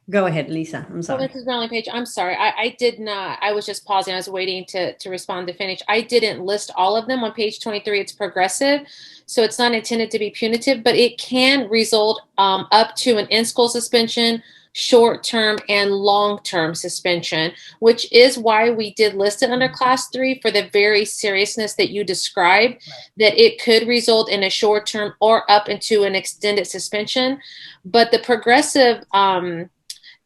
go ahead, Lisa. I'm sorry. Well, Mrs. Brownlee Page, I'm sorry. I did not. I was just pausing. I was waiting to respond to finish. I didn't list all of them on page 23. It's progressive, so it's not intended to be punitive, but it can result up to an in-school suspension, short-term and long-term suspension, which is why we did list it under class 3 for the very seriousness that you described, that it could result in a short-term or up into an extended suspension. But the progressive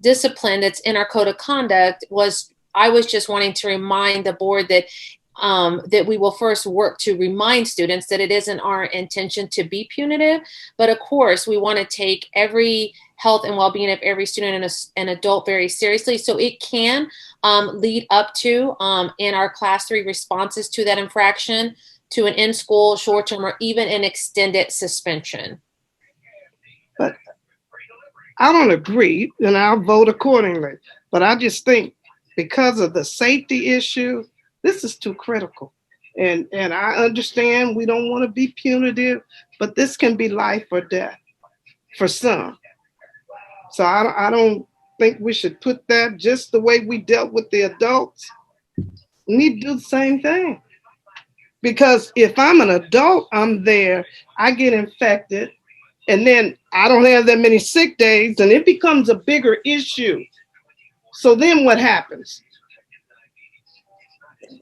discipline that's in our code of conduct I was just wanting to remind the board that that we will first work to remind students that it isn't our intention to be punitive, but of course we want to take every health and well-being of every student and adult very seriously. So it can lead up to in our class 3 responses to that infraction to an in-school, short-term, or even an extended suspension. But I don't agree, and I'll vote accordingly. But I just think because of the safety issue, this is too critical. And I understand we don't want to be punitive, but this can be life or death for some. So I don't think we should put that just the way we dealt with the adults. We need to do the same thing. Because if I'm an adult, I'm there, I get infected, and then I don't have that many sick days, and it becomes a bigger issue. So then what happens?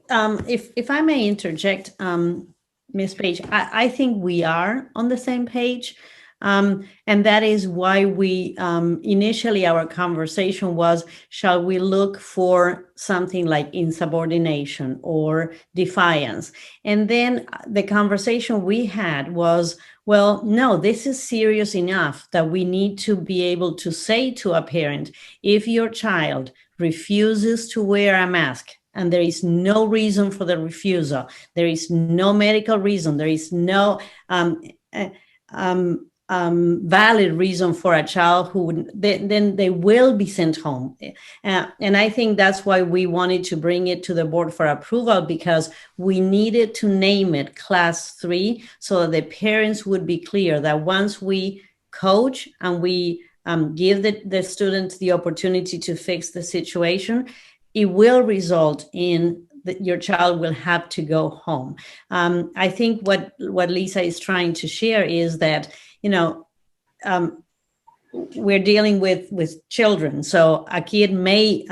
If I may interject, Ms. Page, I think we are on the same page. And that is why we initially our conversation was, shall we look for something like insubordination or defiance? And then the conversation we had was, well, no, this is serious enough that we need to be able to say to a parent, if your child refuses to wear a mask, and there is no reason for the refusal, there is no medical reason, there is no valid reason for a child who would, then they will be sent home. And I think that's why we wanted to bring it to the board for approval, because we needed to name it class 3 so that the parents would be clear that once we coach and we give the students the opportunity to fix the situation, it will result in that your child will have to go home. I think what Lisa is trying to share is that, we're dealing with children. So a kid may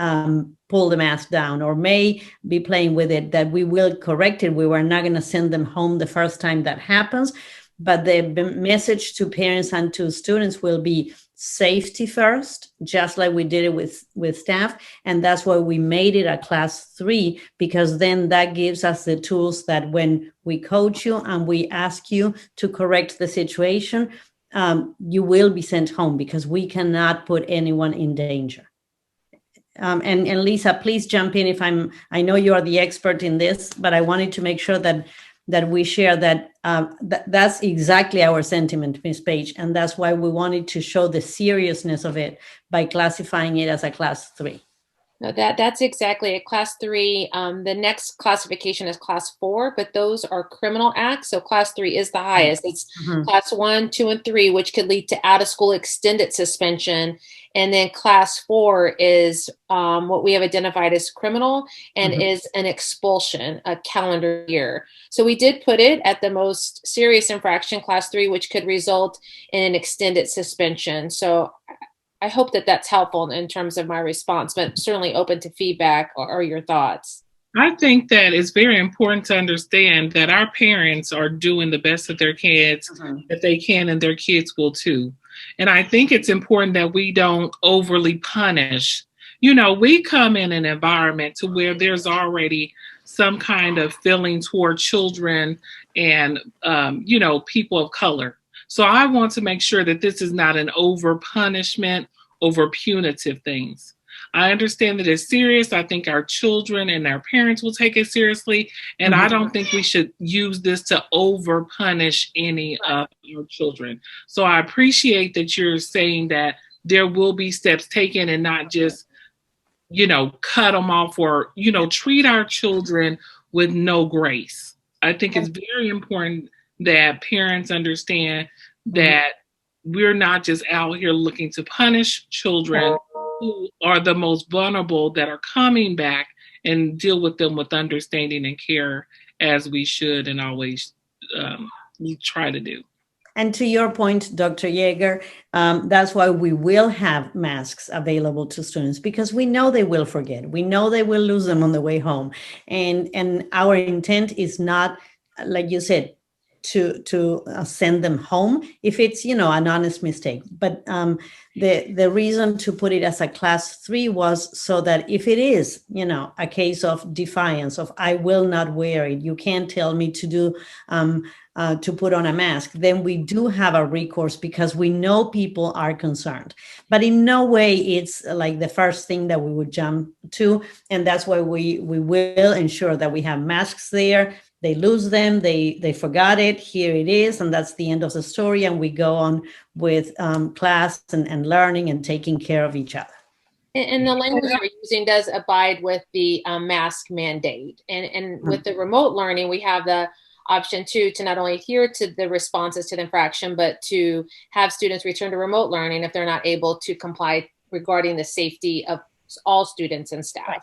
pull the mask down or may be playing with it, that we will correct it. We were not going to send them home the first time that happens. But the message to parents and to students will be safety first, just like we did it with staff. And that's why we made it a class 3, because then that gives us the tools that when we coach you and we ask you to correct the situation, you will be sent home, because we cannot put anyone in danger. And Lisa, please jump in I know you are the expert in this, but I wanted to make sure that we share that that's exactly our sentiment, Ms. Page, and that's why we wanted to show the seriousness of it by classifying it as a class 3. No, that's exactly a class 3. The next classification is class 4, but those are criminal acts. So class 3 is the highest. It's class 1, 2, and 3, which could lead to out of school extended suspension. And then class 4 is what we have identified as criminal and is an expulsion, a calendar year. So we did put it at the most serious infraction, class 3, which could result in an extended suspension. So I hope that that's helpful in terms of my response, but certainly open to feedback or your thoughts. I think that it's very important to understand that our parents are doing the best that their kids that they can, and their kids will too. And I think it's important that we don't overly punish. You know, we come in an environment to where there's already some kind of feeling toward children and, you know, people of color. So I want to make sure that this is not an over punishment, over punitive things. I understand that it's serious. I think our children and our parents will take it seriously. And I don't think we should use this to over punish any of our children. So I appreciate that you're saying that there will be steps taken and not just, you know, cut them off or, you know, treat our children with no grace. I think it's very important that parents understand that we're not just out here looking to punish children who are the most vulnerable that are coming back, and deal with them with understanding and care as we should and always try to do. And to your point, Dr. Yeager, that's why we will have masks available to students, because we know they will forget. We know they will lose them on the way home. And our intent is not, like you said, to send them home if it's, you know, an honest mistake. But the reason to put it as a class 3 was so that if it is, you know, a case of defiance of I will not wear it, you can't tell me to do to put on a mask, then we do have a recourse because we know people are concerned. But in no way it's like the first thing that we would jump to. And that's why we will ensure that we have masks there. They lose them, they forgot it, here it is, and that's the end of the story. And we go on with class and learning and taking care of each other. And the language you're using does abide with the mask mandate. And with the remote learning, we have the option too to not only adhere to the responses to the infraction, but to have students return to remote learning if they're not able to comply regarding the safety of all students and staff.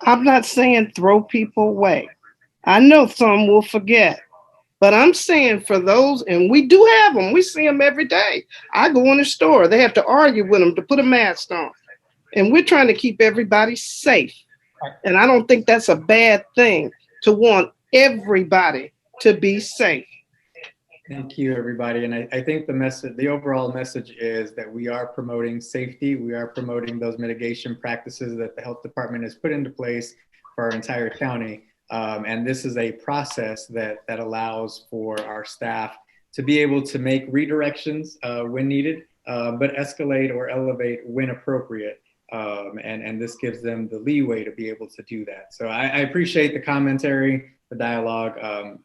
I'm not saying throw people away. I know some will forget, but I'm saying for those, and we do have them, we see them every day. I go in the store, they have to argue with them to put a mask on. And we're trying to keep everybody safe. And I don't think that's a bad thing to want everybody to be safe. Thank you, everybody. And I think the message, the overall message is that we are promoting safety. We are promoting those mitigation practices that the health department has put into place for our entire county. And this is a process that allows for our staff to be able to make redirections when needed, but escalate or elevate when appropriate. And this gives them the leeway to be able to do that. So I appreciate the commentary, the dialogue,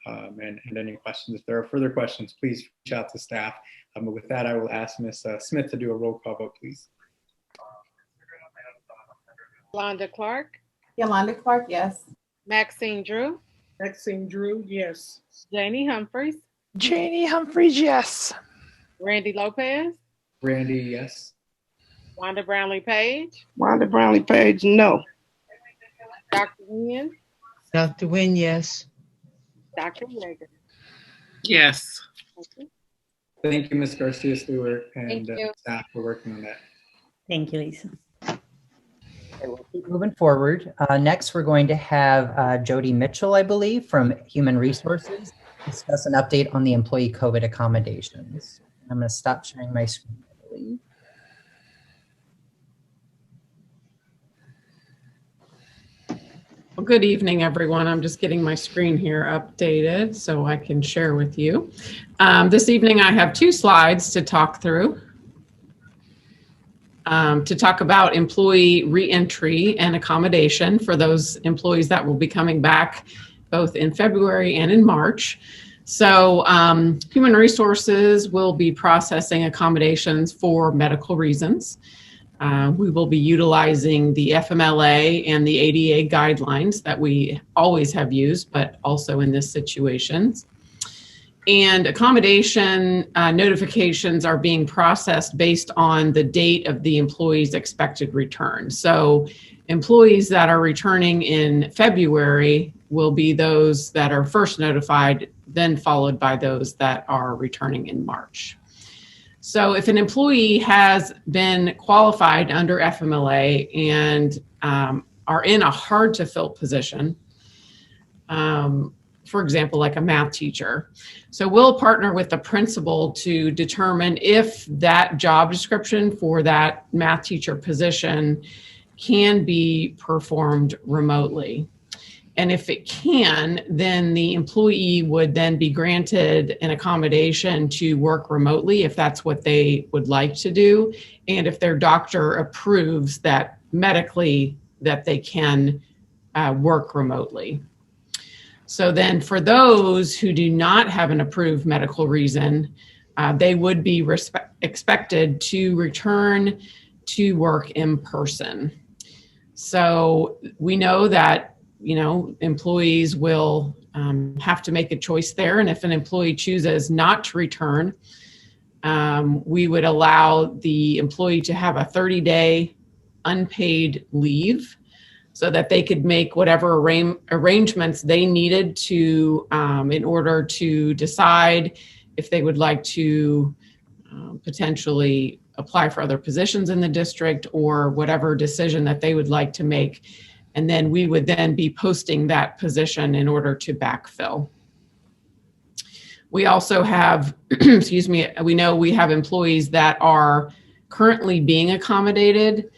and any questions. If there are further questions, please reach out to staff. But with that, I will ask Ms. Smith to do a roll call vote, please. Yolanda Clark. Yolanda Clark, yes. Maxine Drew. Maxine Drew, yes. Janie Humphreys. Janie Humphreys, yes. Randy Lopez. Randy, yes. Wanda Brownlee Page. Wanda Brownlee Page, no. Dr. Wynn. Dr. Wynn, yes. Dr. Yeager. Yes. Thank you, Ms. Garcia Stewart, and staff for working on that. Thank you, Lisa. Okay, we'll keep moving forward. Next, we're going to have Jody Mitchell, I believe, from Human Resources, discuss an update on the employee COVID accommodations. I'm going to stop sharing my screen, I believe. Well, good evening, everyone. I'm just getting my screen here updated so I can share with you. This evening, I have 2 slides to talk through. To talk about employee reentry and accommodation for those employees that will be coming back both in February and in March. So Human Resources will be processing accommodations for medical reasons. We will be utilizing the FMLA and the ADA guidelines that we always have used, but also in this situation. And accommodation notifications are being processed based on the date of the employee's expected return. So employees that are returning in February will be those that are first notified, then followed by those that are returning in March. So if an employee has been qualified under FMLA and are in a hard to fill position, for example, like a math teacher. So we'll partner with the principal to determine if that job description for that math teacher position can be performed remotely. And if it can, then the employee would then be granted an accommodation to work remotely if that's what they would like to do. And if their doctor approves that medically that they can work remotely. So then for those who do not have an approved medical reason, they would be expected to return to work in person. So we know that, you know, employees will have to make a choice there. And if an employee chooses not to return, we would allow the employee to have a 30-day unpaid leave so that they could make whatever arrangements they needed to in order to decide if they would like to potentially apply for other positions in the district or whatever decision that they would like to make. And then we would then be posting that position in order to backfill. We also have, excuse me, we know we have employees that are currently being accommodated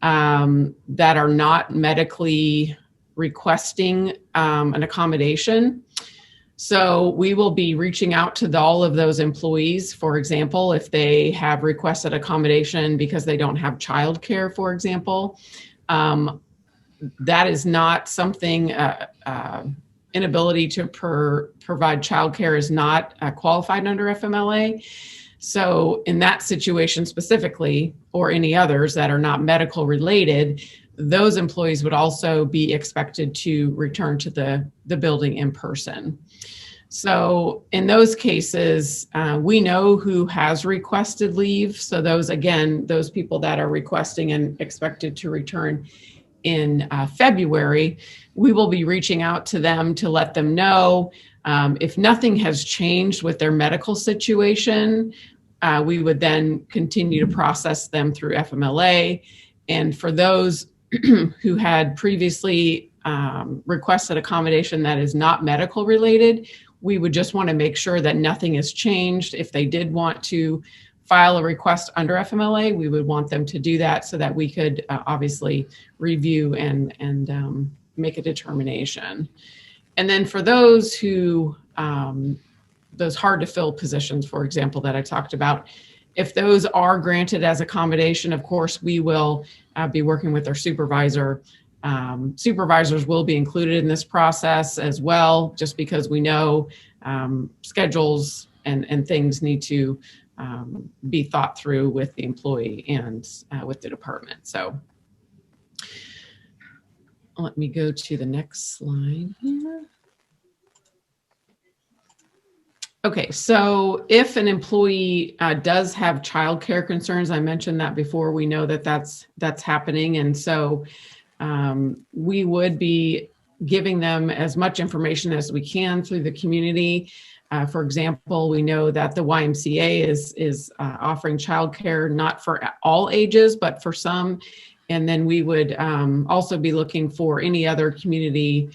that are not medically requesting an accommodation. So we will be reaching out to all of those employees, for example, if they have requested accommodation because they don't have childcare, for example. That is not something, inability to provide childcare is not qualified under FMLA. So in that situation specifically, or any others that are not medical related, those employees would also be expected to return to the building in person. So in those cases, we know who has requested leave. So those, again, those people that are requesting and expected to return in February, we will be reaching out to them to let them know if nothing has changed with their medical situation. We would then continue to process them through FMLA. And for those who had previously requested accommodation that is not medical related, we would just want to make sure that nothing has changed. If they did want to file a request under FMLA, we would want them to do that so that we could obviously review and make a determination. And then for those who, those hard to fill positions, for example, that I talked about, if those are granted as accommodation, of course, we will be working with our supervisor. Supervisors will be included in this process as well, just because we know schedules and things need to be thought through with the employee and with the department. So let me go to the next slide here. Okay, so if an employee does have childcare concerns, I mentioned that before, we know that that's happening. And so we would be giving them as much information as we can through the community. For example, we know that the YMCA is offering childcare not for all ages, but for some. And then we would also be looking for any other community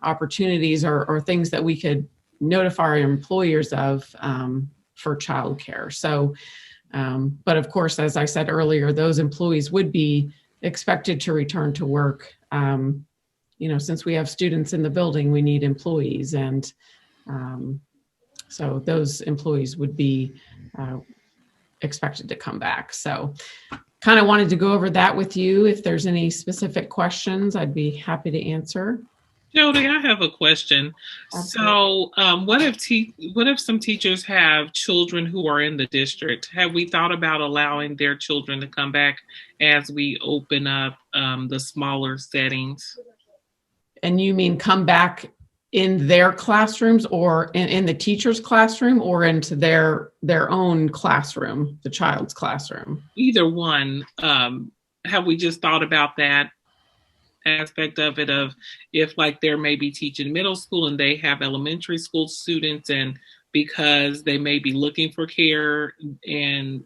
opportunities or things that we could notify our employers of for childcare. So, but of course, as I said earlier, those employees would be expected to return to work. You know, since we have students in the building, we need employees, and so those employees would be expected to come back. So kind of wanted to go over that with you. If there's any specific questions, I'd be happy to answer. Jody, I have a question. So what if some teachers have children who are in the district? Have we thought about allowing their children to come back as we open up the smaller settings? And you mean come back in their classrooms, or in the teacher's classroom, or into their own classroom, the child's classroom? Either one. Have we just thought about that aspect of it, of if like they're maybe teaching middle school and they have elementary school students and because they may be looking for care and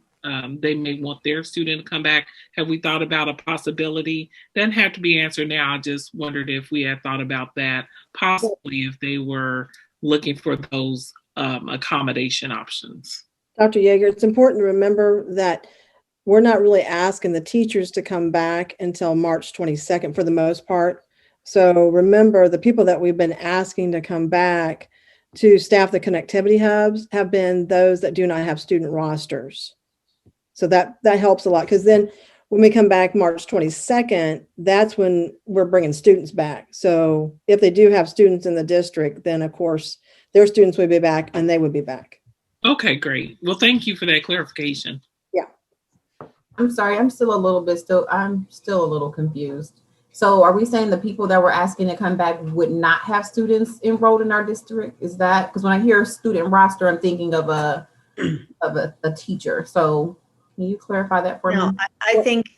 they may want their student to come back. Have we thought about a possibility? Doesn't have to be answered now. I just wondered if we had thought about that, possibly if they were looking for those accommodation options. Dr. Yeager, it's important to remember that we're not really asking the teachers to come back until March 22nd for the most part. So remember, the people that we've been asking to come back to staff the connectivity hubs have been those that do not have student rosters. So that helps a lot, because then when we come back March 22nd, that's when we're bringing students back. So if they do have students in the district, then of course their students would be back and they would be back. Okay, great. Well, thank you for that clarification. Yeah. I'm sorry, I'm still a little confused. So are we saying the people that we're asking to come back would not have students enrolled in our district? Is that, because when I hear student roster, I'm thinking of a teacher. So can you clarify that for me? I think,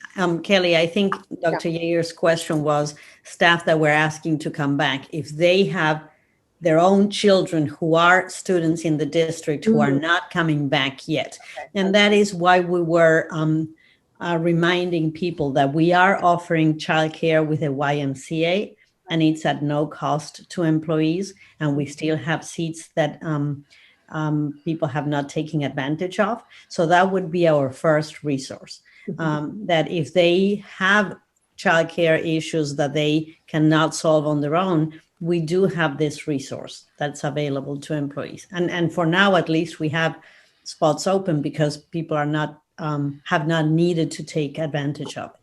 Kelly, I think Dr. Yeager's question was staff that we're asking to come back. If they have their own children who are students in the district who are not coming back yet. And that is why we were reminding people that we are offering childcare with a YMCA, and it's at no cost to employees. And we still have seats that people have not taken advantage of. So that would be our first resource. That if they have childcare issues that they cannot solve on their own, we do have this resource that's available to employees. And for now, at least, we have spots open because people are not have not needed to take advantage of it.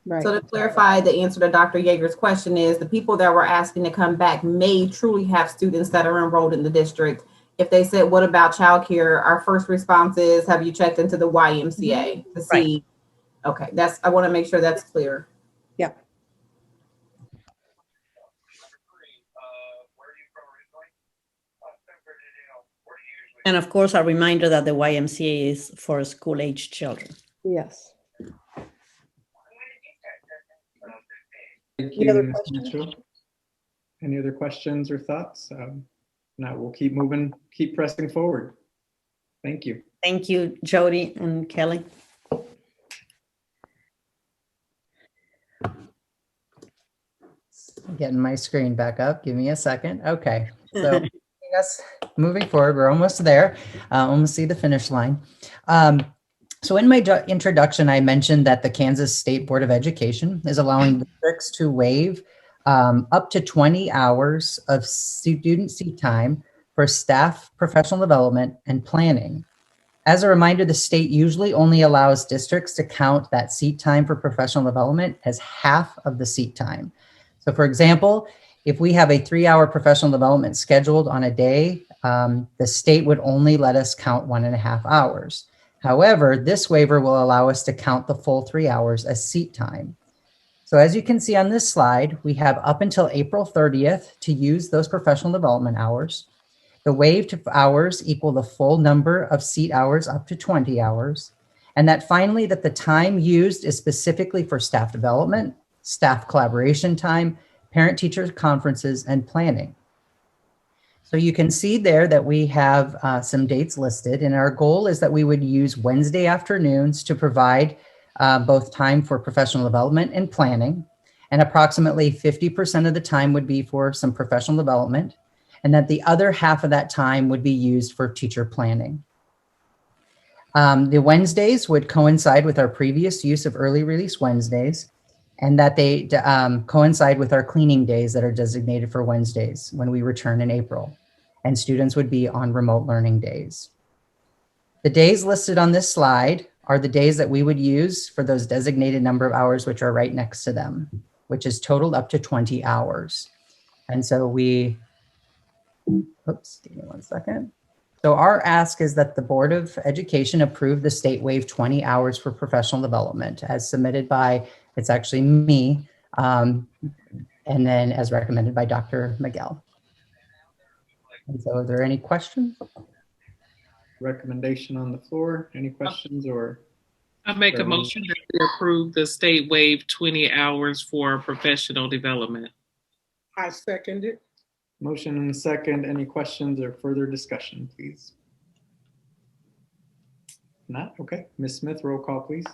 Right. So to clarify, the answer to Dr. Yeager's question is the people that we're asking to come back may truly have students that are enrolled in the district. If they said, what about childcare? Our first response is, have you checked into the YMCA to see? Right. Okay, I want to make sure that's clear. Yeah. And of course, a reminder that the YMCA is for school-age children. Yes. Thank you, Ms. Mitchell. Any other questions or thoughts? Now we'll keep pressing forward. Thank you. Thank you, Jody and Kelly. Getting my screen back up. Give me a second. Okay. So us moving forward, we're almost there. Almost see the finish line. So in my introduction, I mentioned that the Kansas State Board of Education is allowing districts to waive up to 20 hours of student seat time for staff professional development and planning. As a reminder, the state usually only allows districts to count that seat time for professional development as half of the seat time. So for example, if we have a 3-hour professional development scheduled on a day, the state would only let us count 1.5 hours. However, this waiver will allow us to count the full 3 hours as seat time. So as you can see on this slide, we have up until April 30th to use those professional development hours. The waived hours equal the full number of seat hours up to 20 hours. And that finally, that the time used is specifically for staff development, staff collaboration time, parent-teacher conferences, and planning. So you can see there that we have some dates listed, and our goal is that we would use Wednesday afternoons to provide both time for professional development and planning, and approximately 50% of the time would be for some professional development, and that the other half of that time would be used for teacher planning. The Wednesdays would coincide with our previous use of early release Wednesdays, and that they coincide with our cleaning days that are designated for Wednesdays when we return in April, and students would be on remote learning days. The days listed on this slide are the days that we would use for those designated number of hours, which are right next to them, which is totaled up to 20 hours. And so oops, give me one second. So our ask is that the Board of Education approve the state waive 20 hours for professional development as submitted by, it's actually me, and then as recommended by Dr. Miguel. And so are there any questions? Recommendation on the floor. Any questions or? I make a motion that we approve the state waive 20 hours for professional development. I second it. Motion and a second. Any questions or further discussion, please? Not? Okay. Ms. Smith, roll call, please.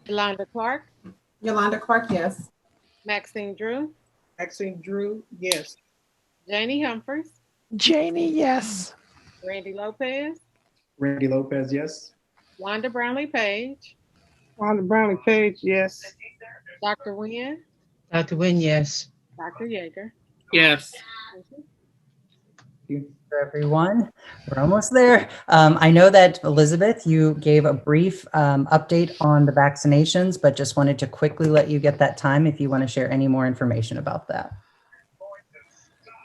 Yolanda Clark, Yolanda Clark, yes. Maxine Drew, Maxine Drew, yes. Janie Humphries, Janie, yes. Randy Lopez, Randy Lopez, yes. Wanda Brownlee Page, Wanda Brownlee Page, yes. Dr. Nguyen, Dr. Nguyen, yes. Dr. Yeager. Yes. For everyone. We're almost there. I know that Elizabeth, you gave a brief update on the vaccinations, but just wanted to quickly let you get that time if you want to share any more information about that.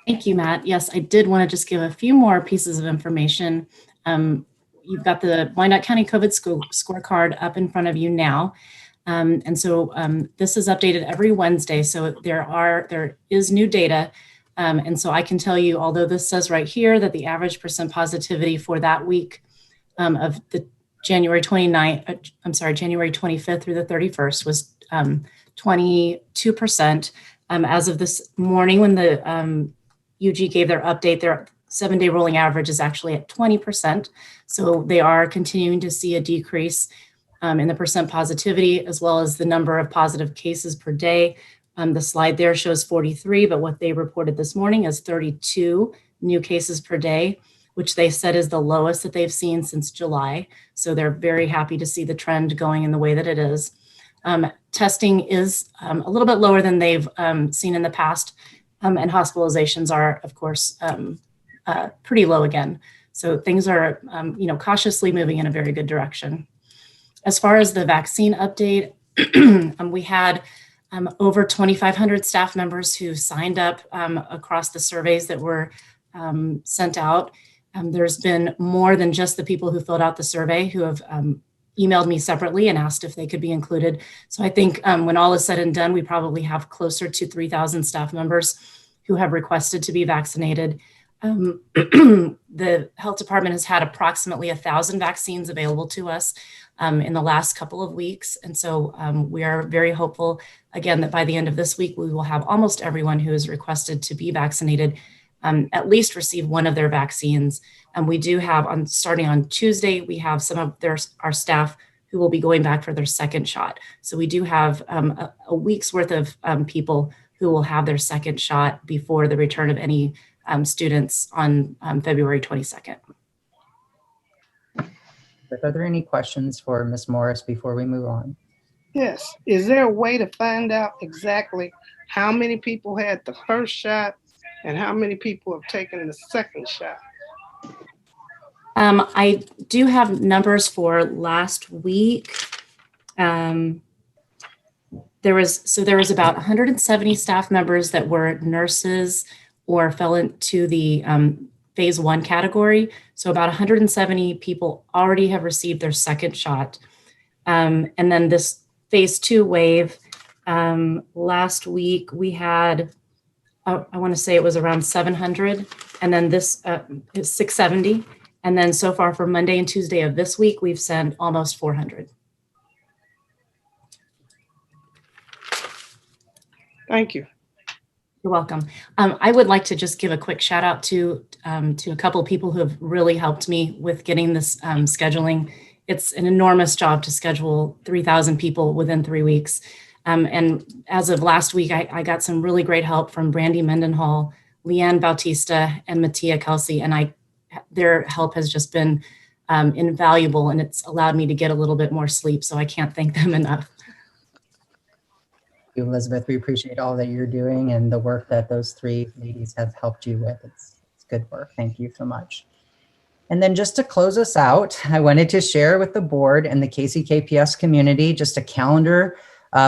Thank you, Matt. Yes, I did want to just give a few more pieces of information. You've got the Wyandotte County COVID scorecard up in front of you now. And so this is updated every Wednesday. So there is new data. And so I can tell you, although this says right here that the average percent positivity for that week of the January 25th through the 31st was 22%. As of this morning, when the UG gave their update, their 7-day rolling average is actually at 20%. So they are continuing to see a decrease in the percent positivity, as well as the number of positive cases per day. The slide there shows 43, but what they reported this morning is 32 new cases per day, which they said is the lowest that they've seen since July. So they're very happy to see the trend going in the way that it is. Testing is a little bit lower than they've seen in the past, and hospitalizations are, of course, pretty low again. So things are, cautiously moving in a very good direction. As far as the vaccine update, we had over 2,500 staff members who signed up across the surveys that were sent out. There's been more than just the people who filled out the survey who have emailed me separately and asked if they could be included. So I think when all is said and done, we probably have closer to 3,000 staff members who have requested to be vaccinated. The health department has had approximately 1,000 vaccines available to us in the last couple of weeks. And so we are very hopeful, again, that by the end of this week, we will have almost everyone who has requested to be vaccinated at least receive one of their vaccines. And we do have, starting on Tuesday, we have some of our staff who will be going back for their second shot. So we do have a week's worth of people who will have their second shot before the return of any students on February 22nd. Are there any questions for Ms. Morris before we move on? Yes. Is there a way to find out exactly how many people had the first shot and how many people have taken the second shot? I do have numbers for last week. There was about 170 staff members that were nurses or fell into the phase 1 category. So about 170 people already have received their second shot. And then this phase 2 wave, last week we had, I want to say it was around 700, and then this is 670. And then so far for Monday and Tuesday of this week, we've sent almost 400. Thank you. You're welcome. I would like to just give a quick shout out to a couple of people who have really helped me with getting this scheduling. It's an enormous job to schedule 3,000 people within 3 weeks. And as of last week, I got some really great help from Brandy Mendenhall, Leanne Bautista, and Mattia Kelsey. And their help has just been invaluable, and it's allowed me to get a little bit more sleep. So I can't thank them enough. Thank you, Elizabeth. We appreciate all that you're doing and the work that those 3 ladies have helped you with. It's good work. Thank you so much. And then just to close us out, I wanted to share with the board and the KCKPS community just a calendar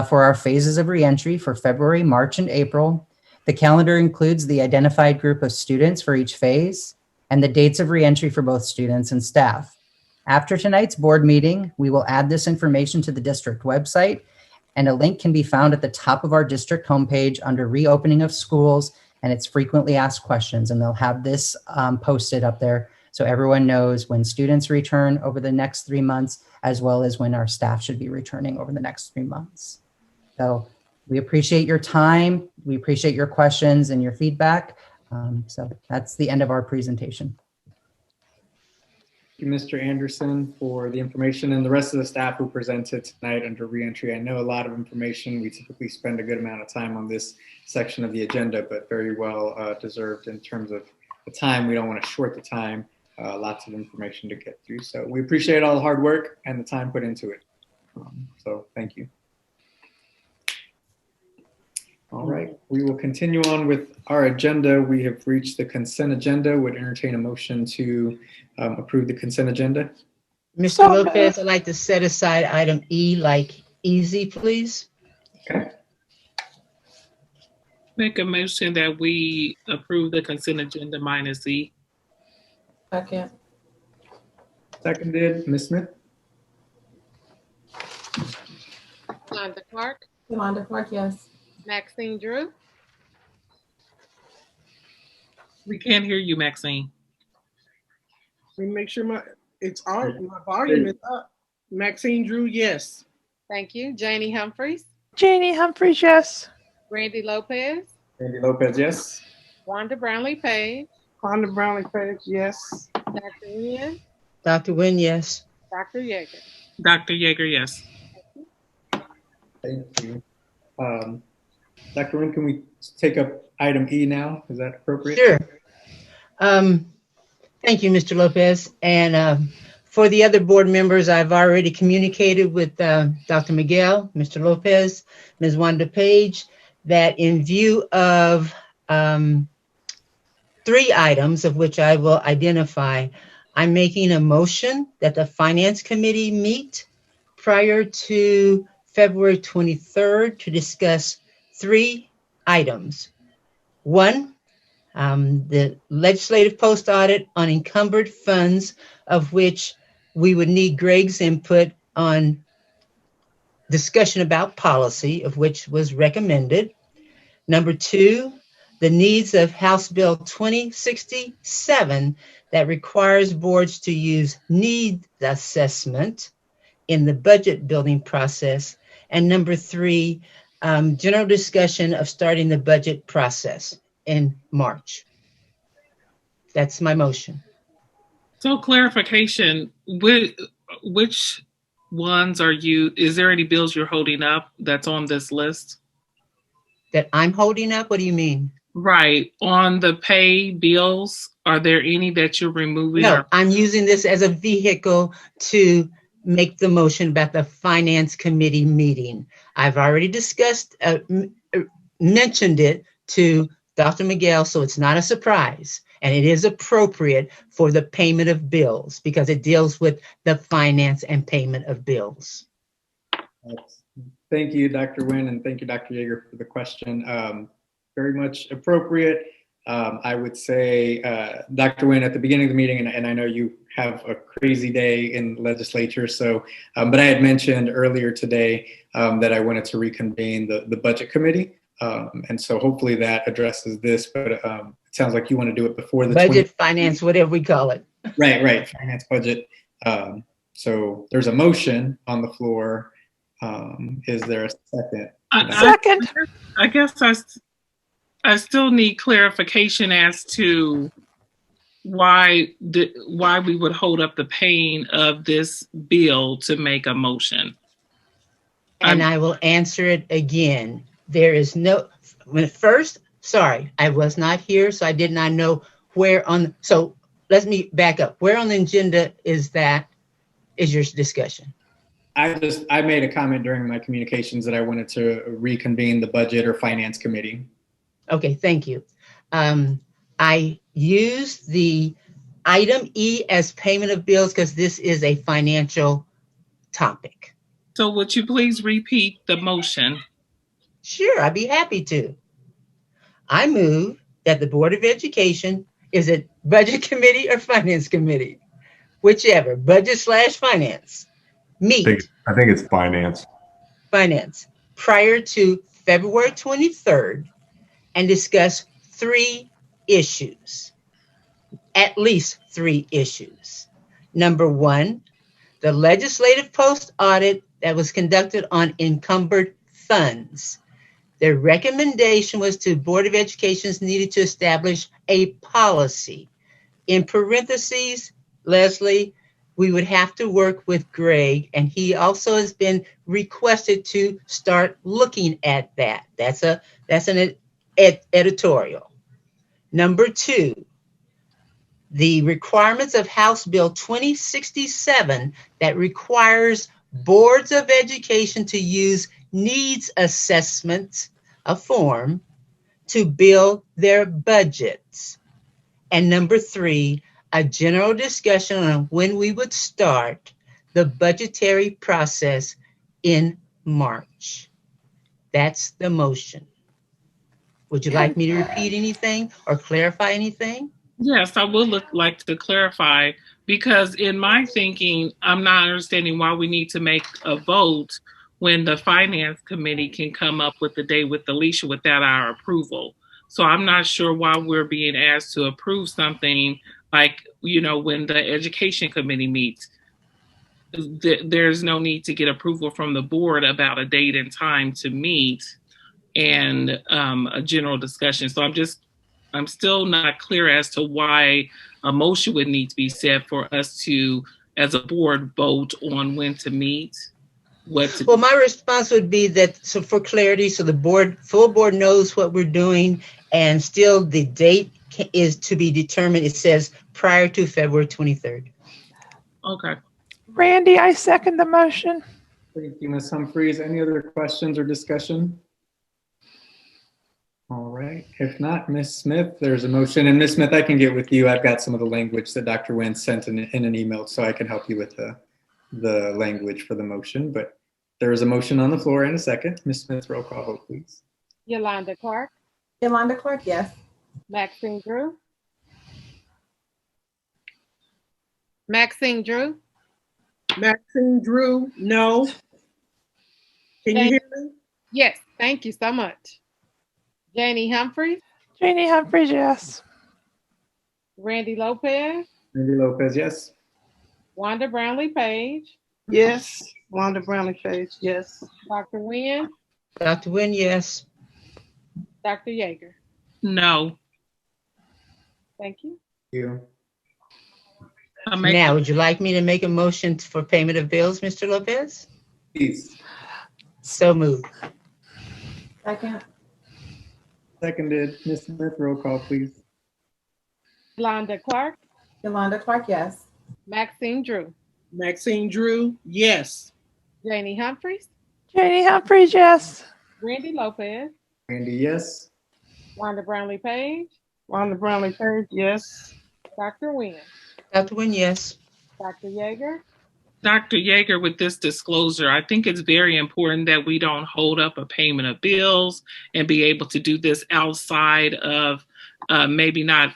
for our phases of reentry for February, March, and April. The calendar includes the identified group of students for each phase and the dates of reentry for both students and staff. After tonight's board meeting, we will add this information to the district website, and a link can be found at the top of our district homepage under reopening of schools and its frequently asked questions. And they'll have this posted up there so everyone knows when students return over the next 3 months, as well as when our staff should be returning over the next 3 months. So We appreciate your time. We appreciate your questions and your feedback. So that's the end of our presentation. Thank you, Mr. Anderson, for the information, and the rest of the staff who presented tonight under reentry. I know a lot of information. We typically spend a good amount of time on this section of the agenda, but very well deserved in terms of the time. We don't want to short the time. Lots of information to get through. So we appreciate all the hard work and the time put into it. So thank you. All right, we will continue on with our agenda. We have reached the consent agenda. Would entertain a motion to approve the consent agenda. Mr. Lopez, I'd like to set aside item E like easy, please. Okay. Make a motion that we approve the consent agenda minus E. Second. Seconded, Ms. Smith. Yolanda Clark, Yolanda Clark, yes. Maxine Drew, We can't hear you, Maxine. Let me make sure my volume is up. Maxine Drew, yes. thank you. Janie Humphreys, Janie Humphries, yes. Randy Lopez, Randy Lopez, yes. Wanda Brownlee Page, Wanda Brownlee Page, yes. Dr. Nguyen, Dr. Nguyen, yes. Dr. Yeager. Dr. Yeager, yes. Thank you. Dr. Nguyen, can we take up item E now? Is that appropriate? Sure. Thank you, Mr. Lopez. And for the other board members, I've already communicated with Dr. Miguel, Mr. Lopez, Ms. Wanda Page, that in view of 3 items of which I will identify, I'm making a motion that the Finance Committee meet prior to February 23rd to discuss 3 items. 1, the legislative post audit on encumbered funds, of which we would need Greg's input on discussion about policy, of which was recommended. Number 2, the needs of House Bill 2067 that requires boards to use need assessment in the budget building process. And number 3, general discussion of starting the budget process in March. That's my motion. So clarification, which ones are you, is there any bills you're holding up that's on this list? That I'm holding up? What do you mean? Right, on the pay bills, are there any that you're removing? No, or- I'm using this as a vehicle to make the motion about the Finance Committee meeting. I've already discussed, mentioned it to Dr. Miguel, so it's not a surprise. And it is appropriate for the payment of bills because it deals with the finance and payment of bills. Thank you, Dr. Nguyen, and thank you, Dr. Yeager, for the question. Very much appropriate. I would say, Dr. Nguyen, at the beginning of the meeting, and I know you have a crazy day in legislature, so, but I had mentioned earlier today that I wanted to reconvene the budget committee. And so hopefully that addresses this, but it sounds like you want to do it before the budget, finance, whatever we call it. Right, finance, budget. So there's a motion on the floor. Is there a second? Second. I guess I still need clarification as to why we would hold up the paying of this bill to make a motion. And I will answer it again. There is no, first, sorry, I was not here, so I did not know where on, so let me back up. Where on the agenda is your discussion? I made a comment during my communications that I wanted to reconvene the budget or finance committee. Okay, thank you. I used the item E as payment of bills because this is a financial topic. So would you please repeat the motion? Sure, I'd be happy to. I move that the Board of Education, is it Budget Committee or Finance Committee? Whichever, budget/finance, meet. I think it's finance. Finance, prior to February 23rd and discuss 3 issues, at least 3 issues. Number 1, the legislative post audit that was conducted on encumbered funds. Their recommendation was to Board of Education's needed to establish a policy. In parentheses, Leslie, we would have to work with Greg, and he also has been requested to start looking at that. That's an editorial. Number 2, the requirements of House Bill 2067 that requires boards of education to use needs assessments, a form, to build their budgets. And number 3, a general discussion on when we would start the budgetary process in March. That's the motion. Would you like me to repeat anything or clarify anything? Yes, I would like to clarify, because in my thinking, I'm not understanding why we need to make a vote when the finance committee can come up with the day with Alicia without our approval. So I'm not sure why we're being asked to approve something like, when the education committee meets. There's no need to get approval from the board about a date and time to meet and a general discussion. So I'm still not clear as to why a motion would need to be set for us to, as a board, vote on when to meet. Well, my response would be that, so for clarity, so the full board knows what we're doing, and still the date is to be determined. It says prior to February 23rd. Okay. Randy, I second the motion. Thank you, Ms. Humphries. Any other questions or discussion? All right. If not, Ms. Smith, there's a motion. And Ms. Smith, I can get with you. I've got some of the language that Dr. Nguyen sent in an email, so I can help you with the language for the motion. But there is a motion on the floor and a second. Ms. Smith, roll call vote, please. Yolanda Clark, Yolanda Clark, yes. Maxine Drew. Maxine Drew. Maxine Drew, no. Can you hear me? Yes, thank you so much. Janie Humphries. Janie Humphries, yes. Randy Lopez. Randy Lopez, yes. Wanda Brownlee Page. Yes. Wanda Brownlee Page, yes. Dr. Nguyen. Dr. Nguyen, yes. Dr. Yeager. No. Thank you. Thank you. Now, would you like me to make a motion for payment of bills, Mr. Lopez? Please. So moved. Second. Seconded. Ms. Smith, roll call, please. Yolanda Clark. Yolanda Clark, yes. Maxine Drew. Maxine Drew, yes. Janie Humphries. Janie Humphries, yes. Randy Lopez. Randy, yes. Wanda Brownlee Page. Wanda Brownlee Page, yes. Dr. Nguyen. Dr. Nguyen, yes. Dr. Yeager. Dr. Yeager, with this disclosure, I think it's very important that we don't hold up a payment of bills and be able to do this outside of maybe not,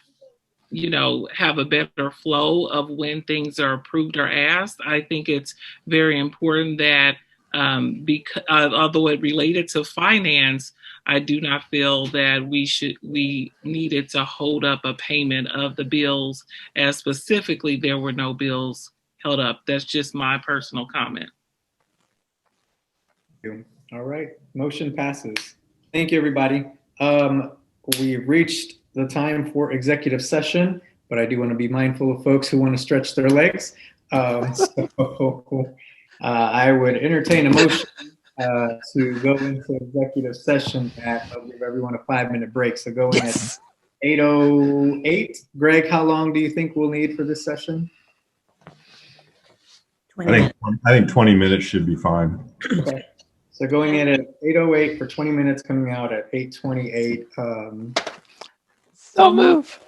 have a better flow of when things are approved or asked. I think it's very important that although it related to finance, I do not feel that we needed to hold up a payment of the bills, as specifically there were no bills held up. That's just my personal comment. All right, motion passes. Thank you, everybody. We've reached the time for executive session, but I do want to be mindful of folks who want to stretch their legs. So I would entertain a motion to go into executive session I'll give everyone a 5-minute break. So going at 8:08. Greg, how long do you think we'll need for this session? I think 20 minutes should be fine. Okay. So going in at 8:08 for 20 minutes, coming out at 8:28. So move.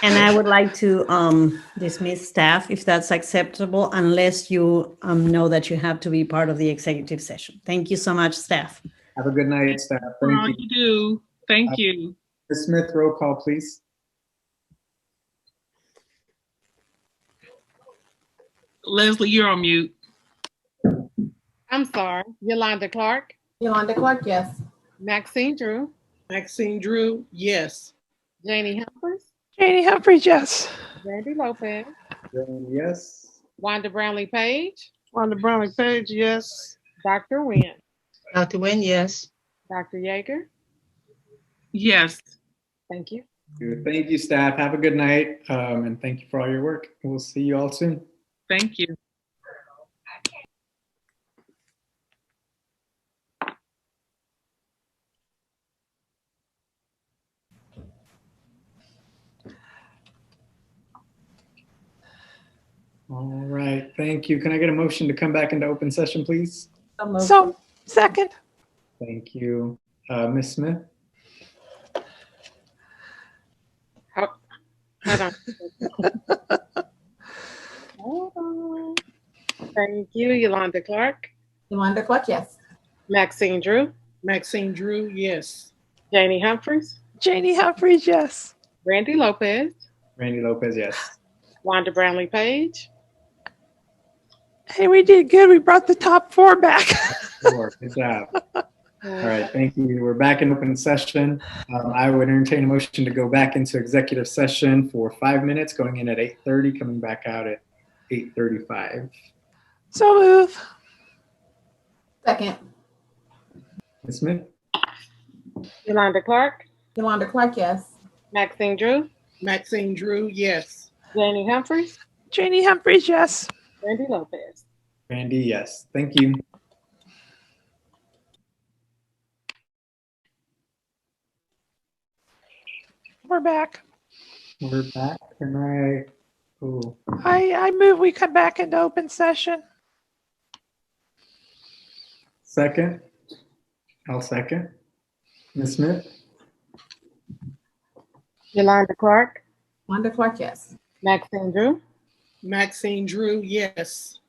And I would like to dismiss staff if that's acceptable, unless you know that you have to be part of the executive session. Thank you so much, staff. Have a good night, staff. Thank you. You do. Thank you. Ms. Smith, roll call, please. Leslie, you're on mute. I'm sorry. Yolanda Clark. Yolanda Clark, yes. Maxine Drew. Maxine Drew, yes. Janie Humphries. Janie Humphries, yes. Randy Lopez. Yes. Wanda Brownlee Page. Wanda Brownlee Page, yes. Dr. Nguyen. Dr. Nguyen, yes. Dr. Yeager? Yes. Thank you. Thank you, staff. Have a good night, and thank you for all your work. We'll see you all soon. Thank you. All right, thank you. Can I get a motion to come back into open session, please? So, second. Thank you. Ms. Smith? Hold on. Hold on. Thank you. Yolanda Clark? Yolanda Clark, yes. Maxine Drew? Maxine Drew, yes. Janie Humphries? Janie Humphries, yes. Randy Lopez? Randy Lopez, yes. Wanda Brownlee Page? Hey, we did good. We brought the top 4 back. Good job. All right, thank you. We're back in open session. I would entertain a motion to go back into executive session for 5 minutes, going in at 8:30, coming back out at 8:35. So move. Second. Ms. Smith? Yolanda Clark? Yolanda Clark, yes. Maxine Drew? Maxine Drew, yes. Janie Humphries? Janie Humphries, yes. Randy Lopez? Randy, yes. Thank you. We're back. We're back. Can I? Oh, I move we come back into open session. second. I'll second. Ms. Smith? Yolanda Clark? Yolanda Clark, yes. Maxine Drew? Maxine Drew, yes.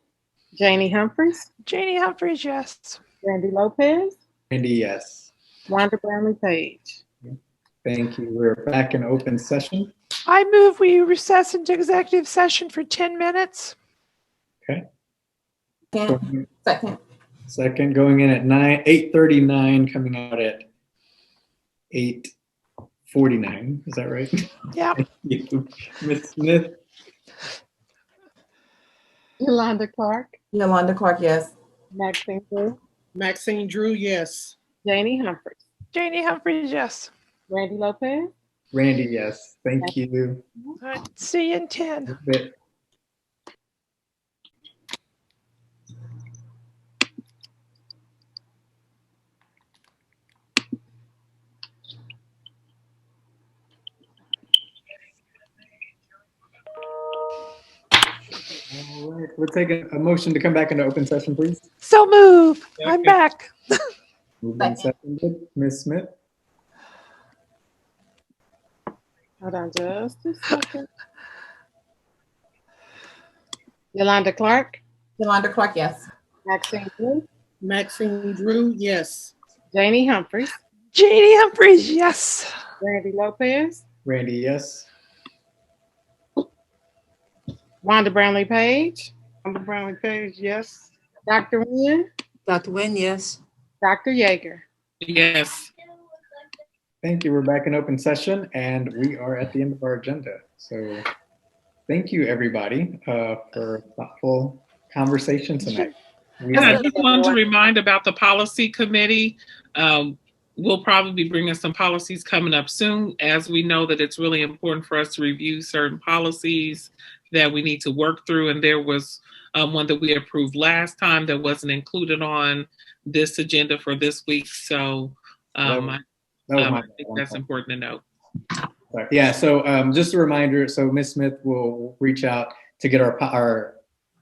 Janie Humphries? Janie Humphries, yes. Randy Lopez? Randy, yes. Wanda Brownlee Page? Thank you. We're back in open session. I move we recess into executive session for 10 minutes. Okay. Second. Second, going in at 8:39, coming out at 8:49. Is that right? Yeah. Thank you. Ms. Smith? Yolanda Clark? Yolanda Clark, yes. Maxine Drew? Maxine Drew, yes. Janie Humphries? Janie Humphries, yes. Randy Lopez? Randy, yes. Thank you. All right, see you in 10. All right, we'll take a motion to come back into open session, please. So move. I'm back. Moved and seconded. Ms. Smith? Hold on just a second. Yolanda Clark? Yolanda Clark, yes. Maxine Drew? Maxine Drew, yes. Janie Humphries? Janie Humphries, yes. Randy Lopez? Randy, yes. Wanda Brownlee Page? Wanda Brownlee Page, yes. Dr. Nguyen? Dr. Nguyen, yes. Dr. Yeager? Yes. Thank you. We're back in open session and we are at the end of our agenda. So thank you, everybody, for a thoughtful conversation tonight. And I just wanted to remind about the policy committee. We'll probably be bringing some policies coming up soon, as we know that it's really important for us to review certain policies that we need to work through. And there was one that we approved last time that wasn't included on this agenda for this week. So I think that's important to note. Yeah, so just a reminder, so Ms. Smith will reach out to get our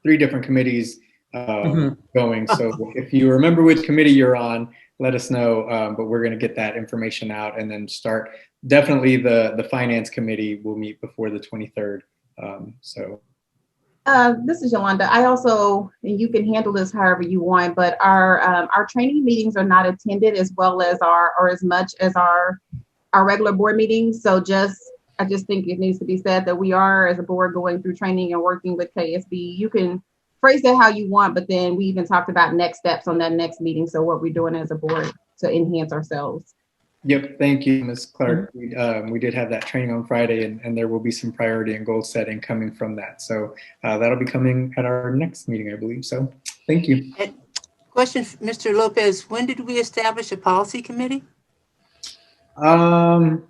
3 different committees going. So if you remember which committee you're on, let us know, but we're gonna get that information out and then start. Definitely the finance committee will meet before the 23rd. This is Yolanda. I also, and you can handle this however you want, but our training meetings are not attended as well as or as much as our regular board meetings. So I just think it needs to be said that we are, as a board, going through training and working with KSB. You can phrase it how you want, but then we even talked about next steps on that next meeting. So what we're doing as a board to enhance ourselves. Yep, thank you, Ms. Clark. We did have that training on Friday, and there will be some priority and goal setting coming from that. So that'll be coming at our next meeting, I believe. So thank you. Question, Mr. Lopez, when did we establish a policy committee? I'll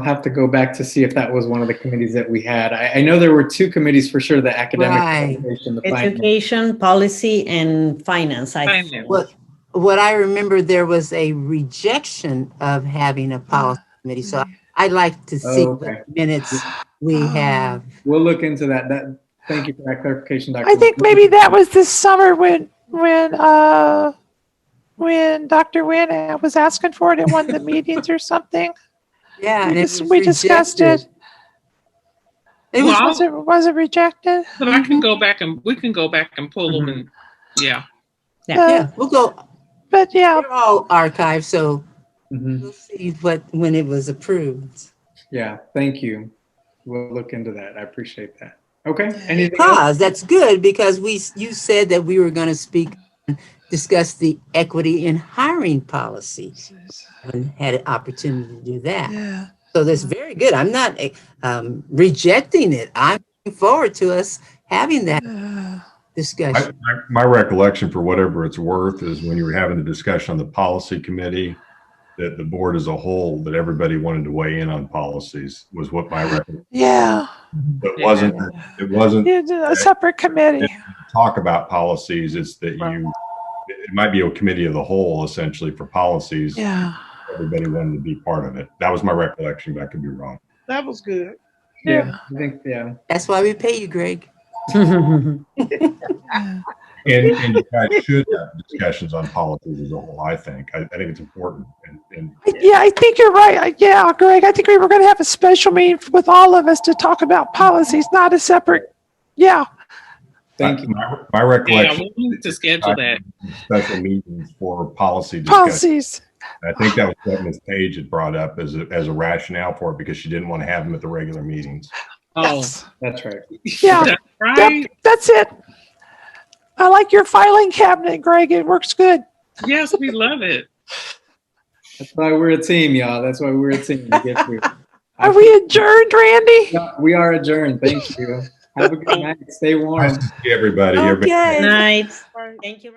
have to go back to see if that was one of the committees that we had. I know there were two committees for sure, the academic, education, the finance. Education, policy, and finance. I think. What I remember, there was a rejection of having a policy committee. So I'd like to see what minutes we have. We'll look into that. Thank you for that clarification, Dr. I think maybe that was this summer when Dr. Wynn was asking for it at one of the meetings or something. Yeah, and we discussed it. Was it rejected? But I can go back and we can go back and pull them and Yeah, we'll go. But yeah, they're all archived, so we'll see when it was approved. Yeah, thank you. We'll look into that. I appreciate that. Okay. Anything Because else? that's good because you said that we were going to discuss the equity in hiring policy. I haven't had an opportunity to do that. Yeah. So that's very good. I'm not rejecting it. I'm looking forward to us having that discussion. My recollection, for whatever it's worth, is when you were having the discussion on the policy committee, that the board as a whole, that everybody wanted to weigh in on policies, was what my recollection. Yeah. It wasn't a separate committee. Talk about policies. It's that it might be a committee of the whole, essentially, for policies. Yeah. Everybody wanted to be part of it. That was my recollection, but I could be wrong. That was good. Yeah, I think, That's why we pay you, Greg. And you guys should have discussions on policies as a whole, I think. I think it's important. Yeah, I think you're right. Yeah, Greg, I think we were going to have a special meeting with all of us to talk about policies, not a separate. Yeah. Thank you. My recollection. Yeah, we need to schedule that. Special meetings for policy discussion. Policies. I think that was what Ms. Page had brought up as a rationale for it because she didn't want to have them at the regular meetings. Oh, that's right. Yeah, that's right. That's it. I like your filing cabinet, Greg. It works good. Yes, we love it. That's why we're a team, y'all. That's why we're a team. Are we adjourned, Randy? No, we are adjourned. Thank you. Have a good night. Stay warm. Nice to see everybody. Okay. Night. Thank you.